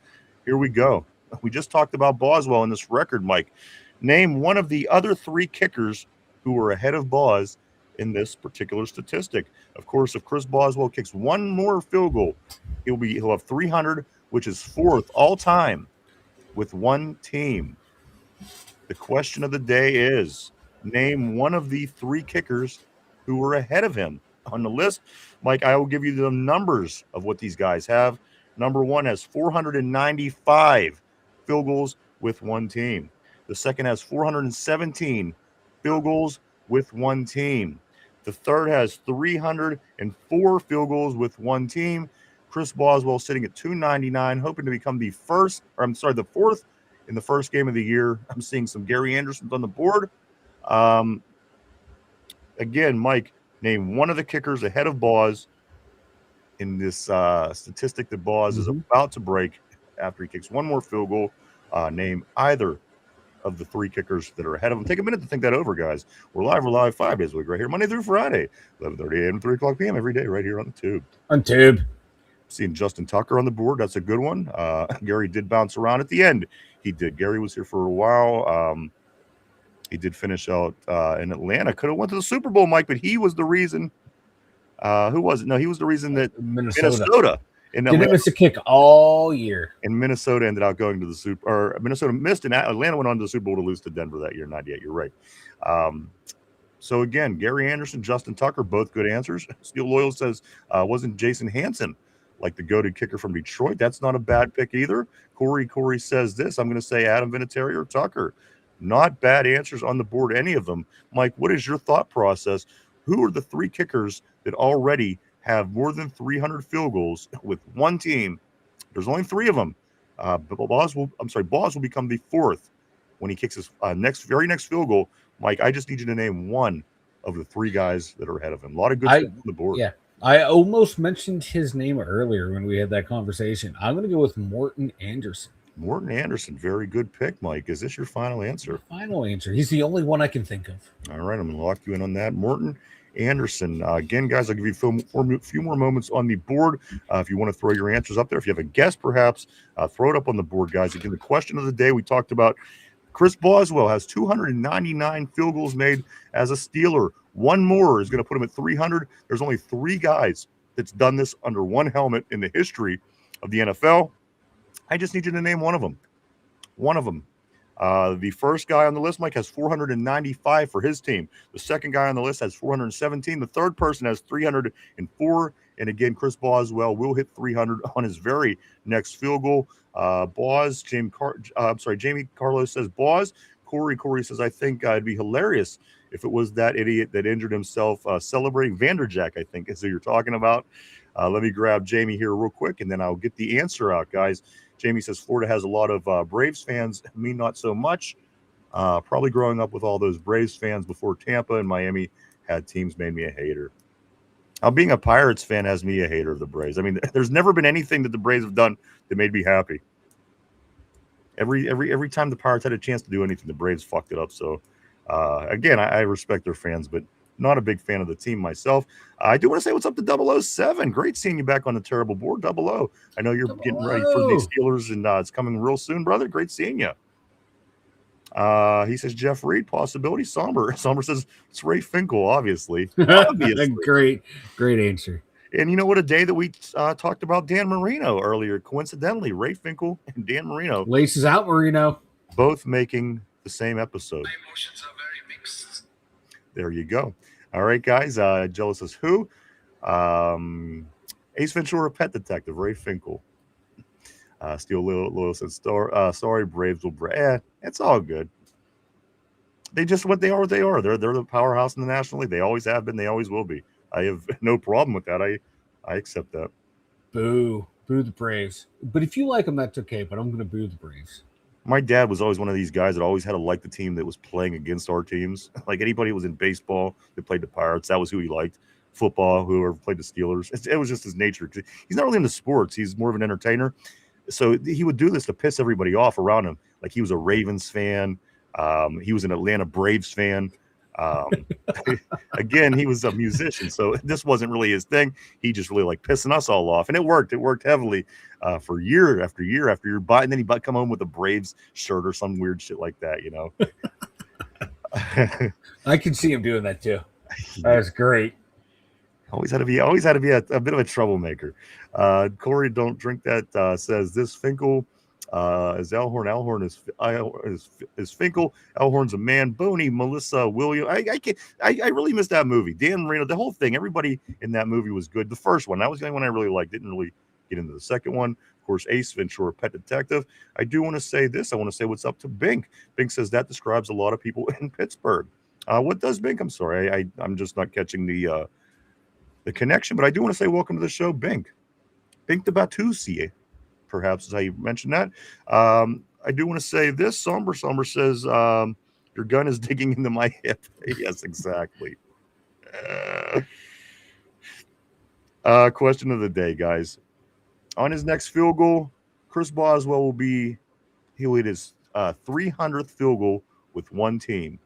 Here we go. We just talked about Boswell in this record, Mike. Name one of the other 3 kickers who were ahead of Boz in this particular statistic. Of course, if Chris Boswell kicks one more field goal, he'll have 300, which is 4th all time with one team. The question of the day is, name one of the 3 kickers who were ahead of him on the list. Mike, I will give you the numbers of what these guys have. Number 1 has 495 field goals with one team. The second has 417 field goals with one team. The third has 304 field goals with one team. Chris Boswell sitting at 299, hoping to become the fourth in the first game of the year. I'm seeing some Gary Andersons on the board. Again, Mike, name one of the kickers ahead of Boz in this statistic that Boz is about to break after he kicks one more field goal. Name either of the 3 kickers that are ahead of him. Take a minute to think that over, guys. We're live 5 days a week right here, Monday through Friday, 11:30 a.m. 3 o'clock p.m. every day right here on the Tube. On Tube. Seeing Justin Tucker on the board. That's a good one. Gary did bounce around at the end. He did. Gary was here for a while. He did finish out in Atlanta. Could have went to the Super Bowl, Mike, but he was the reason. Who was it? No, he was the reason that Minnesota didn't miss a kick all year. And Minnesota ended up going to the Super, or Minnesota missed, and Atlanta went on to the Super Bowl to lose to Denver that year, 98. You're right. So again, Gary Anderson, Justin Tucker, both good answers. Steel Loyal says, wasn't Jason Hansen like the goated kicker from Detroit? That's not a bad pick either. Corey says this. I'm going to say Adam Vinatieri or Tucker. Not bad answers on the board, any of them. Mike, what is your thought process? Who are the 3 kickers that already have more than 300 field goals with one team? There's only 3 of them. Boz will become the 4th when he kicks his very next field goal. Mike, I just need you to name one of the 3 guys that are ahead of him. A lot of good stuff on the board. Yeah, I almost mentioned his name earlier when we had that conversation. I'm going to go with Morton Anderson. Morton Anderson, very good pick, Mike. Is this your final answer? Final answer. He's the only one I can think of. All right, I'm going to lock you in on that. Morton Anderson. Again, guys, I'll give you a few more moments on the board. If you want to throw your answers up there, if you have a guess, perhaps, throw it up on the board, guys. Again, the question of the day we talked about, Chris Boswell has 299 field goals made as a Steeler. One more is going to put him at 300. There's only 3 guys that's done this under one helmet in the history of the NFL. I just need you to name one of them. One of them. The first guy on the list, Mike, has 495 for his team. The second guy on the list has 417. The third person has 304. And again, Chris Boswell will hit 300 on his very next field goal. Jamie Carlos says Boz. Corey says, I think it'd be hilarious if it was that idiot that injured himself celebrating Vanderjack, I think is who you're talking about. Let me grab Jamie here real quick, and then I'll get the answer out, guys. Jamie says Florida has a lot of Braves fans. Me, not so much. Probably growing up with all those Braves fans before Tampa and Miami had teams made me a hater. Being a Pirates fan has me a hater of the Braves. I mean, there's never been anything that the Braves have done that made me happy. Every time the Pirates had a chance to do anything, the Braves fucked it up. So, again, I respect their fans, but not a big fan of the team myself. I do want to say what's up to 007. Great seeing you back on the terrible board, 00. I know you're getting ready for the Steelers, and it's coming real soon, brother. Great seeing you. He says Jeff Reed, possibility. Somber says it's Ray Finkel, obviously. Great answer. And you know what? A day that we talked about Dan Marino earlier, coincidentally, Ray Finkel and Dan Marino. Laces out, Marino. Both making the same episode. My emotions are very mixed. There you go. All right, guys. Jealous says who? Ace Ventura, Pet Detective, Ray Finkel. Steel Loyal says, sorry, Braves will it's all good. They just what they are. They're the powerhouse in the National League. They always have been. They always will be. I have no problem with that. I accept that. Boo the Braves. But if you like them, that's okay. But I'm going to boo the Braves. My dad was always one of these guys that always had to like the team that was playing against our teams. Like anybody who was in baseball that played the Pirates, that was who he liked. Football, whoever played the Steelers. It was just his nature. He's not really into sports. He's more of an entertainer. So he would do this to piss everybody off around him. Like he was a Ravens fan. He was an Atlanta Braves fan. Again, he was a musician, so this wasn't really his thing. He just really liked pissing us all off, and it worked. It worked heavily for year after year after year. And then he'd come home with a Braves shirt or some weird shit like that, you know. I can see him doing that too. That was great. Always had to be a bit of a troublemaker. Corey, don't drink that. Says this Finkel is Elhorn. Elhorn is Finkel. Elhorn's a man. Boney, Melissa, William. I really missed that movie. Dan Marino, the whole thing. Everybody in that movie was good. The first one, that was the only one I really liked. Didn't really get into the second one. Of course, Ace Ventura, Pet Detective. I do want to say this. I want to say what's up to Bink. Bink says that describes a lot of people in Pittsburgh. What does Bink? I'm sorry. I'm just not catching the connection, but I do want to say welcome to the show, Bink. Bink the Batusi, perhaps is how you mentioned that. I do want to say this. Somber says, your gun is digging into my hip. Yes, exactly. Question of the day, guys. On his next field goal, Chris Boswell will hit his 300th field goal with one team.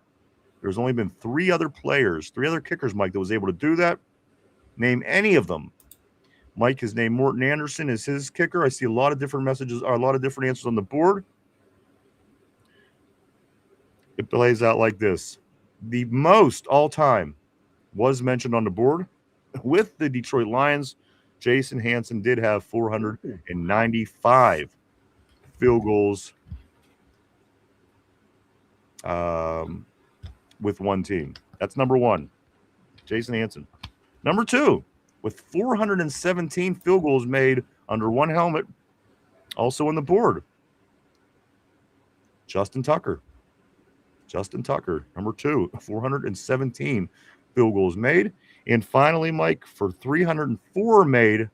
There's only been three other kickers, Mike, that was able to do that. Name any of them. Mike has named Morton Anderson as his kicker. I see a lot of different messages, or a lot of different answers on the board. It plays out like this. The most all-time was mentioned on the board. With the Detroit Lions, Jason Hanson did have 495 field goals with one team. That's number one, Jason Hanson. Number two, with 417 field goals made under one helmet, also on the board, Justin Tucker. Number two, 417 field goals made. And finally, Mike, for 304 made,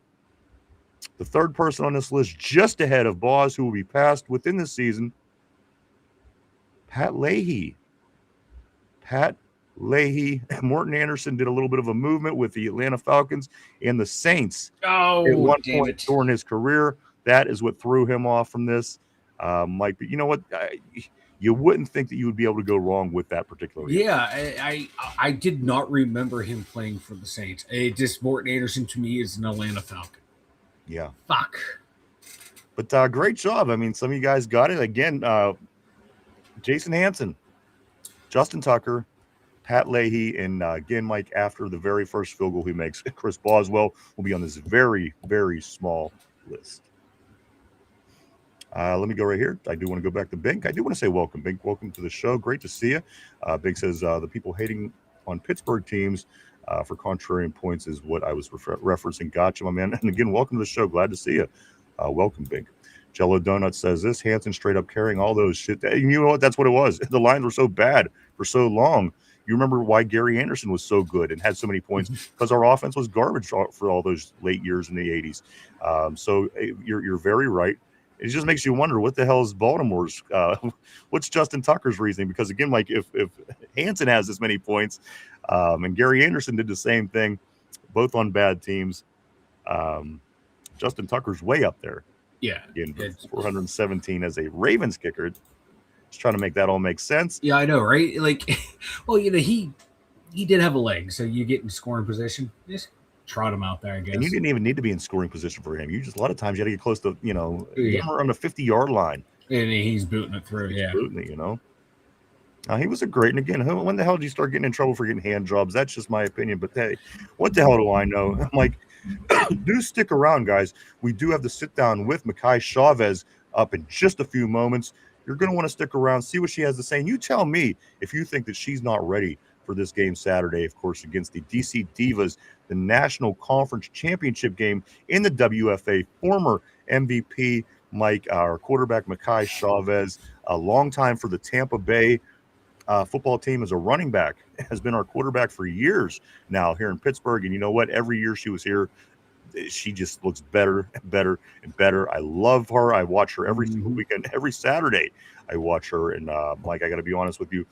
the third person on this list, just ahead of Boz, who will be passed within the season, Pat Leahy. Morton Anderson did a little bit of a movement with the Atlanta Falcons and the Saints at one point during his career. That is what threw him off from this, Mike. But you know what? You wouldn't think that you would be able to go wrong with that particular game. Yeah, I did not remember him playing for the Saints. Morton Anderson to me is an Atlanta Falcon. Yeah. Fuck. But great job. I mean, some of you guys got it. Again, Jason Hanson, Justin Tucker, Pat Leahy, and again, Mike, after the very first field goal he makes, Chris Boswell will be on this very, very small list. Let me go right here. I do want to go back to Bink. I do want to say welcome, Bink. Welcome to the show. Great to see you. Bink says the people hating on Pittsburgh teams for contrarian points is what I was referencing. Gotcha, my man. And again, welcome to the show. Glad to see you. Welcome, Bink. Jello Donut says this. Hanson straight up carrying all those shit. You know what? That's what it was. The Lions were so bad for so long. You remember why Gary Anderson was so good and had so many points, because our offense was garbage for all those late years in the 80s. So you're very right. It just makes you wonder, what the hell is Baltimore's? What's Justin Tucker's reasoning? Because again, like if Hanson has this many points, and Gary Anderson did the same thing, both on bad teams, Justin Tucker's way up there. Yeah, again, 417 as a Ravens kicker. Just trying to make that all make sense. Yeah, I know, right? Like, well, he did have a leg, so you get in scoring position. Just trot him out there, I guess. And you didn't even need to be in scoring position for him. You just, a lot of times you had to get close to, Yeah. on the 50-yard line. And he's booting it through, He's booting it, he was a great, and again, when the hell did you start getting in trouble for getting hand jobs? That's just my opinion, but hey, what the hell do I know? I'm like, do stick around, guys. We do have to sit down with Makai Chavez up in just a few moments. You're going to want to stick around, see what she has to say, and you tell me if you think that she's not ready for this game Saturday, of course, against the DC Divas, the National Conference Championship game in the WFA. Former MVP Mike, our quarterback Makai Chavez, a long time for the Tampa Bay football team as a running back, has been our quarterback for years now here in Pittsburgh. And you know what? Every year she was here, she just looks better and better and better. I love her. I watch her every single weekend, every Saturday. I watch her. And Mike, I got to be honest with you.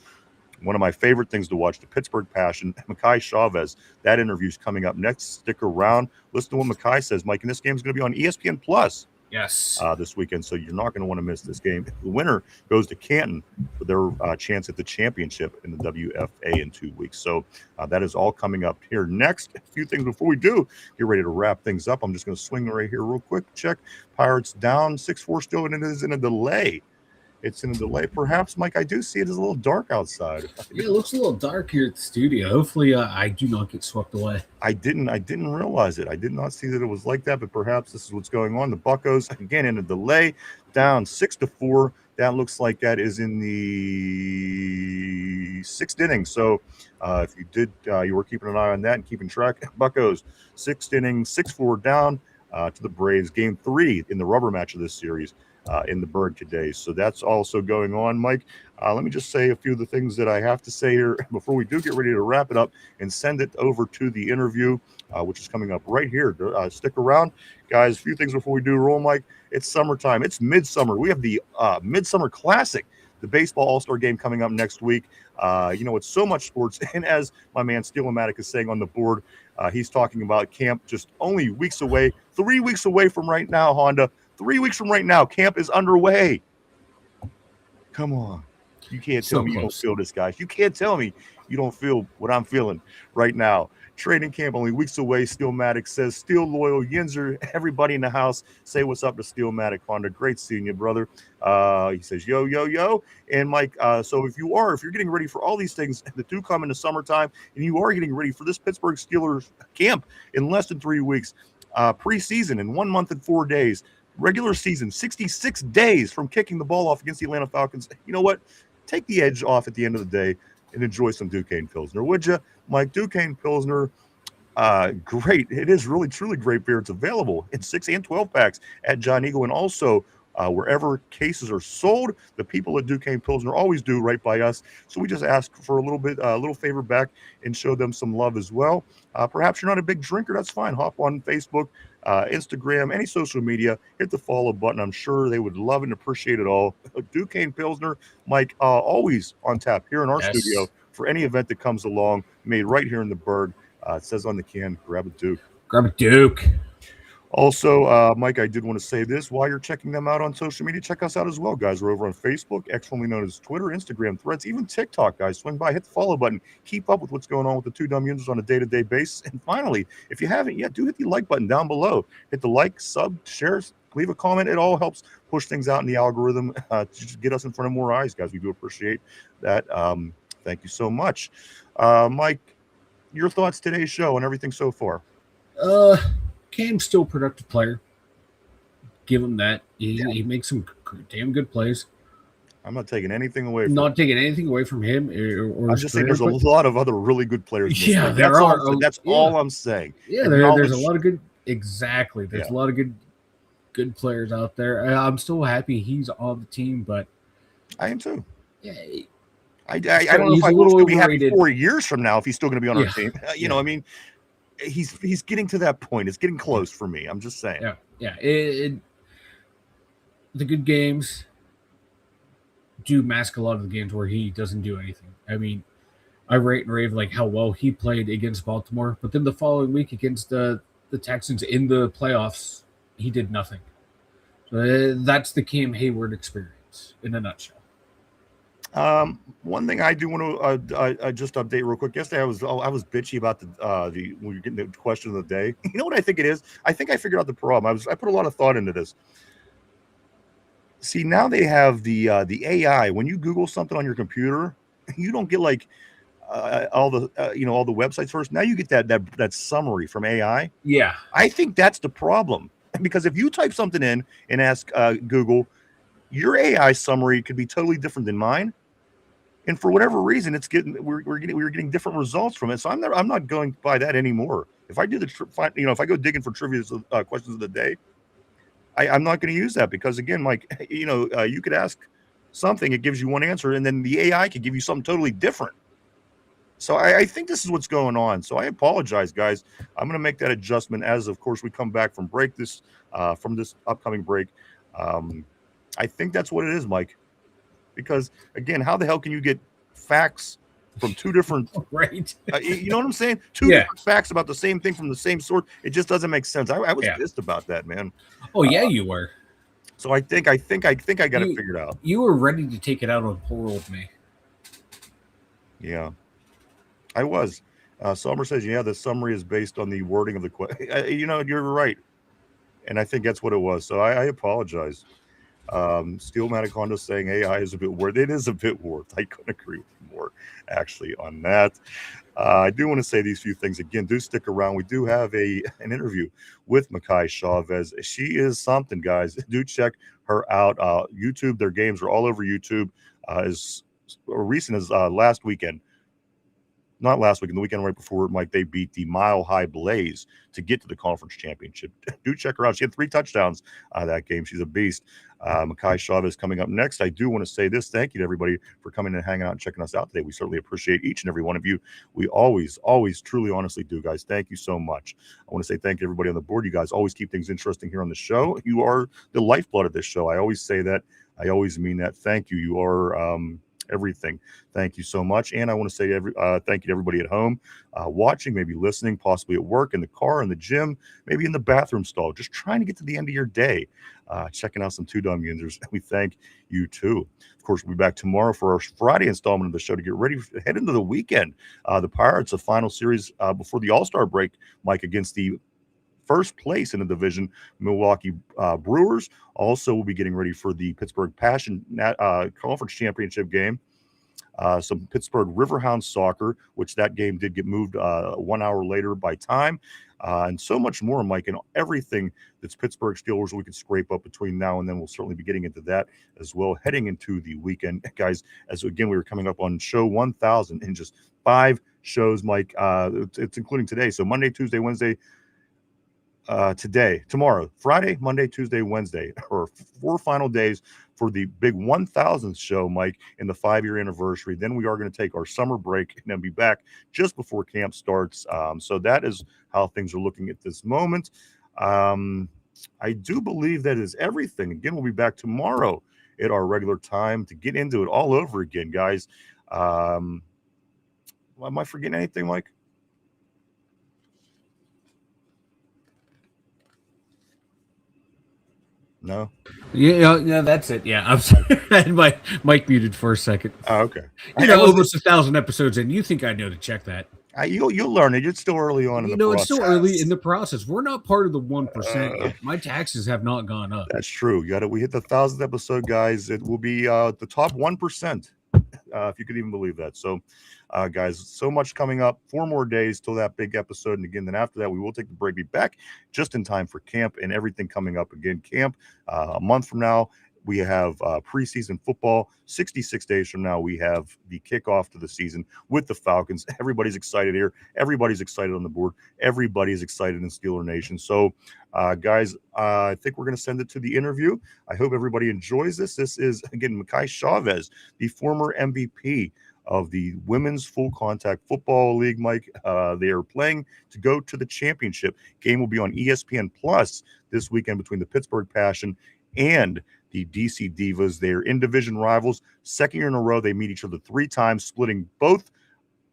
One of my favorite things to watch, the Pittsburgh Passion, Makai Chavez. That interview is coming up next. Stick around. Listen to what Makai says, Mike. And this game is going to be on ESPN Plus. Yes. This weekend, so you're not going to want to miss this game. The winner goes to Canton for their chance at the championship in the WFA in 2 weeks. So that is all coming up here next. A few things before we do get ready to wrap things up. I'm just going to swing right here real quick. Check. Pirates down 6-4 still, and it is in a delay. It's in a delay. Perhaps, Mike, I do see it is a little dark outside. Yeah, it looks a little dark here at the studio. Hopefully, I do not get swept away. I didn't realize it. I did not see that it was like that, but perhaps this is what's going on. The Buccos, again, in a delay, down 6-4. That looks like that is in the sixth inning. So if you did, you were keeping an eye on that and keeping track. Buccos, sixth inning, 6-4 down. to the Braves. Game 3 in the rubber match of this series in the Berg today. So that's also going on, Mike. Let me just say a few of the things that I have to say here before we do get ready to wrap it up and send it over to the interview, which is coming up right here. Stick around, guys. A few things before we do roll, Mike. It's summertime. It's midsummer. We have the Midsummer Classic, the baseball all-star game coming up next week. It's so much sports. And as my man Steel-O-Matic is saying on the board, he's talking about camp just only weeks away, 3 weeks away from right now, Honda. 3 weeks from right now, camp is underway. Come on. You can't tell me you don't feel this, guys. You can't tell me you don't feel what I'm feeling right now. Training camp only weeks away. Steel-O-Matic says, Steel Loyal Yinzer, everybody in the house, say what's up to Steel-O-Matic, Honda. Great seeing you, brother. He says, yo, yo, yo. And Mike, so if you're getting ready for all these things that do come in the summertime, and you are getting ready for this Pittsburgh Steelers camp in less than 3 weeks, preseason in 1 month and 4 days, regular season 66 days from kicking the ball off against the Atlanta Falcons. You know what? Take the edge off at the end of the day and enjoy some Duquesne Pilsner, would you? Mike, Duquesne Pilsner, great. It is really, truly great beer. It's available in 6 and 12 packs at John Eagle, and also wherever cases are sold. The people at Duquesne Pilsner always do right by us. So we just ask for a little favor back and show them some love as well. Perhaps you're not a big drinker. That's fine. Hop on Facebook, Instagram, any social media. Hit the follow button. I'm sure they would love and appreciate it all. Duquesne Pilsner, Mike, always on tap here in our studio for any event that comes along, made right here in the Berg. It says on the can, grab a Duke. Grab a Duke. Also, Mike, I did want to say this. While you're checking them out on social media, check us out as well, guys. We're over on Facebook, formerly known as Twitter, Instagram, Threads, even TikTok, guys. Swing by, hit the follow button. Keep up with what's going on with the two Dum Yinzers on a day-to-day basis. And finally, if you haven't yet, do hit the like button down below. Hit the like, sub, share, leave a comment. It all helps push things out in the algorithm to just get us in front of more eyes, guys. We do appreciate that. Thank you so much. Mike, your thoughts today's show and everything so far? Cam's still a productive player. Give him that. He makes some damn good plays. I'm not taking anything away from him. I'm just saying there's a lot of other really good players. Yeah, there are. That's all I'm saying. Yeah, there's a lot of good. Exactly. There's a lot of good players out there. I'm still happy he's on the team, but I am too. Yeah. I don't know if I will still be happy 4 years from now if he's still going to be on our team. You know, I mean, he's getting to that point. It's getting close for me. I'm just saying. Yeah. The good games do mask a lot of the games where he doesn't do anything. I mean, I rate and rave like how well he played against Baltimore, but then the following week against the Texans in the playoffs, he did nothing. So that's the Cam Heyward experience in a nutshell. One thing I do want to just update real quick. Yesterday I was bitchy about when you're getting the question of the day. You know what I think it is? I think I figured out the problem. I put a lot of thought into this. See, now they have the AI. When you Google something on your computer, you don't get like all the websites first. Now you get that summary from AI. Yeah, I think that's the problem, because if you type something in and ask Google, your AI summary could be totally different than mine. And for whatever reason, we're getting different results from it. So I'm not going by that anymore. If I do if I go digging for trivia questions of the day, I'm not going to use that, because again, Mike, you could ask something, it gives you one answer, and then the AI could give you something totally different. So I think this is what's going on. So I apologize, guys. I'm going to make that adjustment as, of course, we come back from break from this upcoming break. I think that's what it is, Mike. Because again, how the hell can you get facts from two different right? You know what I'm saying? Two different facts about the same thing from the same source. It just doesn't make sense. I was pissed about that, man. Oh yeah, you were. So I think I got it figured out. You were ready to take it out on poor old me. Yeah, I was. Summer says, yeah, the summary is based on the wording of the question. You're right. And I think that's what it was. So I apologize. Steel-O-Matic Honda saying AI is a bit weird. It is a bit weird. I couldn't agree with you more, actually, on that. I do want to say these few things again. Do stick around. We do have an interview with Makai Chavez. She is something, guys. Do check her out. YouTube, their games are all over YouTube. As recent as last weekend. not last week, in the weekend right before, Mike, they beat the Mile High Blaze to get to the conference championship. Do check her out. She had 3 touchdowns that game. She's a beast. Makai Chavez coming up next. I do want to say this. Thank you to everybody for coming and hanging out and checking us out today. We certainly appreciate each and every one of you. We always, truly, honestly do, guys. Thank you so much. I want to say thank you to everybody on the board. You guys always keep things interesting here on the show. You are the lifeblood of this show. I always say that. I always mean that. Thank you. You are everything. Thank you so much. And I want to say thank you to everybody at home watching, maybe listening, possibly at work, in the car, in the gym, maybe in the bathroom stall, just trying to get to the end of your day, checking out some Dum Yinzers. We thank you too. Of course, we'll be back tomorrow for our Friday installment of the show to get ready to head into the weekend. The Pirates, a final series before the All-Star break, Mike, against the first place in the division, Milwaukee Brewers. Also, we'll be getting ready for the Pittsburgh Passion Conference Championship game. Some Pittsburgh Riverhound soccer, which that game did get moved 1 hour later by time, and so much more, Mike, and everything that's Pittsburgh Steelers we can scrape up between now and then. We'll certainly be getting into that as well, heading into the weekend, guys. As again, we were coming up on show 1000 in just 5 shows, Mike. It's including today, so Monday, Tuesday, Wednesday. Tomorrow, Friday, Monday, Tuesday, Wednesday, or 4 final days for the big 1000th show, Mike, in the 5-year anniversary. Then we are going to take our summer break and then be back just before camp starts. So that is how things are looking at this moment. I do believe that is everything. Again, we'll be back tomorrow at our regular time to get into it all over again, guys. Am I forgetting anything, Mike? No. Yeah, that's it. Yeah, I'm sorry. I had my mic muted for a second. Oh, okay. Almost 1,000 episodes in. You think I know to check that? You'll learn it. It's still early on in the process. It's still early in the process. We're not part of the 1% yet. My taxes have not gone up. That's true. We hit the 1,000th episode, guys. It will be the top 1%, if you could even believe that. So, guys, so much coming up. 4 more days till that big episode. And again, then after that, we will take the break, be back just in time for camp and everything coming up again. Camp, a month from now, we have preseason football. 66 days from now, we have the kickoff to the season with the Falcons. Everybody's excited here. Everybody's excited on the board. Everybody's excited in Steeler Nation. So, guys, I think we're going to send it to the interview. I hope everybody enjoys this. This is, again, Makai Chavez, the former MVP of the Women's Full Contact Football League, Mike. They are playing to go to the championship. Game will be on ESPN Plus this weekend between the Pittsburgh Passion and the DC Divas. They are in-division rivals. 2nd year in a row, they meet each other 3 times, splitting both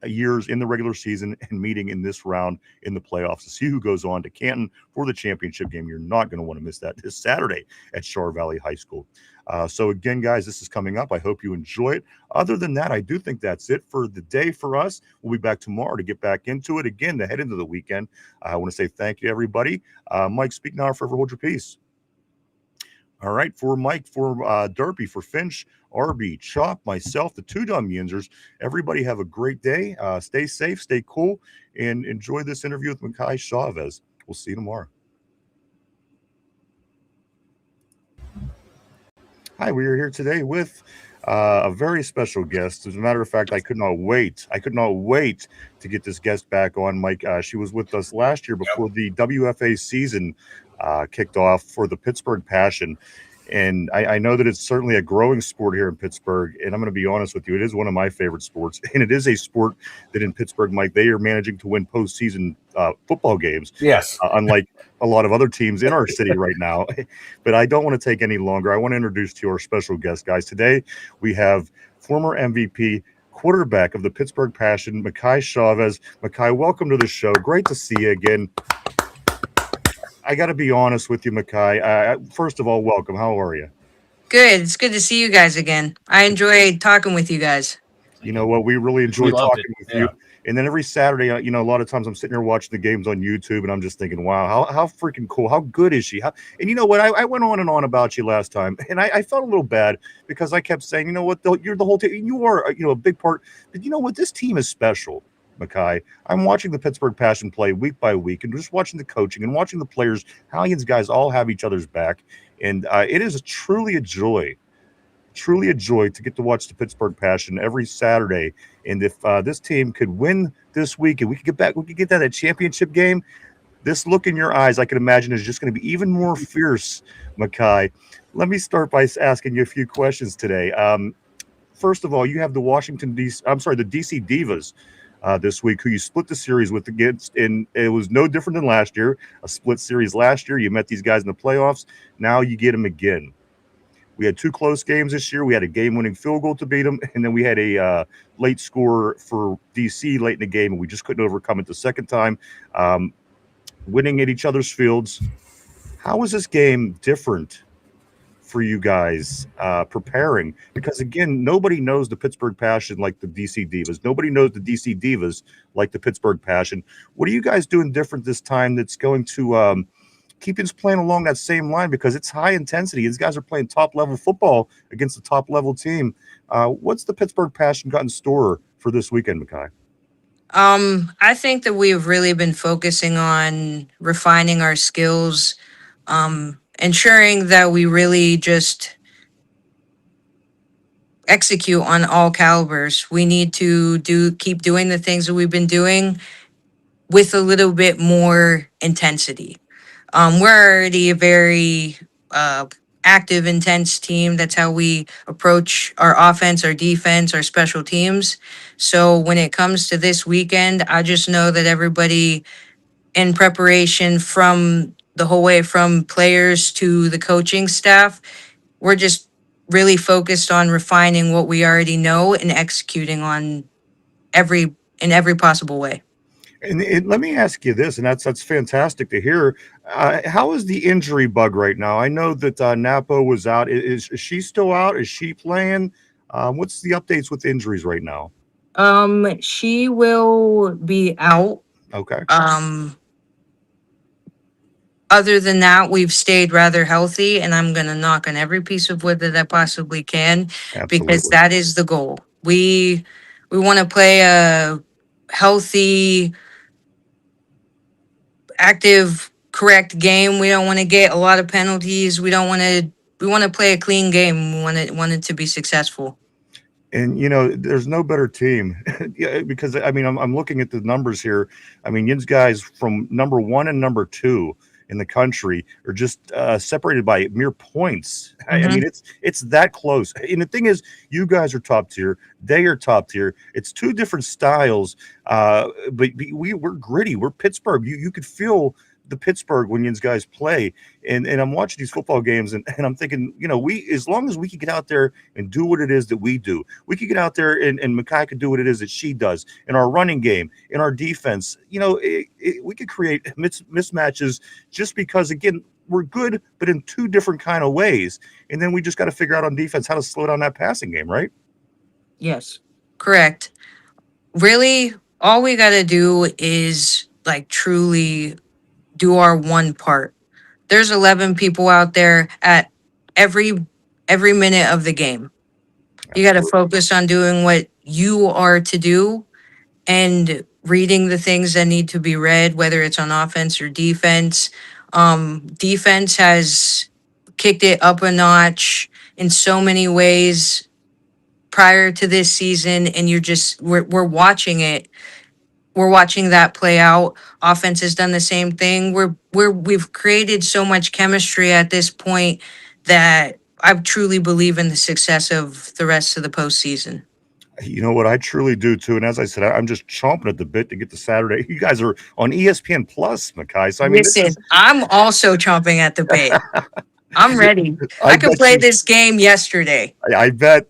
years in the regular season and meeting in this round in the playoffs to see who goes on to Canton for the championship game. You're not going to want to miss that this Saturday at Char Valley High School. So again, guys, this is coming up. I hope you enjoy it. Other than that, I do think that's it for the day for us. We'll be back tomorrow to get back into it again to head into the weekend. I want to say thank you, everybody. Mike, speak now or forever hold your peace. All right, for Mike, for Derpy, for Finch, RB, Chop, myself, the 2 Dum Yinzers, everybody have a great day. Stay safe, stay cool, and enjoy this interview with Makai Chavez. We'll see you tomorrow. Hi, we are here today with a very special guest. As a matter of fact, I could not wait to get this guest back on, Mike. She was with us last year before the WFA season kicked off for the Pittsburgh Passion. And I know that it's certainly a growing sport here in Pittsburgh. And I'm going to be honest with you, it is one of my favorite sports. And it is a sport that in Pittsburgh, Mike, they are managing to win postseason football games. Yes. Unlike a lot of other teams in our city right now. But I don't want to take any longer. I want to introduce to you our special guest, guys. Today, we have former MVP, quarterback of the Pittsburgh Passion, Makai Chavez. Makai, welcome to the show. Great to see you again. I got to be honest with you, Makai. First of all, welcome. How are you? Good. It's good to see you guys again. I enjoy talking with you guys. You know what? We really enjoy talking with you. Yeah. And then every Saturday, a lot of times I'm sitting here watching the games on YouTube, and I'm just thinking, wow, how freaking cool. How good is she? And you know what? I went on and on about you last time, and I felt a little bad because I kept saying, you know what? You're the whole team. You are, a big part. But you know what? This team is special. Makai, I'm watching the Pittsburgh Passion play week by week and just watching the coaching and watching the players, how these guys all have each other's back. And it is truly a joy truly a joy to get to watch the Pittsburgh Passion every Saturday. And if this team could win this week and we could get that championship game, this look in your eyes, I can imagine, is just going to be even more fierce, Makai. Let me start by asking you a few questions today. First of all, you have the DC Divas this week, who you split the series with against, and it was no different than last year. A split series last year. You met these guys in the playoffs. Now you get them again. We had 2 close games this year. We had a game-winning field goal to beat them, and then we had a late score for DC late in the game, and we just couldn't overcome it the second time. Winning at each other's fields. How is this game different for you guys preparing? Because again, nobody knows the Pittsburgh Passion like the DC Divas. Nobody knows the DC Divas like the Pittsburgh Passion. What are you guys doing different this time that's going to keep us playing along that same line? Because it's high intensity. These guys are playing top level football against a top level team. What's the Pittsburgh Passion got in store for this weekend, Makai? I think that we've really been focusing on refining our skills, ensuring that we really just execute on all calibers. We need to keep doing the things that we've been doing with a little bit more intensity. We're already a very active, intense team. That's how we approach our offense, our defense, our special teams. So when it comes to this weekend, I just know that everybody in preparation, from the whole way from players to the coaching staff, we're just really focused on refining what we already know and executing on in every possible way. And let me ask you this, and that's fantastic to hear. How is the injury bug right now? I know that Napo was out. Is she still out? Is she playing? What's the updates with injuries right now? She will be out. Okay. Other than that, we've stayed rather healthy, and I'm gonna knock on every piece of wood that I possibly can, because Absolutely. that is the goal. We want to play a healthy, active, correct game. We don't want to get a lot of penalties. We want to play a clean game. We want it to be successful. And there's no better team. Yeah, because I mean, I'm looking at the numbers here. I mean, Yinz guys from number 1 and number 2 in the country are just separated by mere points. I mean, it's that close. And the thing is, you guys are top tier. They are top tier. It's 2 different styles, but we're gritty. We're Pittsburgh. You could feel the Pittsburgh when Yinz guys play. And I'm watching these football games, and I'm thinking, as long as we can get out there and do what it is that we do, we could get out there and Makai could do what it is that she does in our running game, in our defense. We could create mismatches just because, again, we're good, but in 2 different kind of ways. And then we just got to figure out on defense how to slow down that passing game, right? Yes, correct. Really, all we got to do is truly do our one part. There's 11 people out there at every minute of the game. You got to focus on doing what you are to do and reading the things that need to be read, whether it's on offense or defense. Defense has kicked it up a notch in so many ways prior to this season, and we're watching it. We're watching that play out. Offense has done the same thing. We've created so much chemistry at this point that I truly believe in the success of the rest of the postseason. You know what? I truly do too. And as I said, I'm just chomping at the bit to get to Saturday. You guys are on ESPN Plus, Makai. So I mean, listen, I'm also chomping at the bit. I'm ready. I could play this game yesterday. I bet.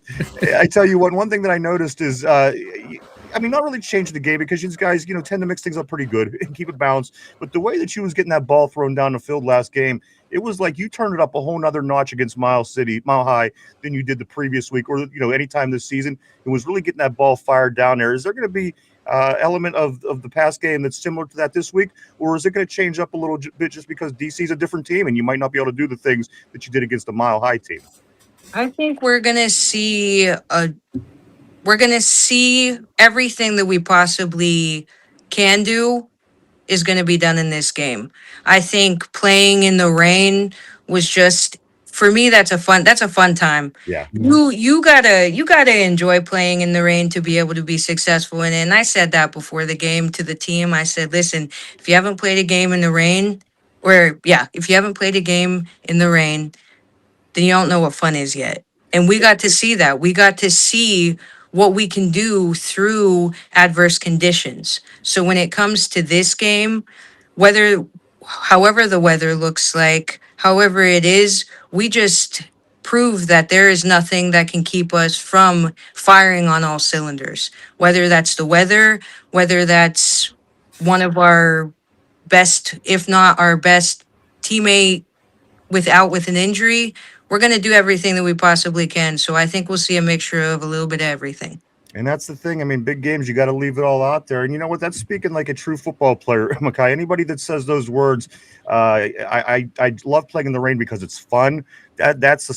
I tell you what, one thing that I noticed is, I mean, not really changing the game, because these guys, tend to mix things up pretty good and keep it balanced. But the way that you was getting that ball thrown down the field last game, it was like you turned it up a whole nother notch against Mile High than you did the previous week, or anytime this season. It was really getting that ball fired down there. Is there going to be element of the past game that's similar to that this week, or is it going to change up a little bit just because DC's a different team and you might not be able to do the things that you did against the Mile High team? I think we're gonna see everything that we possibly can do is going to be done in this game. I think playing in the rain was just for me, that's a fun time. Yeah. You gotta enjoy playing in the rain to be able to be successful in it. And I said that before the game to the team. I said, listen, if you haven't played a game in the rain, if you haven't played a game in the rain, then you don't know what fun is yet. And we got to see that. We got to see what we can do through adverse conditions. So when it comes to this game, whether however the weather looks like, however it is, we just prove that there is nothing that can keep us from firing on all cylinders. Whether that's the weather, whether that's one of our best, if not our best teammate with an injury, we're going to do everything that we possibly can. So I think we'll see a mixture of a little bit of everything. And that's the thing. I mean, big games, you got to leave it all out there. And you know what? That's speaking like a true football player, Makai. Anybody that says those words, I love playing in the rain because it's fun. That's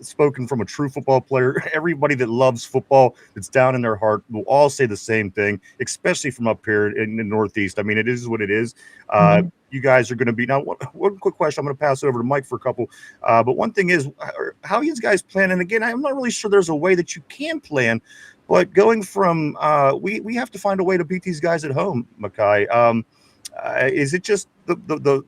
spoken from a true football player. Everybody that loves football, that's down in their heart, will all say the same thing, especially from up here in the Northeast. I mean, it is what it is. You guys are going to be now. One quick question. I'm going to pass it over to Mike for a couple. But one thing is, how you guys plan? And again, I'm not really sure there's a way that you can plan. But going from we have to find a way to beat these guys at home, Makai. Is it just the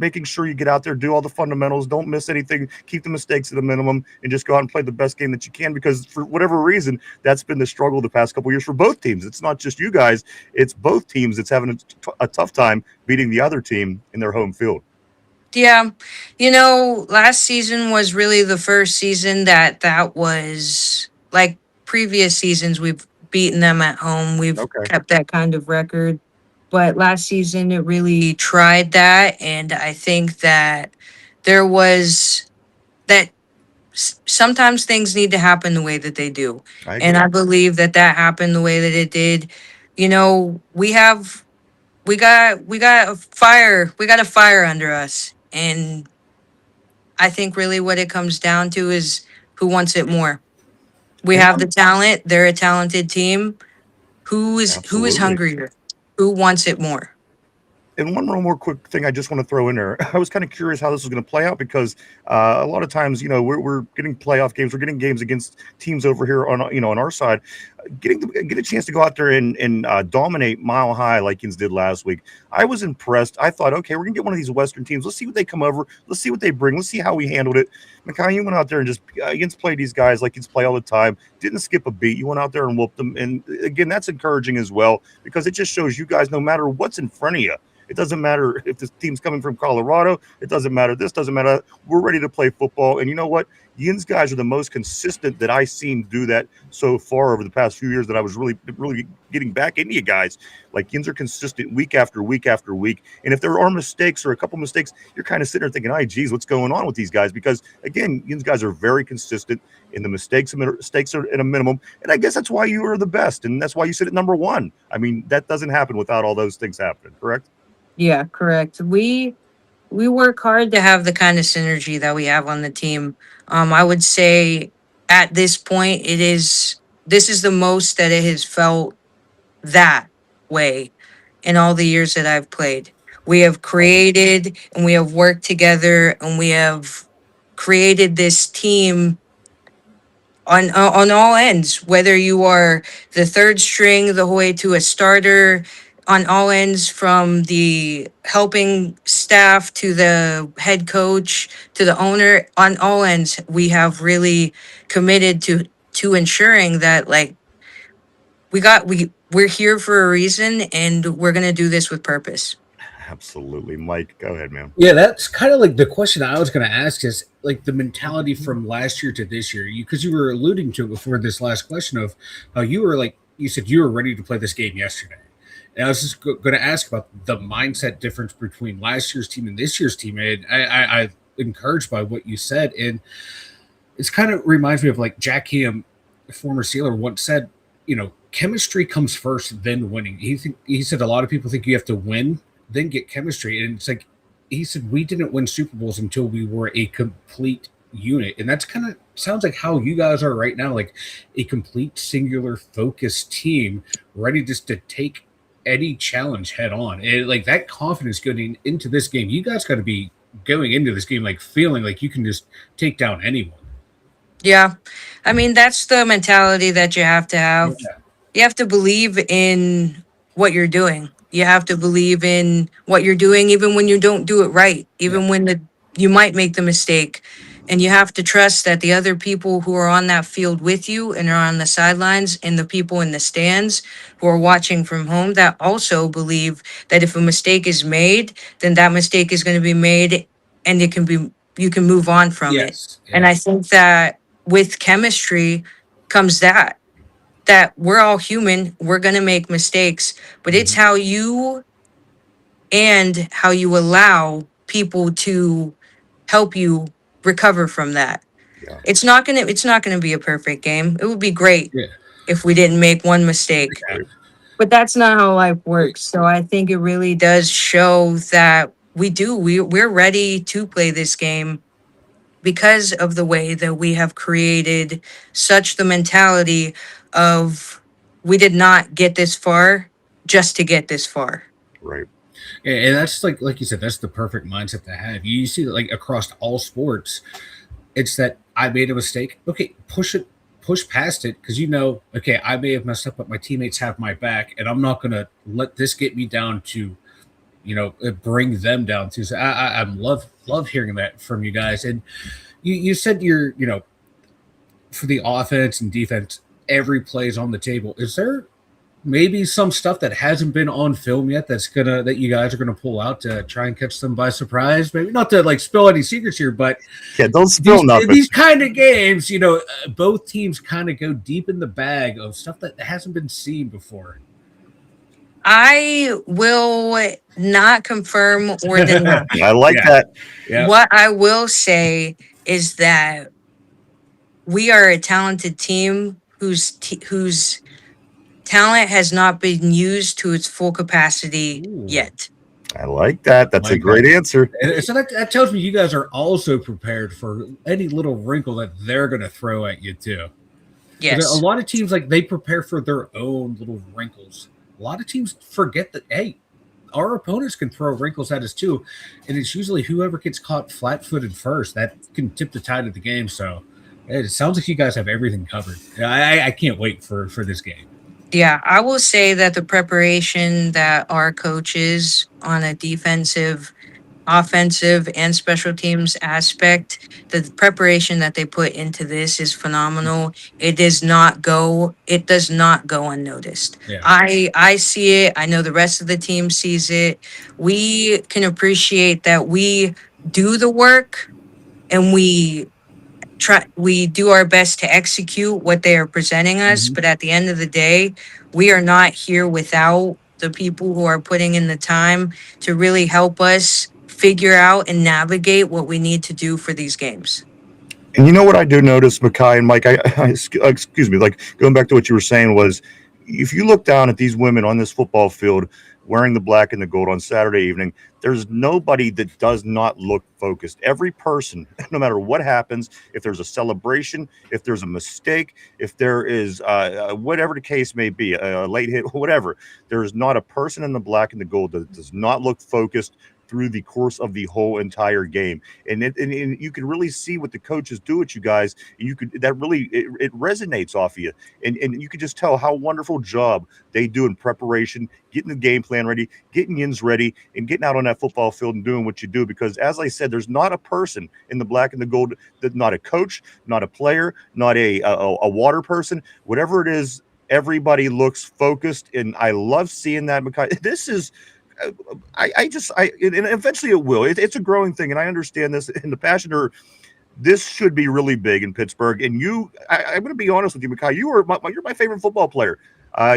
making sure you get out there, do all the fundamentals, don't miss anything, keep the mistakes at a minimum, and just go out and play the best game that you can? Because for whatever reason, that's been the struggle the past couple of years for both teams. It's not just you guys; it's both teams that's having a tough time beating the other team in their home field. Yeah. Last season was really the first season that was like previous seasons. We've beaten them at home. We've kept that kind of record. But last season, it really tried that. And I think that there was that sometimes things need to happen the way that they do. And I believe that happened the way that it did. We got a fire under us. And I think really what it comes down to is who wants it more. We have the talent. They're a talented team. Who is hungrier? Who wants it more? And one more quick thing I just want to throw in there. I was kind of curious how this was going to play out because a lot of times, we're getting playoff games. We're getting games against teams over here on our side. Get a chance to go out there and dominate Mile High like Yins did last week. I was impressed. I thought, okay, we're going to get one of these Western teams. Let's see what they come over. Let's see what they bring. Let's see how we handled it. Makai, you went out there and just Yins played these guys like Yins play all the time. Didn't skip a beat. You went out there and whooped them. And again, that's encouraging as well because it just shows you guys no matter what's in front of you. It doesn't matter if this team's coming from Colorado. It doesn't matter. This doesn't matter. We're ready to play football. And you know what? Yins guys are the most consistent that I've seen do that so far over the past few years that I was really getting back into you guys. Like Yins are consistent week after week after week. And if there are mistakes or a couple mistakes, you're kind of sitting there thinking, geez, what's going on with these guys? Because, again, Yins guys are very consistent in the mistakes are at a minimum. And I guess that's why you are the best. And that's why you sit at number one. I mean, that doesn't happen without all those things happening, correct? Yeah, correct. We work hard to have the kind of synergy that we have on the team. I would say at this point, this is the most that it has felt that way in all the years that I've played. We have created and we have worked together and we have created this team on all ends, whether you are the third string the whole way to a starter, on all ends, from the helping staff to the head coach to the owner. On all ends, we have really committed to ensuring that we're here for a reason and we're going to do this with purpose. Absolutely. Mike, go ahead, man. Yeah, that's kind of like the question I was going to ask is like the mentality from last year to this year. Because you were alluding to it before this last question of how you said you were ready to play this game yesterday. And I was just going to ask about the mindset difference between last year's team and this year's team. And I'm encouraged by what you said. And it's kind of reminds me of like Jack Ham, former Steeler, once said, chemistry comes first, then winning. He said a lot of people think you have to win, then get chemistry. And it's like, he said, we didn't win Super Bowls until we were a complete unit. And that's kind of sounds like how you guys are right now, like a complete singular focused team ready just to take any challenge head on. And like that confidence going into this game, you guys got to be going into this game, like feeling like you can just take down anyone. Yeah. I mean, that's the mentality that you have to have. Yeah. You have to believe in what you're doing. You have to believe in what you're doing, even when you don't do it right, even when you might make the mistake. And you have to trust that the other people who are on that field with you and are on the sidelines and the people in the stands who are watching from home that also believe that if a mistake is made, then that mistake is going to be made and you can move on from it. Yes. And I think that with chemistry comes that we're all human, we're going to make mistakes, but it's how you allow people to help you recover from that. Yeah. It's not going to be a perfect game. It would be great Yeah. if we didn't make one mistake. Right. But that's not how life works. So I think it really does show that we're ready to play this game because of the way that we have created such the mentality of we did not get this far just to get this far. Right. And that's like you said, that's the perfect mindset to have. You see that like across all sports, it's that I made a mistake. Okay, push past it because okay, I may have messed up, but my teammates have my back, and I'm not gonna let this get me down to, bring them down too. So I love hearing that from you guys. And you said you're for the offense and defense, every play is on the table. Is there maybe some stuff that hasn't been on film yet that you guys are gonna pull out to try and catch them by surprise? Maybe not to like spill any secrets here, but don't spill nothing. These kind of games, both teams kind of go deep in the bag of stuff that hasn't been seen before. I will not confirm or deny. I like that. Yeah. What I will say is that we are a talented team whose talent has not been used to its full capacity yet. I like that. That's a great answer. And so that tells me you guys are also prepared for any little wrinkle that they're going to throw at you too. Yes. A lot of teams, like, they prepare for their own little wrinkles. A lot of teams forget that, hey, our opponents can throw wrinkles at us too. And it's usually whoever gets caught flat-footed first that can tip the tide of the game. So it sounds like you guys have everything covered. I can't wait for this game. Yeah, I will say that the preparation that our coaches on a defensive, offensive, and special teams aspect, the preparation that they put into this is phenomenal. It does not go unnoticed. Yeah. I see it. I know the rest of the team sees it. We can appreciate that we do the work and we do our best to execute what they are presenting us, but at the end of the day, we are not here without the people who are putting in the time to really help us figure out and navigate what we need to do for these games. And you know what I do notice, Makai and Mike, excuse me, like going back to what you were saying was, if you look down at these women on this football field wearing the black and the gold on Saturday evening, there's nobody that does not look focused. Every person, no matter what happens, if there's a celebration, if there's a mistake, if there is whatever the case may be, a late hit, whatever, there's not a person in the black and the gold that does not look focused through the course of the whole entire game. And you can really see what the coaches do at you guys. It resonates off of you. And you can just tell how wonderful job they do in preparation, getting the game plan ready, getting Yins ready, and getting out on that football field and doing what you do. Because as I said, there's not a person in the black and the gold, not a coach, not a player, not a water person, whatever it is, everybody looks focused. And I love seeing that, Makai. This is, and eventually it will. It's a growing thing, and I understand this. And the Passion, this should be really big in Pittsburgh. And I'm going to be honest with you, Makai. You're my favorite football player.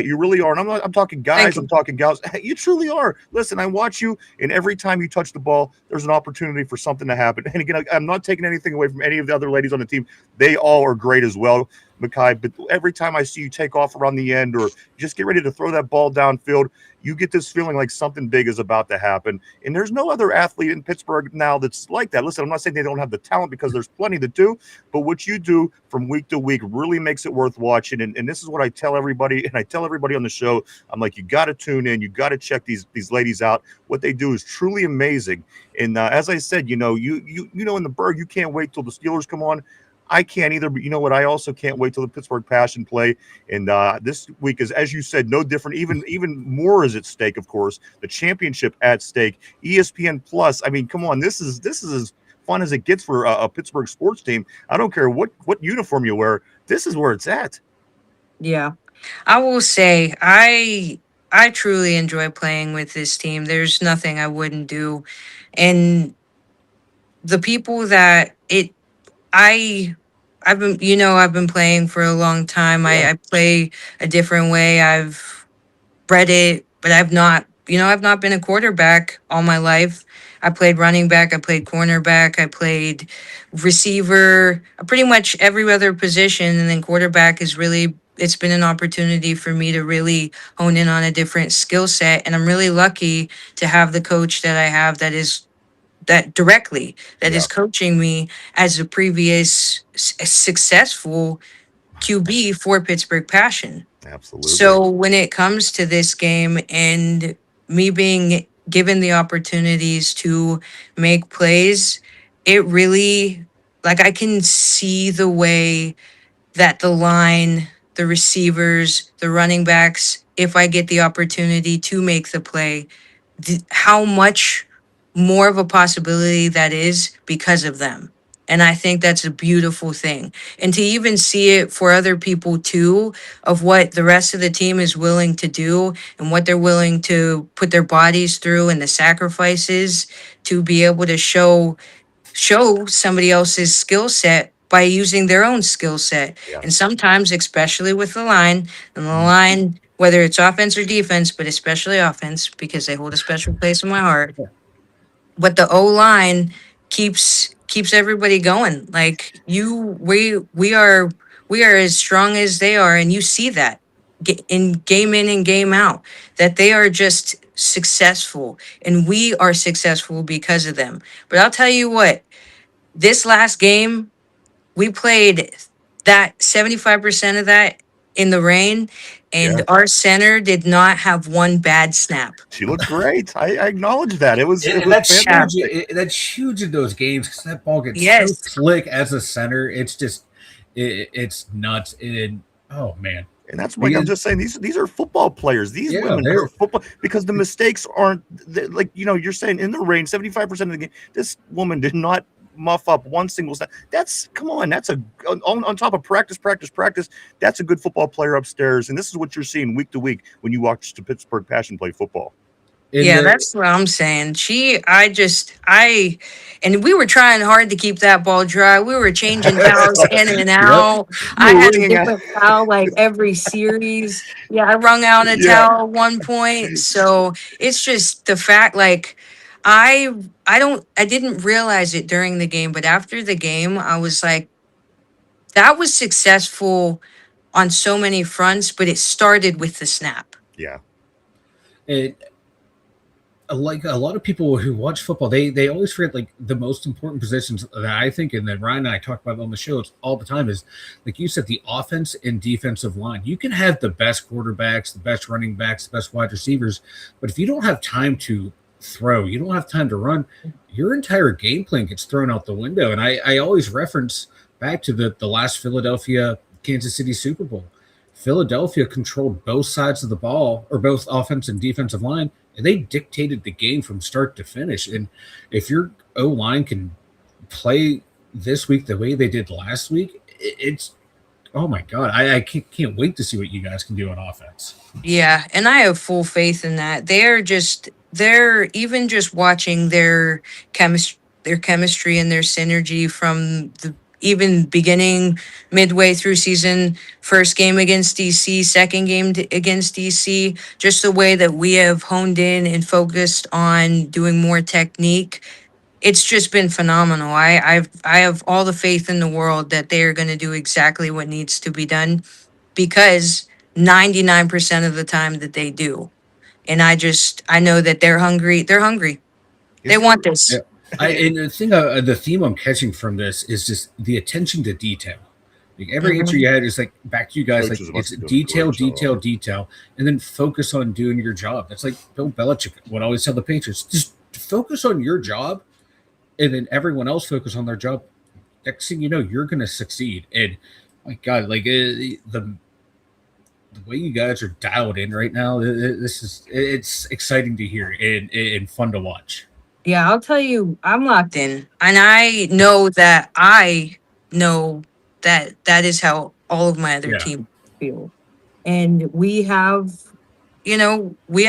You really are. And I'm talking guys. I'm talking gals. You truly are. Listen, I watch you, and every time you touch the ball, there's an opportunity for something to happen. And again, I'm not taking anything away from any of the other ladies on the team. They all are great as well. Makai, but every time I see you take off around the end or just get ready to throw that ball downfield, you get this feeling like something big is about to happen. And there's no other athlete in Pittsburgh now that's like that. Listen, I'm not saying they don't have the talent, because there's plenty that do, but what you do from week to week really makes it worth watching. And this is what I tell everybody, and I tell everybody on the show. I'm like, you got to tune in. You got to check these ladies out. What they do is truly amazing. And as I said, you know in the Berg, you can't wait till the Steelers come on. I can't either, but you know what? I also can't wait till the Pittsburgh Passion play. And this week is, as you said, no different. Even more is at stake, of course. The championship at stake. ESPN Plus. I mean, come on. This is as fun as it gets for a Pittsburgh sports team. I don't care what uniform you wear. This is where it's at. Yeah. I will say I truly enjoy playing with this team. There's nothing I wouldn't do. And the people that I've been playing for a long time. Yeah. I play a different way. I've read it, but I've not been a quarterback all my life. I played running back, I played cornerback, I played receiver, pretty much every other position. And then quarterback it's been an opportunity for me to really hone in on a different skill set. And I'm really lucky to have the coach that I have that is coaching me as a previous successful QB for Pittsburgh Passion. Absolutely. So when it comes to this game and me being given the opportunities to make plays, it really, like, I can see the way that the line, the receivers, the running backs, if I get the opportunity to make the play, how much more of a possibility that is because of them. And I think that's a beautiful thing. And to even see it for other people too, of what the rest of the team is willing to do and what they're willing to put their bodies through and the sacrifices to be able to show somebody else's skill set by using their own skill set. Yeah. And sometimes, especially with the line, whether it's offense or defense, but especially offense, because they hold a special place in my heart. But the O line keeps everybody going. Like we are as strong as they are, and you see that in and game out, that they are just successful, and we are successful because of them. But I'll tell you what, this last game, we played that 75% of that in the rain, and our center did not have one bad snap. She looked great. I acknowledge that. It was that's fantastic. huge. That's huge in those games because that ball gets so slick as a center. It's just it's nuts. Oh man. And that's why I'm just saying these are football players. These women are football, because the mistakes aren't like, you're saying in the rain, 75% of the game. This woman did not muff up one single snap. That's on top of practice. That's a good football player upstairs. And this is what you're seeing week to week when you watch the Pittsburgh Passion play football. That's what I'm saying. And we were trying hard to keep that ball dry. We were changing towels in and out. I had to get a towel like every series. Yeah, I wrung out a towel at one point. So it's just the fact, like, I didn't realize it during the game, but after the game, I was like, that was successful on so many fronts, but it started with the snap. Yeah. Like a lot of people who watch football, they always forget like the most important positions that I think, and that Ryan and I talk about on the show all the time, is like you said, the offense and defensive line. You can have the best quarterbacks, the best running backs, the best wide receivers, but if you don't have time to throw, you don't have time to run, your entire game plan gets thrown out the window. And I always reference back to the last Philadelphia Kansas City Super Bowl. Philadelphia controlled both sides of the ball, or both offense and defensive line, and they dictated the game from start to finish. And if your O-line can play this week the way they did last week, it's oh my God, I can't wait to see what you guys can do on offense. Yeah, and I have full faith in that. They're even just watching their chemistry and their synergy from the even beginning, midway through season, first game against DC, second game against DC, just the way that we have honed in and focused on doing more technique. it's just been phenomenal. I have all the faith in the world that they are going to do exactly what needs to be done, because 99% of the time that they do. And I know that they're hungry. They're hungry. They Is want there? Yeah. this. And the thing, the theme I'm catching from this is just the attention to detail. Like every answer Mhm. you had is like back to you guys, like Coaches it's must be doing a detail, great job. detail, detail, and then focus on doing your job. That's like Bill Belichick would always tell the Patriots: just focus on your job, and then everyone else focus on their job. Next thing you know, you're going to succeed. And my God, like the way you guys are dialed in right now, this is it's exciting to hear and fun to watch. Yeah, I'll tell you, I'm locked in. And I know that that is how all of my other Yeah. teams feel. And we have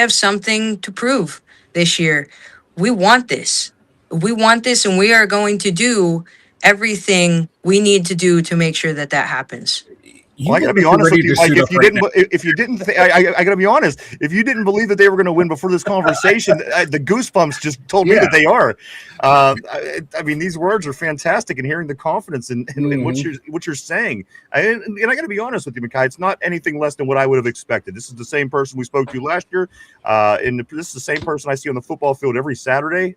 something to prove this year. We want this. We want this, and we are going to do everything we need to do to make sure that that happens. You Well, I got to be guys are honest with ready you, to Mike. suit up right now. If you didn't, I got to be honest. If you didn't believe that they were going to win before this conversation, the goosebumps just told me Yeah. that they are. I mean, these words are fantastic, and hearing the confidence in what you're saying. And I got to be honest with you, Makai. It's not anything less than what I would have expected. This is the same person we spoke to last year, and this is the same person I see on the football field every Saturday.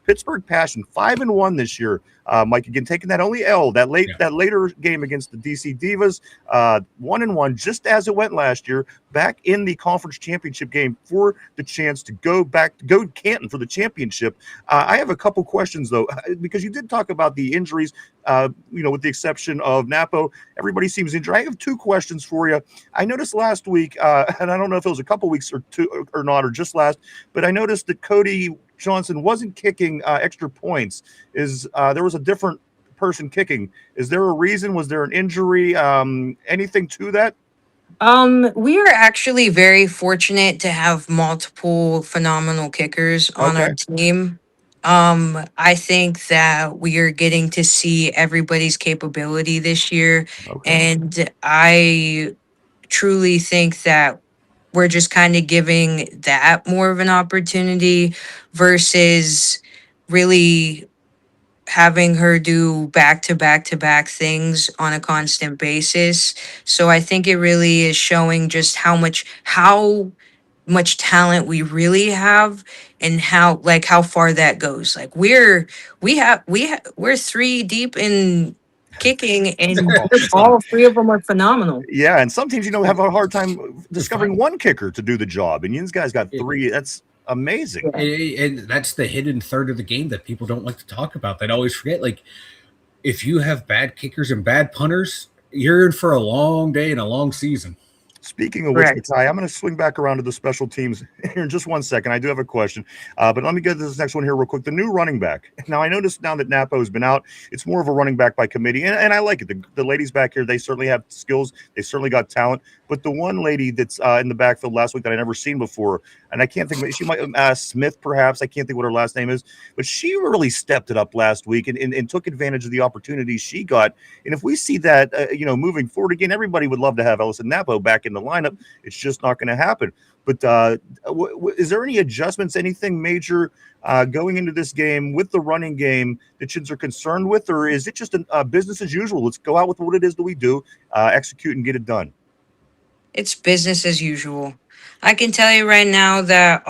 Pittsburgh Passion 5-1 this year. Mike, again, taking that only L that later game against the DC Divas, 1-1, just as it went last year, back in the conference championship game for the chance to go Canton for the championship. I have a couple questions though, because you did talk about the injuries. With the exception of Napo, everybody seems injured. I have two questions for you. I noticed last week, and I don't know if it was a couple weeks or two or not, or just last, but I noticed that Cody Johnson wasn't kicking extra points. There was a different person kicking? Is there a reason? Was there an injury? Anything to that? We are actually very fortunate to have multiple phenomenal kickers on Okay. our team. I think that we are getting to see everybody's capability this year, Okay. and I truly think that we're just kind of giving that more of an opportunity versus really having her do back to back to back things on a constant basis. So I think it really is showing just how much talent we really have, and how far that goes. Like we're three deep in kicking, and all three of them are phenomenal. Yeah, and some teams, have a hard time discovering one kicker to do the job, and these guys got three. That's amazing. And that's the hidden third of the game that people don't like to talk about. They always forget. Like, if you have bad kickers and bad punters, you're in for a long day and a long season. Speaking of which, Correct. Makai, I'm going to swing back around to the special teams here in just 1 second. I do have a question, but let me get to this next one here real quick. The new running back. Now, I noticed now that Napo has been out, it's more of a running back by committee, and I like it. The ladies back here, they certainly have skills. They certainly got talent. But the one lady that's in the backfield last week that I never seen before, and I can't think of it, she might Smith, perhaps. I can't think what her last name is, but she really stepped it up last week and took advantage of the opportunities she got. And if we see that, moving forward again, everybody would love to have Ellison Napo back in the lineup. It's just not going to happen. But is there any adjustments, anything major going into this game with the running game that Chins are concerned with, or is it just a business as usual? Let's go out with what it is that we do, execute and get it done. It's business as usual. I can tell you right now that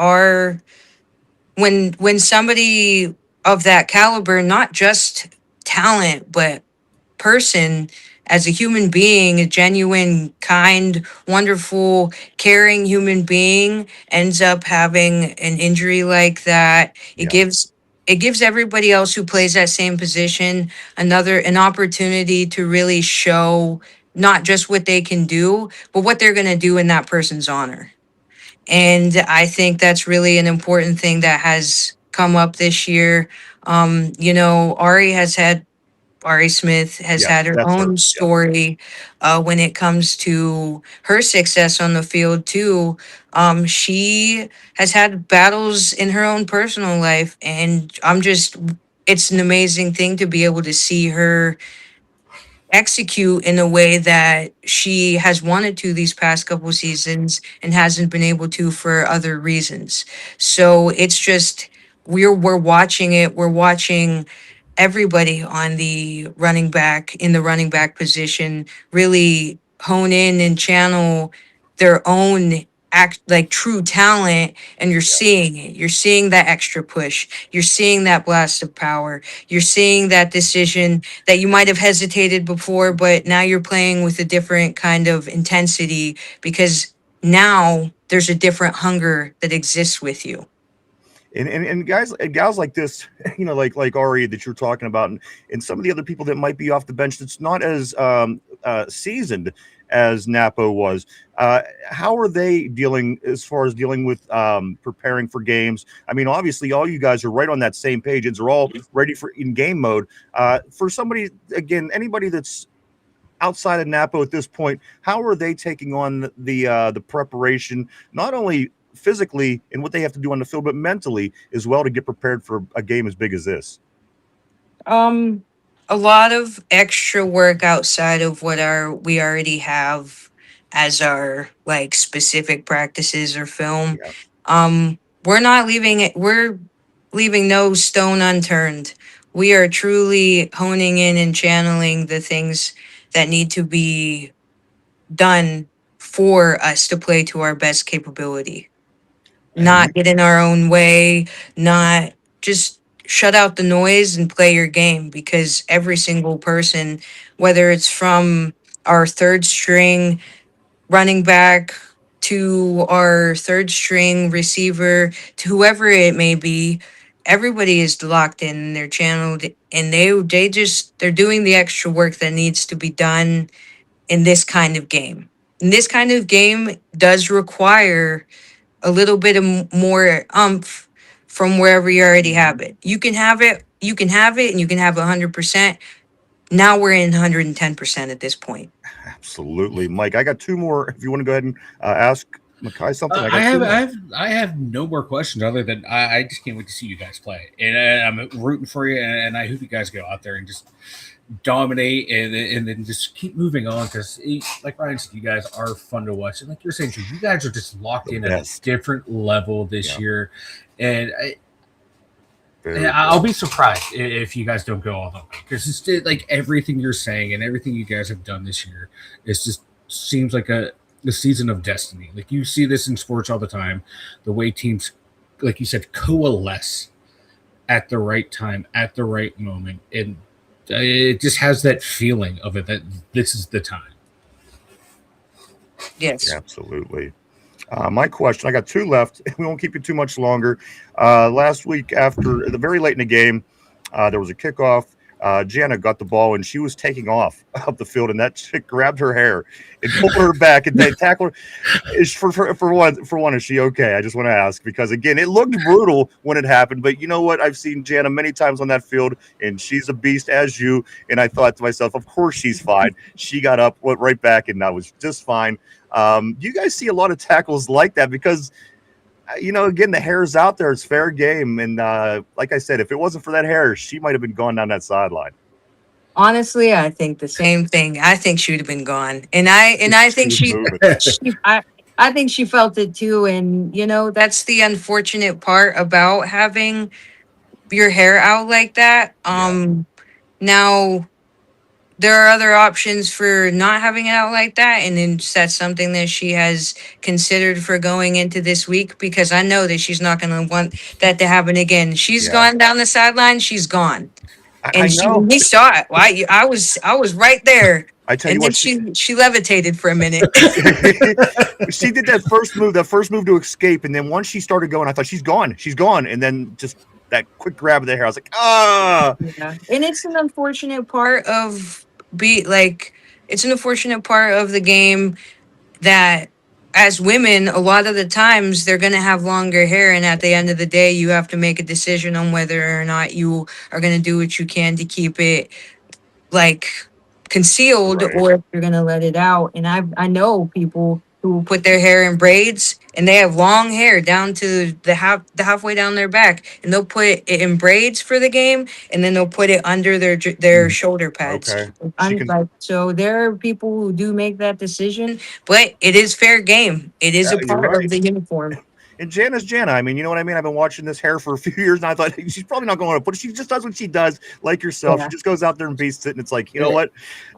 when somebody of that caliber, not just talent, but person, as a human being, a genuine, kind, wonderful, caring human being, ends up having an injury like that, Yeah. it gives everybody else who plays that same position an opportunity to really show not just what they can do, but what they're going to do in that person's honor. And I think that's really an important thing that has come up this year. Ari Smith has Yeah, had her that's her. own Yeah. story when it comes to her success on the field too. She has had battles in her own personal life, and it's an amazing thing to be able to see her execute in a way that she has wanted to these past couple seasons and hasn't been able to for other reasons. So it's just we're watching it. We're watching everybody on the running back position really hone in and channel their own act like true talent, and you're seeing it. You're seeing that extra push. You're seeing that blast of power. You're seeing that decision that you might have hesitated before, but now you're playing with a different kind of intensity because now there's a different hunger that exists with you. And guys and gals like this, like Ari that you're talking about, and some of the other people that might be off the bench that's not as seasoned as Napo was. How are they dealing as far as dealing with preparing for games? I mean, obviously, all you guys are right on that same page. And they're all ready for in-game mode. For somebody, again, anybody that's outside of Napo at this point, how are they taking on the preparation, not only physically and what they have to do on the field, but mentally as well to get prepared for a game as big as this? A lot of extra work outside of what we already have as our like specific practices or film. Yeah. We're not leaving it. We're leaving no stone unturned. We are truly honing in and channeling the things that need to be done for us to play to our best capability. Not get in our own way, not just shut out the noise and play your game, because every single person, whether it's from our third string running back to our third string receiver to whoever it may be, everybody is locked in and they're channeled, and they're doing the extra work that needs to be done in this kind of game. And this kind of game does require a little bit of more umph from wherever you already have it. You can have it, and you can have 100%. Now we're in 110% at this point. Absolutely. Mike, I got two more. If you want to go ahead and ask Makai something. I have no more questions other than I just can't wait to see you guys play. And I'm rooting for you, and I hope you guys go out there and just dominate and then just keep moving on, because like Ryan said, you guys are fun to watch, and like you're saying, you guys are just locked in at a different level this year, and I'll be surprised if you guys don't go all the way, because it's like everything you're saying and everything you guys have done this year, it just seems like the season of destiny. Like you see this in sports all the time, the way teams, like you said, coalesce at the right time, at the right moment, and it just has that feeling of it that this is the time. Yes. Absolutely. My question, I got two left. We won't keep you too much longer. Last week, after the very late in the game, there was a kickoff. Jana got the ball and she was taking off up the field, and that chick grabbed her hair and pulled her back and they tackled her. Is for one, is she okay? I just want to ask, because again, it looked brutal when it happened, but you know what? I've seen Jana many times on that field, and she's a beast as you. And I thought to myself, of course she's fine. She got up, went right back, and I was just fine. You guys see a lot of tackles like that because, again, the hair's out there. It's fair game. And like I said, if it wasn't for that hair, she might have been gone down that sideline. Honestly, I think the same thing. I think she would have been gone. And I think I think she felt it too. And, that's the unfortunate part about having your hair out like that. Now, there are other options for not having it out like that, and then that's something that she has considered for going into this week, because I know that she's not going to want that to happen again. She's gone down the sideline. She's gone, and we saw it. I was right there. I tell and you then what, she levitated for a minute. she did that first move to escape, and then once she started going, I thought she's gone, and then just that quick grab of the hair, I was like, ah. Yeah. And it's an unfortunate part of it's an unfortunate part of the game that as women, a lot of the times they're going to have longer hair. And at the end of the day, you have to make a decision on whether or not you are going to do what you can to keep it concealed, Right. or if you're going to let it out. And I know people who put their hair in braids, and they have long hair down to the halfway down their back, and they'll put it in braids for the game, and then they'll put it under their shoulder pads. Okay. So there are people who do make that decision, but it is fair game. It is a part of the uniform. And Jana's Jana. I mean, you know what I mean? I've been watching this hair for a few years, and I thought she's probably not going to put it. She just does what she does, like yourself. Yeah. She just goes out there and beats it, and it's like, you know what?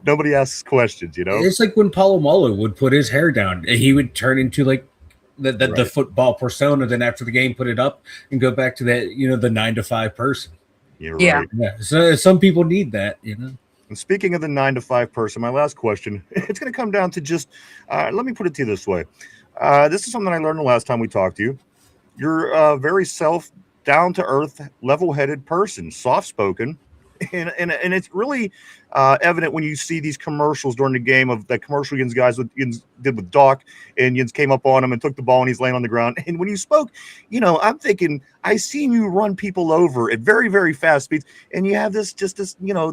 Nobody asks questions, you know? It's like when Palomalu would put his hair down, he would turn into like the football persona. Then after the game, put it up and go back to that, the 9 to 5 person. You're Yeah. right. Yeah. So some people need that, And speaking of the 9 to 5 person, my last question, it's going to come down to just, let me put it to you this way. This is something I learned the last time we talked to you. You're a very down-to-earth, level-headed person, soft-spoken, and it's really evident when you see these commercials during the game of that commercial Yins guys did with Doc, and Yins came up on him and took the ball, and he's laying on the ground. And when you spoke, I'm thinking, I seen you run people over at very, very fast speeds, and you have this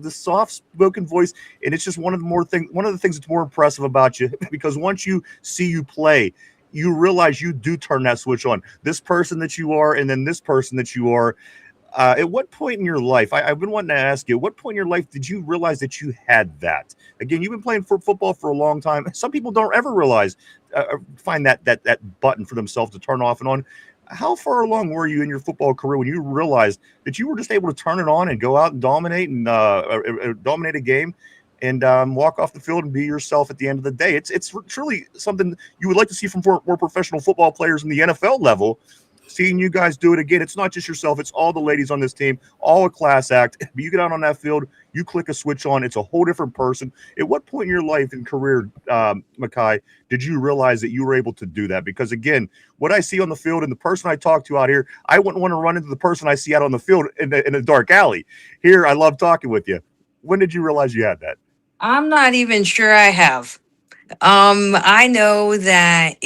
soft-spoken voice, and it's just one of the things that's more impressive about you, because once you see you play, you realize you do turn that switch on. This person that you are, and then this person that you are. At what point in your life, I've been wanting to ask you, at what point in your life did you realize that you had that? Again, you've been playing football for a long time. Some people don't ever realize, find that button for themselves to turn off and on. How far along were you in your football career when you realized that you were just able to turn it on and go out and dominate a game and walk off the field and be yourself at the end of the day? It's truly something you would like to see from more professional football players in the NFL level. Seeing you guys do it again, it's not just yourself, it's all the ladies on this team, all a class act. But you get out on that field, you click a switch on, it's a whole different person. At what point in your life and career, Makai, did you realize that you were able to do that? Because again, what I see on the field and the person I talk to out here, I wouldn't want to run into the person I see out on the field in a dark alley. Here, I love talking with you. When did you realize you had that? I'm not even sure I have. I know that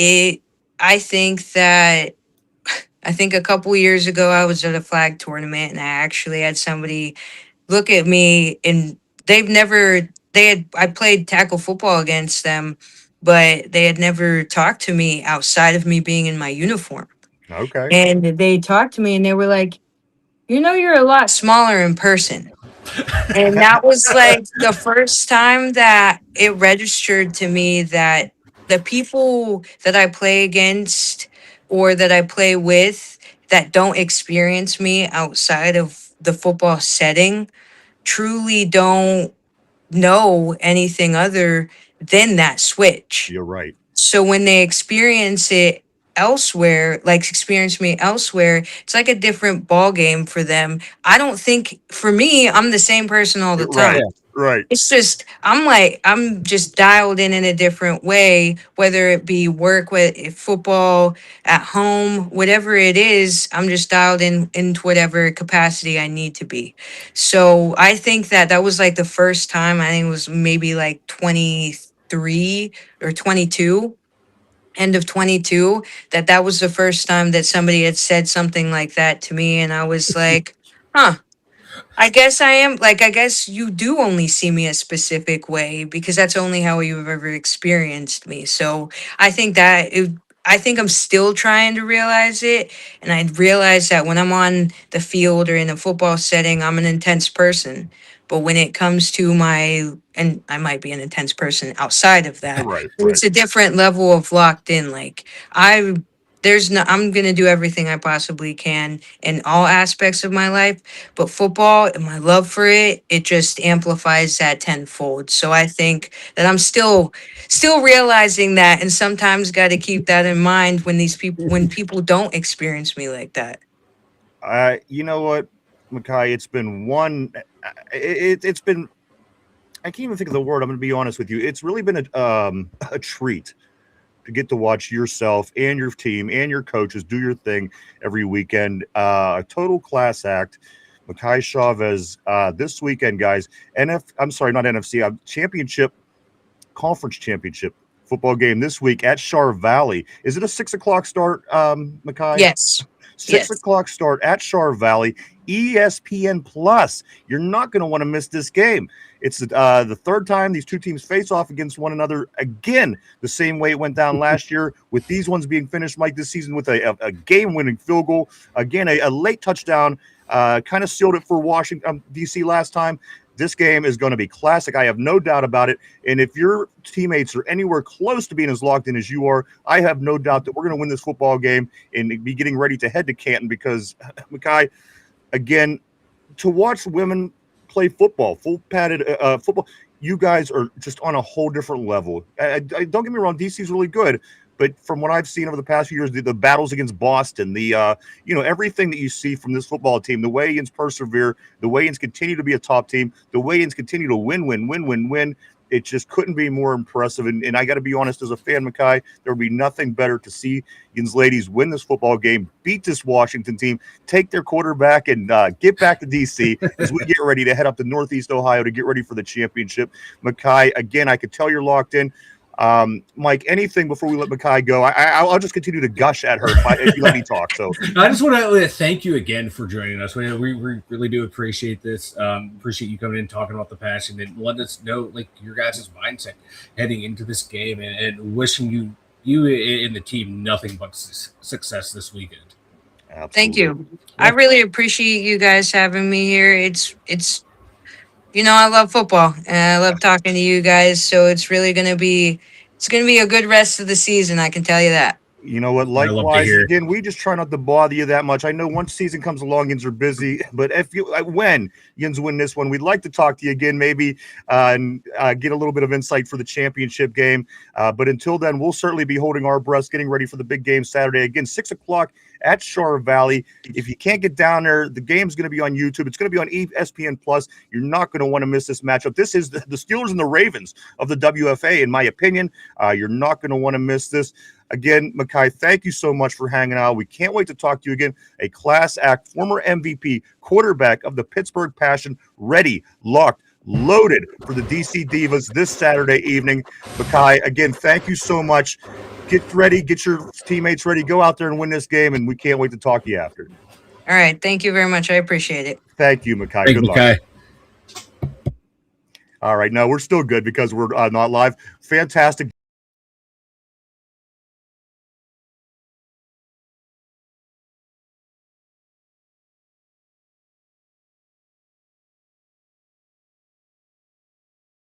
I think a couple years ago I was at a flag tournament and I actually had somebody look at me, and I played tackle football against them, but they had never talked to me outside of me being in my uniform. Okay. And they talked to me and they were like, you're a lot smaller in person. And that was like the first time that it registered to me that the people that I play against or that I play with that don't experience me outside of the football setting truly don't know anything other than that switch. You're right. So when they experience me elsewhere, it's like a different ball game for them. I don't think, for me, I'm the same person all the time. Right. It's just, I'm just dialed in a different way, whether it be work, with football, at home, whatever it is, I'm just dialed into whatever capacity I need to be. So I think that was like the first time, I think it was maybe like 23 or 22, end of 22, that was the first time that somebody had said something like that to me. And I was like, huh. I guess you do only see me a specific way because that's only how you've ever experienced me. So I think I'm still trying to realize it. And I realize that when I'm on the field or in a football setting, I'm an intense person. But when it comes to and I might be an intense person outside of that, Right. It's a different level of locked in. Like I'm going to do everything I possibly can in all aspects of my life, but football and my love for it just amplifies that tenfold. So I think that I'm still realizing that, and sometimes got to keep that in mind when people don't experience me like that. You know what, Makai, it's been, I can't even think of the word. I'm going to be honest with you. It's really been a treat to get to watch yourself and your team and your coaches do your thing every weekend. A total class act. Makai Chavez this weekend, guys. Conference championship football game this week at Char Valley. Is it a 6 o'clock start, Makai? Yes. 6 o'clock start at Char Valley. ESPN Plus. You're not going to want to miss this game. It's the third time these two teams face off against one another again, the same way it went down last year, with these ones being finished, Mike, this season with a game-winning field goal. Again, a late touchdown, kind of sealed it for Washington, D.C. last time. This game is going to be classic. I have no doubt about it. And if your teammates are anywhere close to being as locked in as you are, I have no doubt that we're going to win this football game and be getting ready to head to Canton because, Makai, again, to watch women play football, full padded football, you guys are just on a whole different level. Don't get me wrong, DC's really good. But from what I've seen over the past few years, the battles against Boston, everything that you see from this football team, the way Yins persevere, the way Yins continue to be a top team, the way Yins continue to win, it just couldn't be more impressive. And I got to be honest, as a fan, Makai, there would be nothing better to see Yins ladies win this football game, beat this Washington team, take their quarterback, and get back to DC as we get ready to head up to Northeast Ohio to get ready for the championship. Makai, again, I could tell you're locked in. Mike, anything before we let Makai go? I'll just continue to gush at her if you let me talk. So I just want to thank you again for joining us. We really do appreciate this. Appreciate you coming in, talking about the passion, and letting us know like your guys' mindset heading into this game, and wishing you and the team nothing but success this weekend. Absolutely. Thank you. I really appreciate you guys having me here. It's I love football and I love talking to you guys. So it's going to be a good rest of the season. I can tell you that. You know what? Likewise, again, we just try not to bother you that much. I know once season comes along, Yins are busy, but when Yins win this one, we'd like to talk to you again, maybe and get a little bit of insight for the championship game. But until then, we'll certainly be holding our breaths, getting ready for the big game Saturday. Again, 6:00 at Shar Valley. If you can't get down there, the game's going to be on YouTube. It's going to be on ESPN Plus. You're not going to want to miss this matchup. This is the Steelers and the Ravens of the WFA, in my opinion. You're not going to want to miss this. Again, Makai, thank you so much for hanging out. We can't wait to talk to you again. A class act, former MVP, quarterback of the Pittsburgh Passion, ready, locked, loaded for the DC Divas this Saturday evening. Makai, again, thank you so much. Get ready, get your teammates ready, go out there and win this game, and we can't wait to talk to you after. All right. Thank you very much. I appreciate it. Thank you, Makai. Good luck. All right. No, we're still good because we're not live. Fantastic.